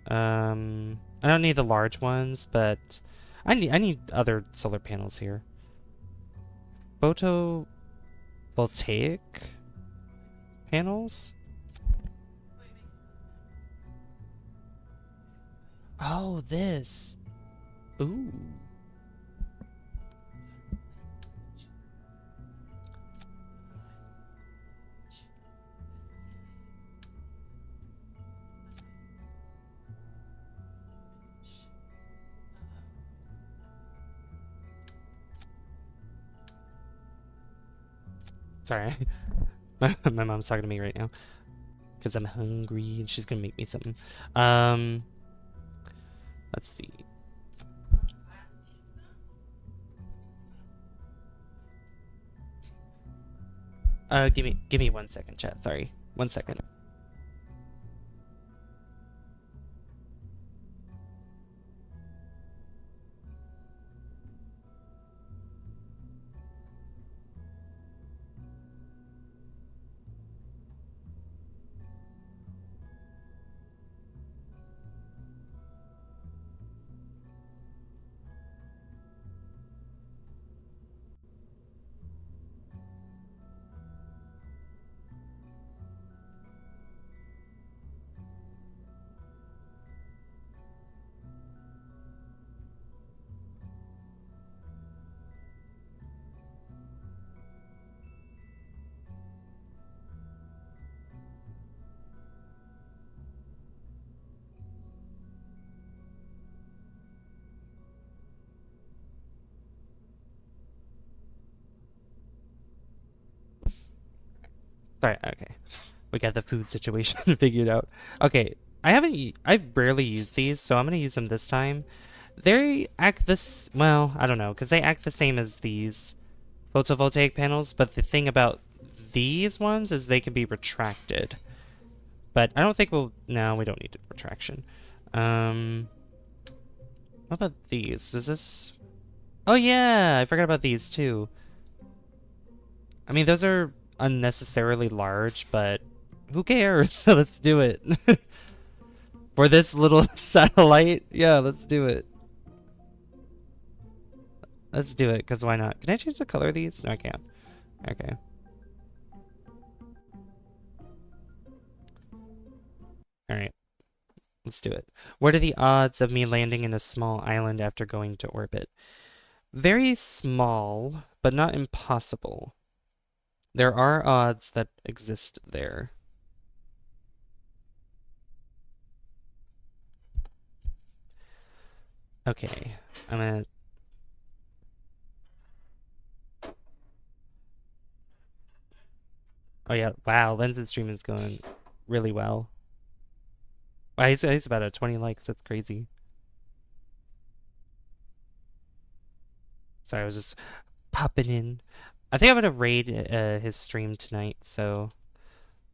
I don't need the large ones, but I need other solar panels here. Photovoltaic panels? Oh, this. Ooh. Sorry. My mom's talking to me right now. Because I'm hungry and she's gonna make me something. Let's see. Give me 1 second, chat. Sorry. 1 second. Sorry, okay. We got the food situation figured out. Okay, I've rarely used these, so I'm gonna use them this time. They act this, well, I don't know, because they act the same as these photovoltaic panels, but the thing about these ones is they can be retracted. But I don't think no, we don't need retraction. Um, what about these? Is this, oh yeah, I forgot about these too. I mean, those are unnecessarily large, but who cares? So let's do it. For this little satellite, yeah, let's do it. Let's do it, because why not? Can I change the color of these? No, I can't. Okay. Alright, let's do it. What are the odds of me landing in a small island after going to orbit? Very small, but not impossible. There are odds that exist there. Okay, I'm gonna... Oh yeah, wow, Lens and Stream is going really well. Wow, he's about at 20 likes, that's crazy. Sorry, I was just popping in. I think I'm gonna raid his stream tonight, so...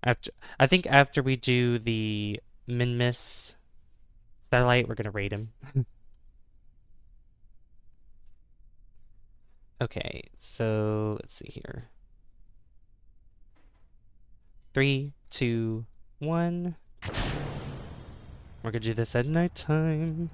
After, I think after we do the Minmus satellite, we're gonna raid him. Okay, so let's see here. 3, 2, 1. We're gonna do this at nighttime.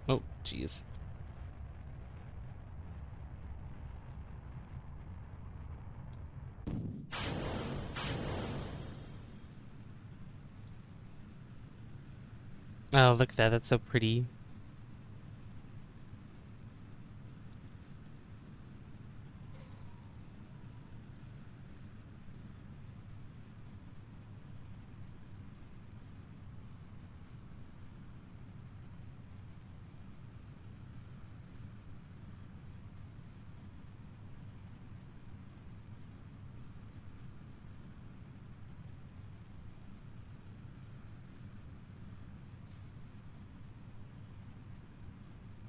Oh, jeez. Oh, look at that. That's so pretty.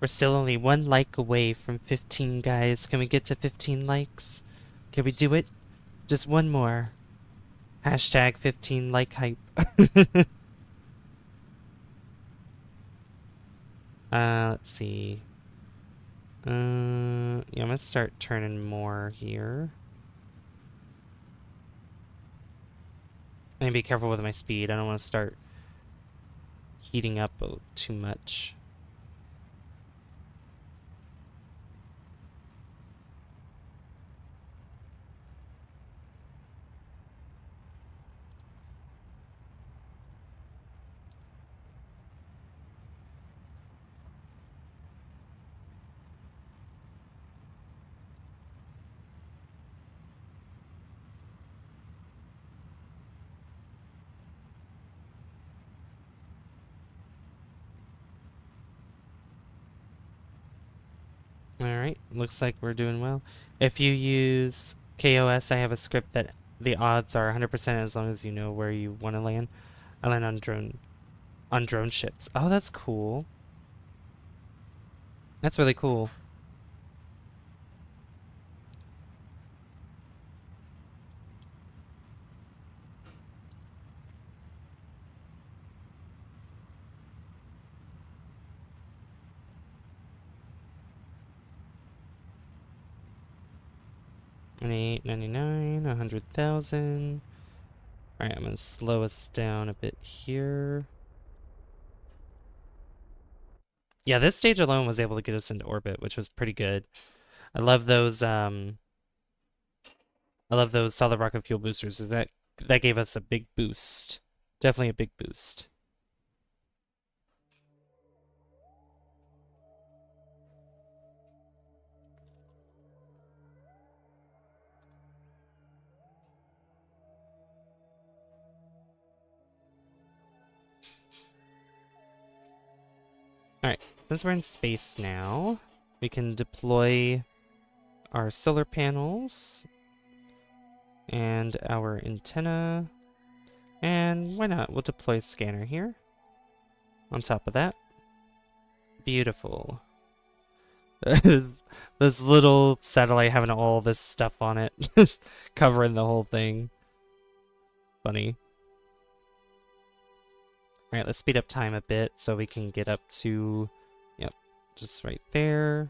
We're still only 1 like away from 15, guys. Can we get to 15 likes? Can we do it? Just one more. Hashtag 15 like hype. Let's see. Yeah, I'm gonna start turning more here. I need to be careful with my speed. I don't want to start heating up too much. Alright, looks like we're doing well. If you use KOS, I have a script that the odds are 100% as long as you know where you want to land. I land on drone ships. Oh, that's cool. That's really cool. $28.99, 100,000. Alright, I'm gonna slow us down a bit here. Yeah, this stage alone was able to get us into orbit, which was pretty good. I love those solid rocket fuel boosters. That gave us a big boost. Definitely a big boost. Alright, since we're in space now, we can deploy our solar panels and our antenna. And why not? We'll deploy a scanner here. On top of that. Beautiful. This little satellite having all this stuff on it. Just covering the whole thing. Funny. Alright, let's speed up time a bit so we can get up to... Yep, just right there.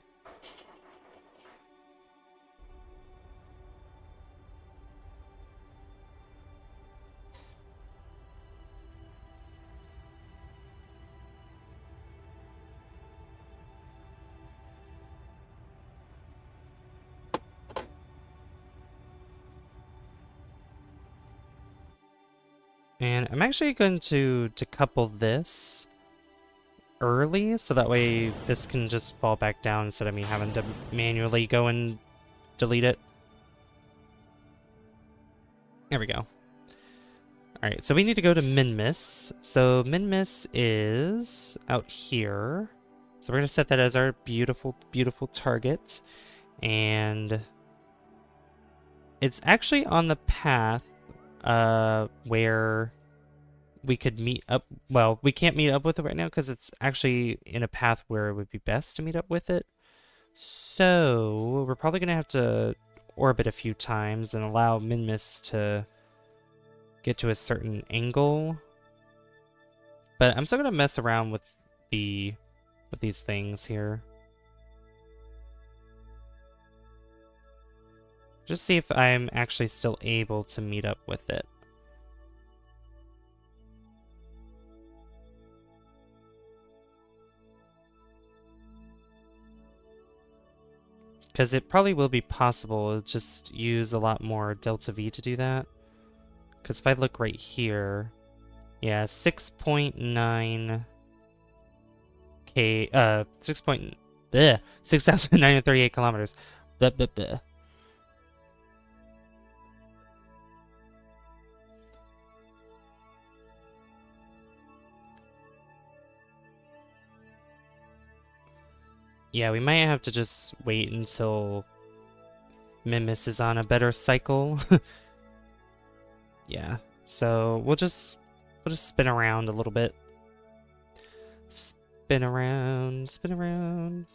And I'm actually going to decouple this early, so that way this can just fall back down instead of me having to manually go and delete it. There we go. Alright, so we need to go to Minmus. So Minmus is out here. So we're going to set that as our beautiful, beautiful target. And it's actually on the path where we could meet up. Well, we can't meet up with it right now because it's actually in a path where it would be best to meet up with it. So we're probably going to have to orbit a few times and allow Minmus to get to a certain angle. But I'm still going to mess around with these things here. Just see if I'm actually still able to meet up with it. Because it probably will be possible, it'll just use a lot more delta V to do that. Because if I look right here, yeah, 6.9 K, 6,938 kilometers. Blah, blah, blah. Yeah, we might have to just wait until Minmus is on a better cycle. Yeah, so we'll just spin around a little bit. Spin around, spin around.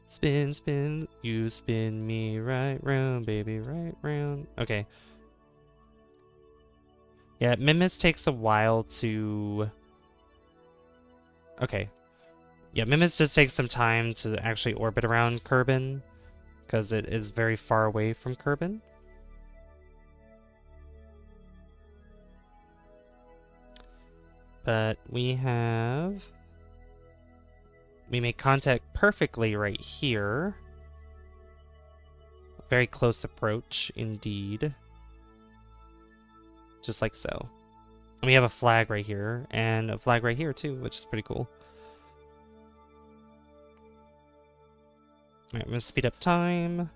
Spin, spin, you spin me right round, baby, right round. Okay. Yeah, Minmus takes a while to... Okay. Yeah, Minmus just takes some time to actually orbit around Kerbin, because it is very far away from Kerbin. But we make contact perfectly right here. Very close approach, indeed. Just like so. And we have a flag right here, and a flag right here too, which is pretty cool. Alright, I'm gonna speed up time.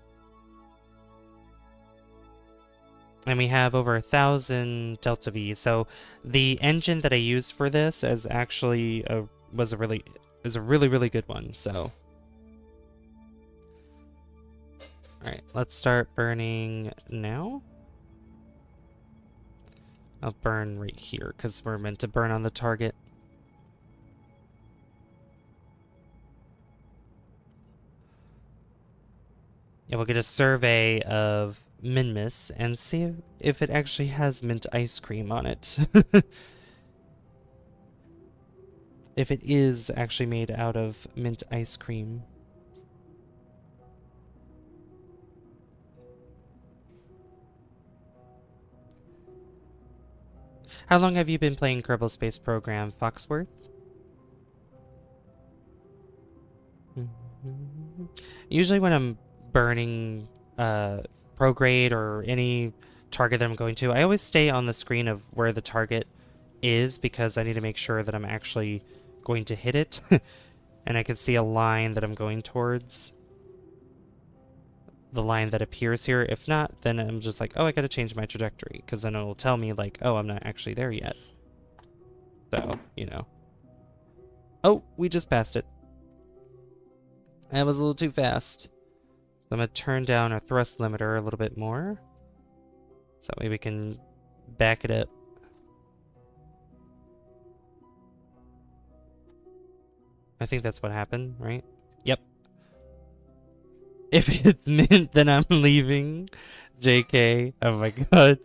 And we have over 1,000 delta V. So the engine that I used for this is actually a really good one. So, all right, let's start burning now. I'll burn right here because we're meant to burn on the target. Yeah, we'll get a survey of Minmus and see if it actually has mint ice cream on it. If it is actually made out of mint ice cream. How long have you been playing Kerbal Space Program, Foxworth? Usually when I'm burning prograde or any target that I'm going to, I always stay on the screen of where the target is because I need to make sure that I'm actually going to hit it. And I can see a line that I'm going towards. the line that appears here. If not, then I'm just like, oh, I gotta change my trajectory, because then it'll tell me like, oh, I'm not actually there yet. So, you know. Oh, we just passed it. That was a little too fast. So I'm gonna turn down our thrust limiter a little bit more. So that way we can back it up. I think that's what happened, right? Yep. If it's mint, then I'm leaving. JK. Oh my god.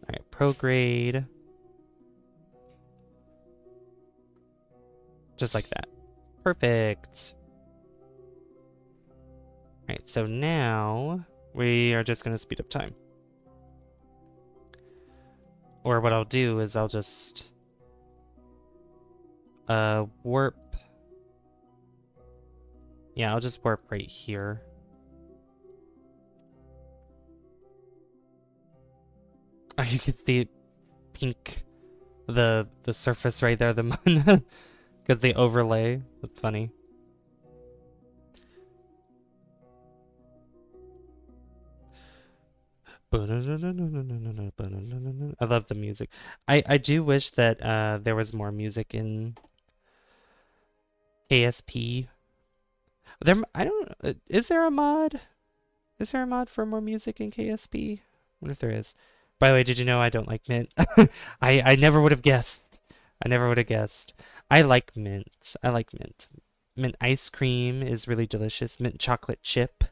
Alright, prograde. Just like that. Perfect. Alright, so now we are just going to speed up time. Or what I'll do is I'll just warp. Yeah, I'll just warp right here. Oh, you can see it pink. The surface right there, the moon. Because the overlay. That's funny. I love the music. I do wish that there was more music in KSP. I don't. Is there a mod? Is there a mod for more music in KSP? I wonder if there is. By the way, did you know I don't like mint? I never would have guessed. I never would have guessed. I like mint. I like mint. Mint ice cream is really delicious. Mint chocolate chip.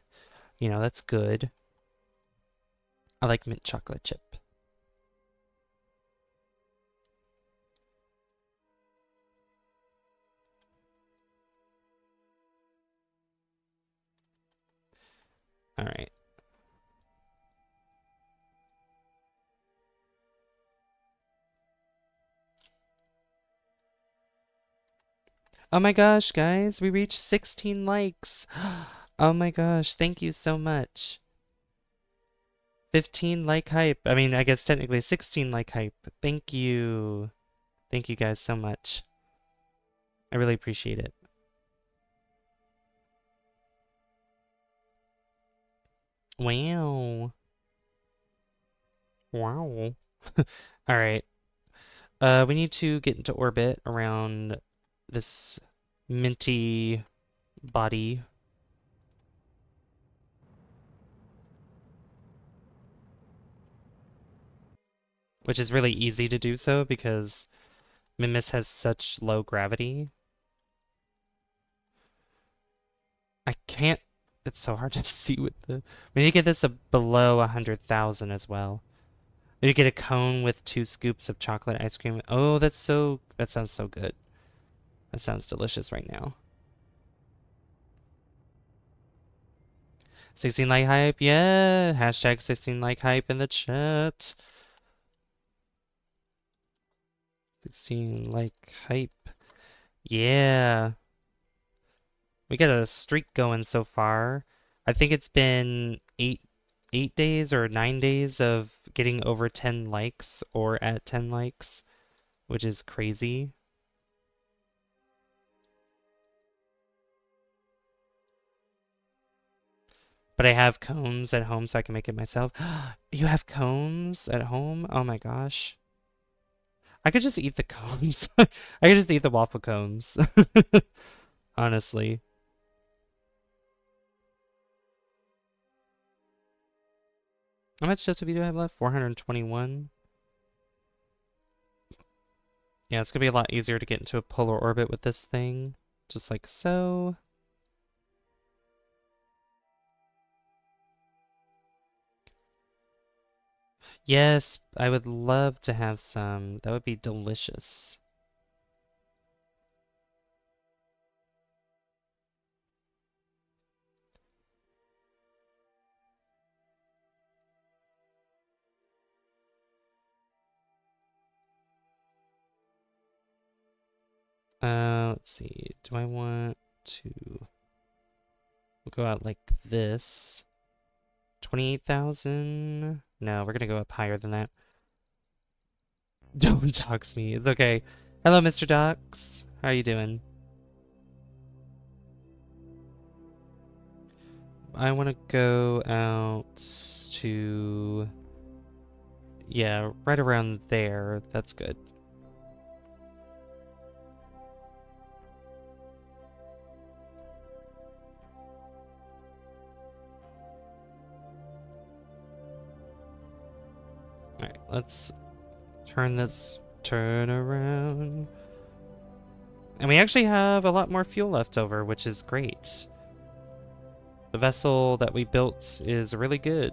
You know, that's good. I like mint chocolate chip. All right. Oh my gosh, guys, we reached 16 likes. Oh my gosh, thank you so much. 15 like hype. I mean, I guess technically 16 like hype. Thank you. Thank you guys so much. I really appreciate it. Wow. Wow. All right. We need to get into orbit around this minty body. Which is really easy to do so because Minmus has such low gravity. I can't. It's so hard to see with the. We need to get this below 100,000 as well. We need to get a cone with 2 scoops of chocolate ice cream. Oh, that's so. That sounds so good. That sounds delicious right now. 16 like hype, yeah. Hashtag 16 like hype in the chat. 16 like hype. Yeah. We got a streak going so far. I think it's been 8 days or 9 days of getting over 10 likes or at 10 likes, which is crazy. But I have cones at home so I can make it myself. You have cones at home? Oh my gosh. I could just eat the cones. I could just eat the waffle cones. Honestly. How much depth do I have left? 421. Yeah, it's gonna be a lot easier to get into a polar orbit with this thing. Just like so. Yes, I would love to have some. That would be delicious. Let's see. Do I want to we'll go out like this? 28,000? No, we're gonna go up higher than that. Don't dox me. It's okay. Hello, Mr. Dox. How are you doing? I want to go out to... Yeah, right around there. That's good. Alright, let's turn around. And we actually have a lot more fuel left over, which is great. The vessel that we built is really good.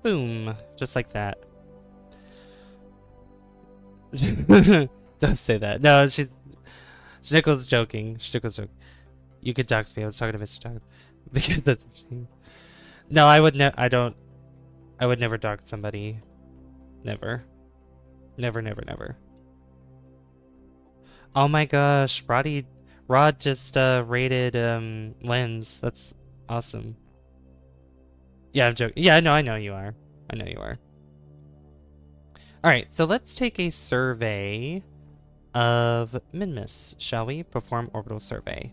Boom, just like that. Don't say that. No, Schnickel's joking. Schnickel's joking. You could dox me. I was talking to Mr. Dog. Because that's the thing. No, I would I would never dox somebody. Never. Never, never, never. Oh my gosh, Rod just raided Lens. That's awesome. Yeah, I'm joking. Yeah, I know you are. I know you are. Alright, so let's take a survey of Minmus, shall we? Perform orbital survey.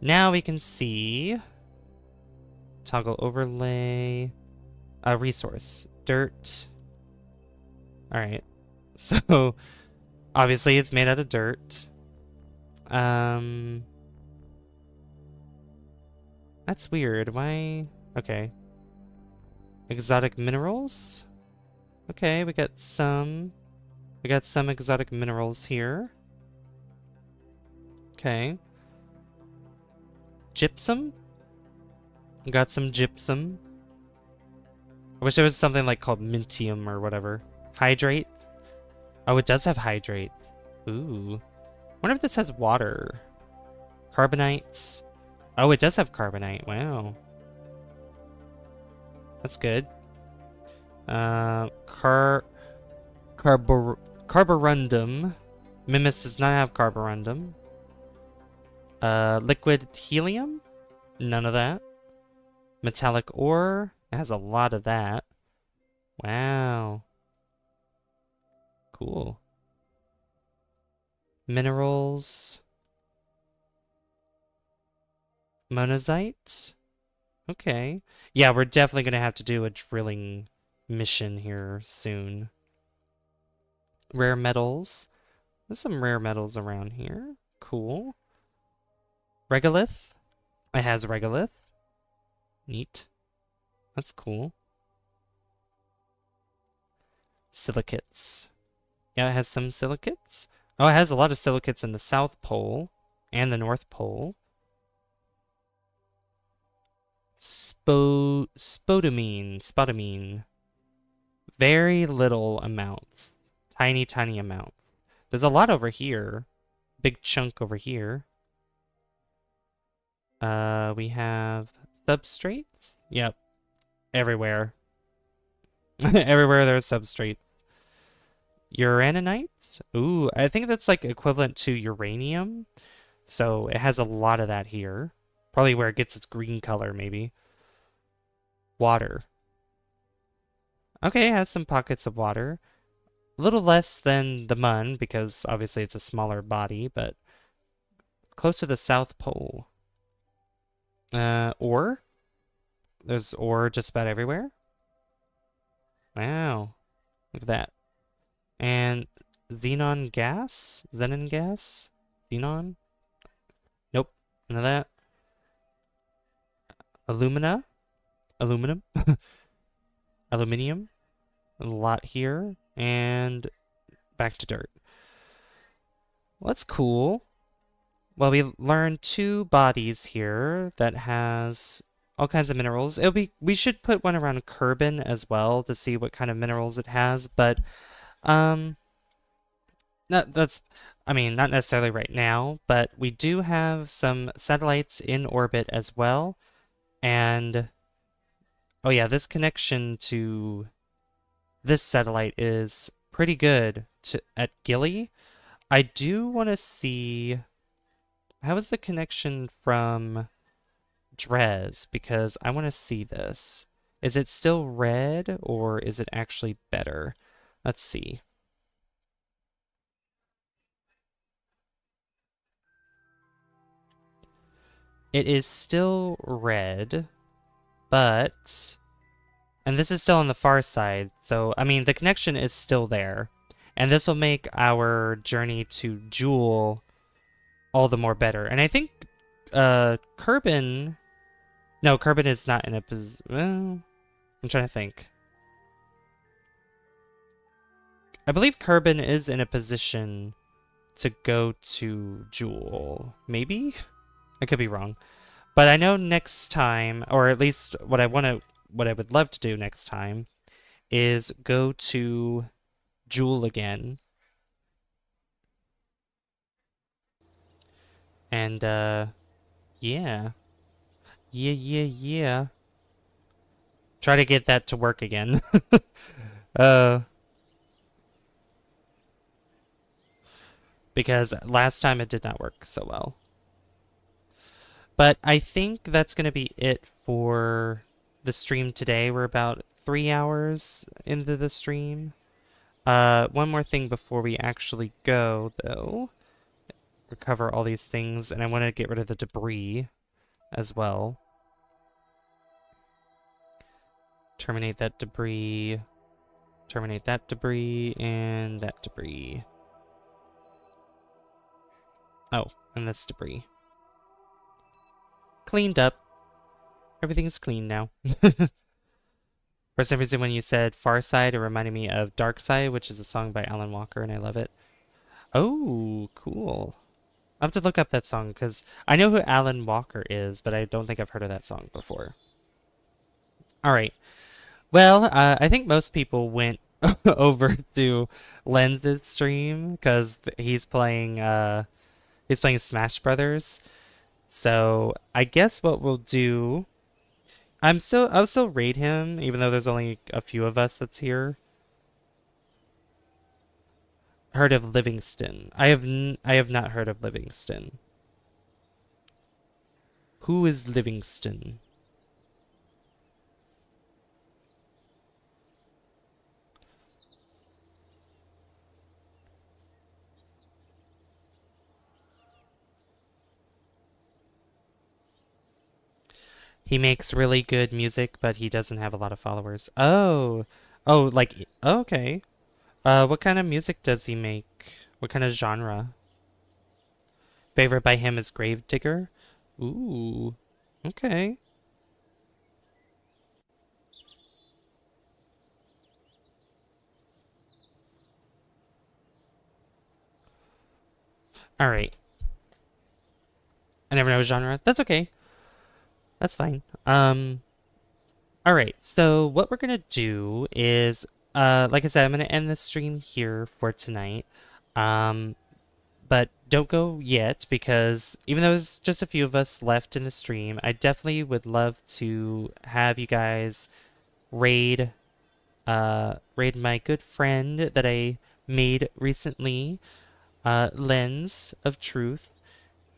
Now we can see toggle overlay, resource, dirt. Alright, so obviously it's made out of dirt. That's weird. Why? Okay. Exotic minerals? Okay, we got some exotic minerals here. Okay. Gypsum? We got some gypsum. I wish there was something like called mintium or whatever. Hydrates? Oh, it does have hydrates. Ooh. Wonder if this has water. Carbonite. Oh, it does have carbonite. Wow. That's good. Carborundum. Minmus does not have carborundum. Liquid helium? None of that. Metallic ore? It has a lot of that. Wow. Cool. Minerals. Monazite? Okay. Yeah, we're definitely going to have to do a drilling mission here soon. Rare metals. There's some rare metals around here. Cool. Regolith. It has regolith. Neat. That's cool. Silicates. Yeah, it has some silicates. Oh, it has a lot of silicates in the South Pole and the North Pole. Spodumene. Very little amounts. Tiny, tiny amounts. There's a lot over here. Big chunk over here. We have substrates. Yep. Everywhere. Everywhere there's substrates. Uranite? Ooh, I think that's like equivalent to uranium. So it has a lot of that here. Probably where it gets its green color, maybe. Water. Okay, it has some pockets of water. A little less than the Mun, because obviously it's a smaller body, but close to the South Pole. Ore? There's ore just about everywhere. Wow. Look at that. And xenon gas? Xenon gas? Xenon? Nope. None of that. Aluminum? Aluminium? A lot here. And back to dirt. Well, that's cool. Well, we learned 2 bodies here that has all kinds of minerals. We should put one around Kerbin as well to see what kind of minerals it has, but not necessarily right now, but we do have some satellites in orbit as well. And oh yeah, this connection to this satellite is pretty good at Gilly. I do want to see how is the connection from Dres, because I want to see this. Is it still red or is it actually better? Let's see. It is still red, but... And this is still on the far side, so, I mean, the connection is still there. And this will make our journey to Jewel all the more better. And I think, Kerbin... No, Kerbin is not in a position... Well, I'm trying to think. I believe Kerbin is in a position to go to Jewel. Maybe? I could be wrong. But I know next time, or at least what I would love to do next time, is go to Jewel again. And, yeah. Yeah. Try to get that to work again. Because last time it did not work so well. But I think that's going to be it for the stream today. We're about 3 hours into the stream. One more thing before we actually go, though. Recover all these things, and I want to get rid of the debris as well. Terminate that debris, and that debris. Oh, and this debris. Cleaned up. Everything's clean now. For some reason, when you said Far Side, it reminded me of Dark Side, which is a song by Alan Walker, and I love it. Oh, cool. I'll have to look up that song, because I know who Alan Walker is, but I don't think I've heard of that song before. Alright. Well, I think most people went over to Lens's stream, because he's playing Smash Brothers. So, I guess what we'll do... I'll still raid him, even though there's only a few of us that's here. Heard of Livingston. I have not heard of Livingston. Who is Livingston? He makes really good music, but he doesn't have a lot of followers. Oh, like, okay. What kind of music does he make? What kind of genre? Favorite by him is Gravedigger? Ooh, okay. Alright. I never know a genre. That's okay. That's fine. Alright, so what we're gonna do is, like I said, I'm gonna end the stream here for tonight. But don't go yet, because even though there's just a few of us left in the stream, I definitely would love to have you guys raid my good friend that I made recently, Lens of Truth.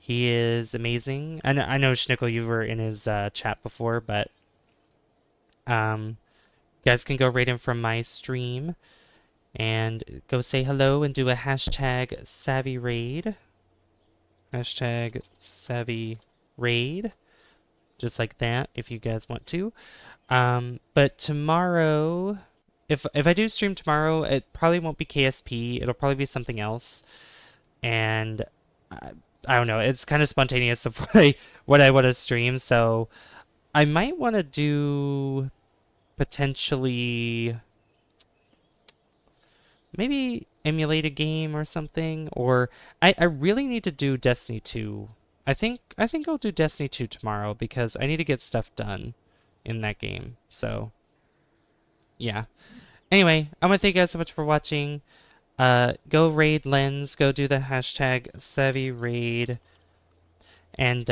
He is amazing. I know Schnickel, you were in his chat before, but you guys can go raid him from my stream and go say hello and do a hashtag savvy raid. Hashtag savvy raid. Just like that, if you guys want to. But tomorrow, if I do stream tomorrow, it probably won't be KSP. It'll probably be something else. And I don't know. It's kind of spontaneous of what I want to stream. So I might want to do potentially maybe emulate a game or something. Or I really need to do Destiny 2. I think I'll do Destiny 2 tomorrow because I need to get stuff done in that game. So yeah. Anyway, I want to thank you guys so much for watching. Go raid Lens, go do the hashtag Savvy Raid, and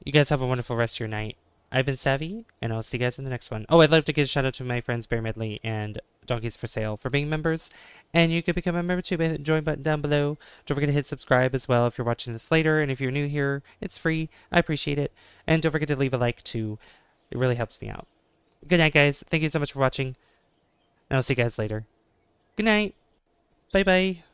you guys have a wonderful rest of your night. I've been Savvy, and I'll see you guys in the next one. Oh, I'd love to give a shout out to my friends Bear Medley and Donkeys for Sale for being members, and you can become a member too by hitting the join button down below. Don't forget to hit subscribe as well if you're watching this later, and if you're new here, it's free. I appreciate it, and don't forget to leave a like too. It really helps me out. Good night, guys. Thank you so much for watching, and I'll see you guys later. Good night. Bye bye.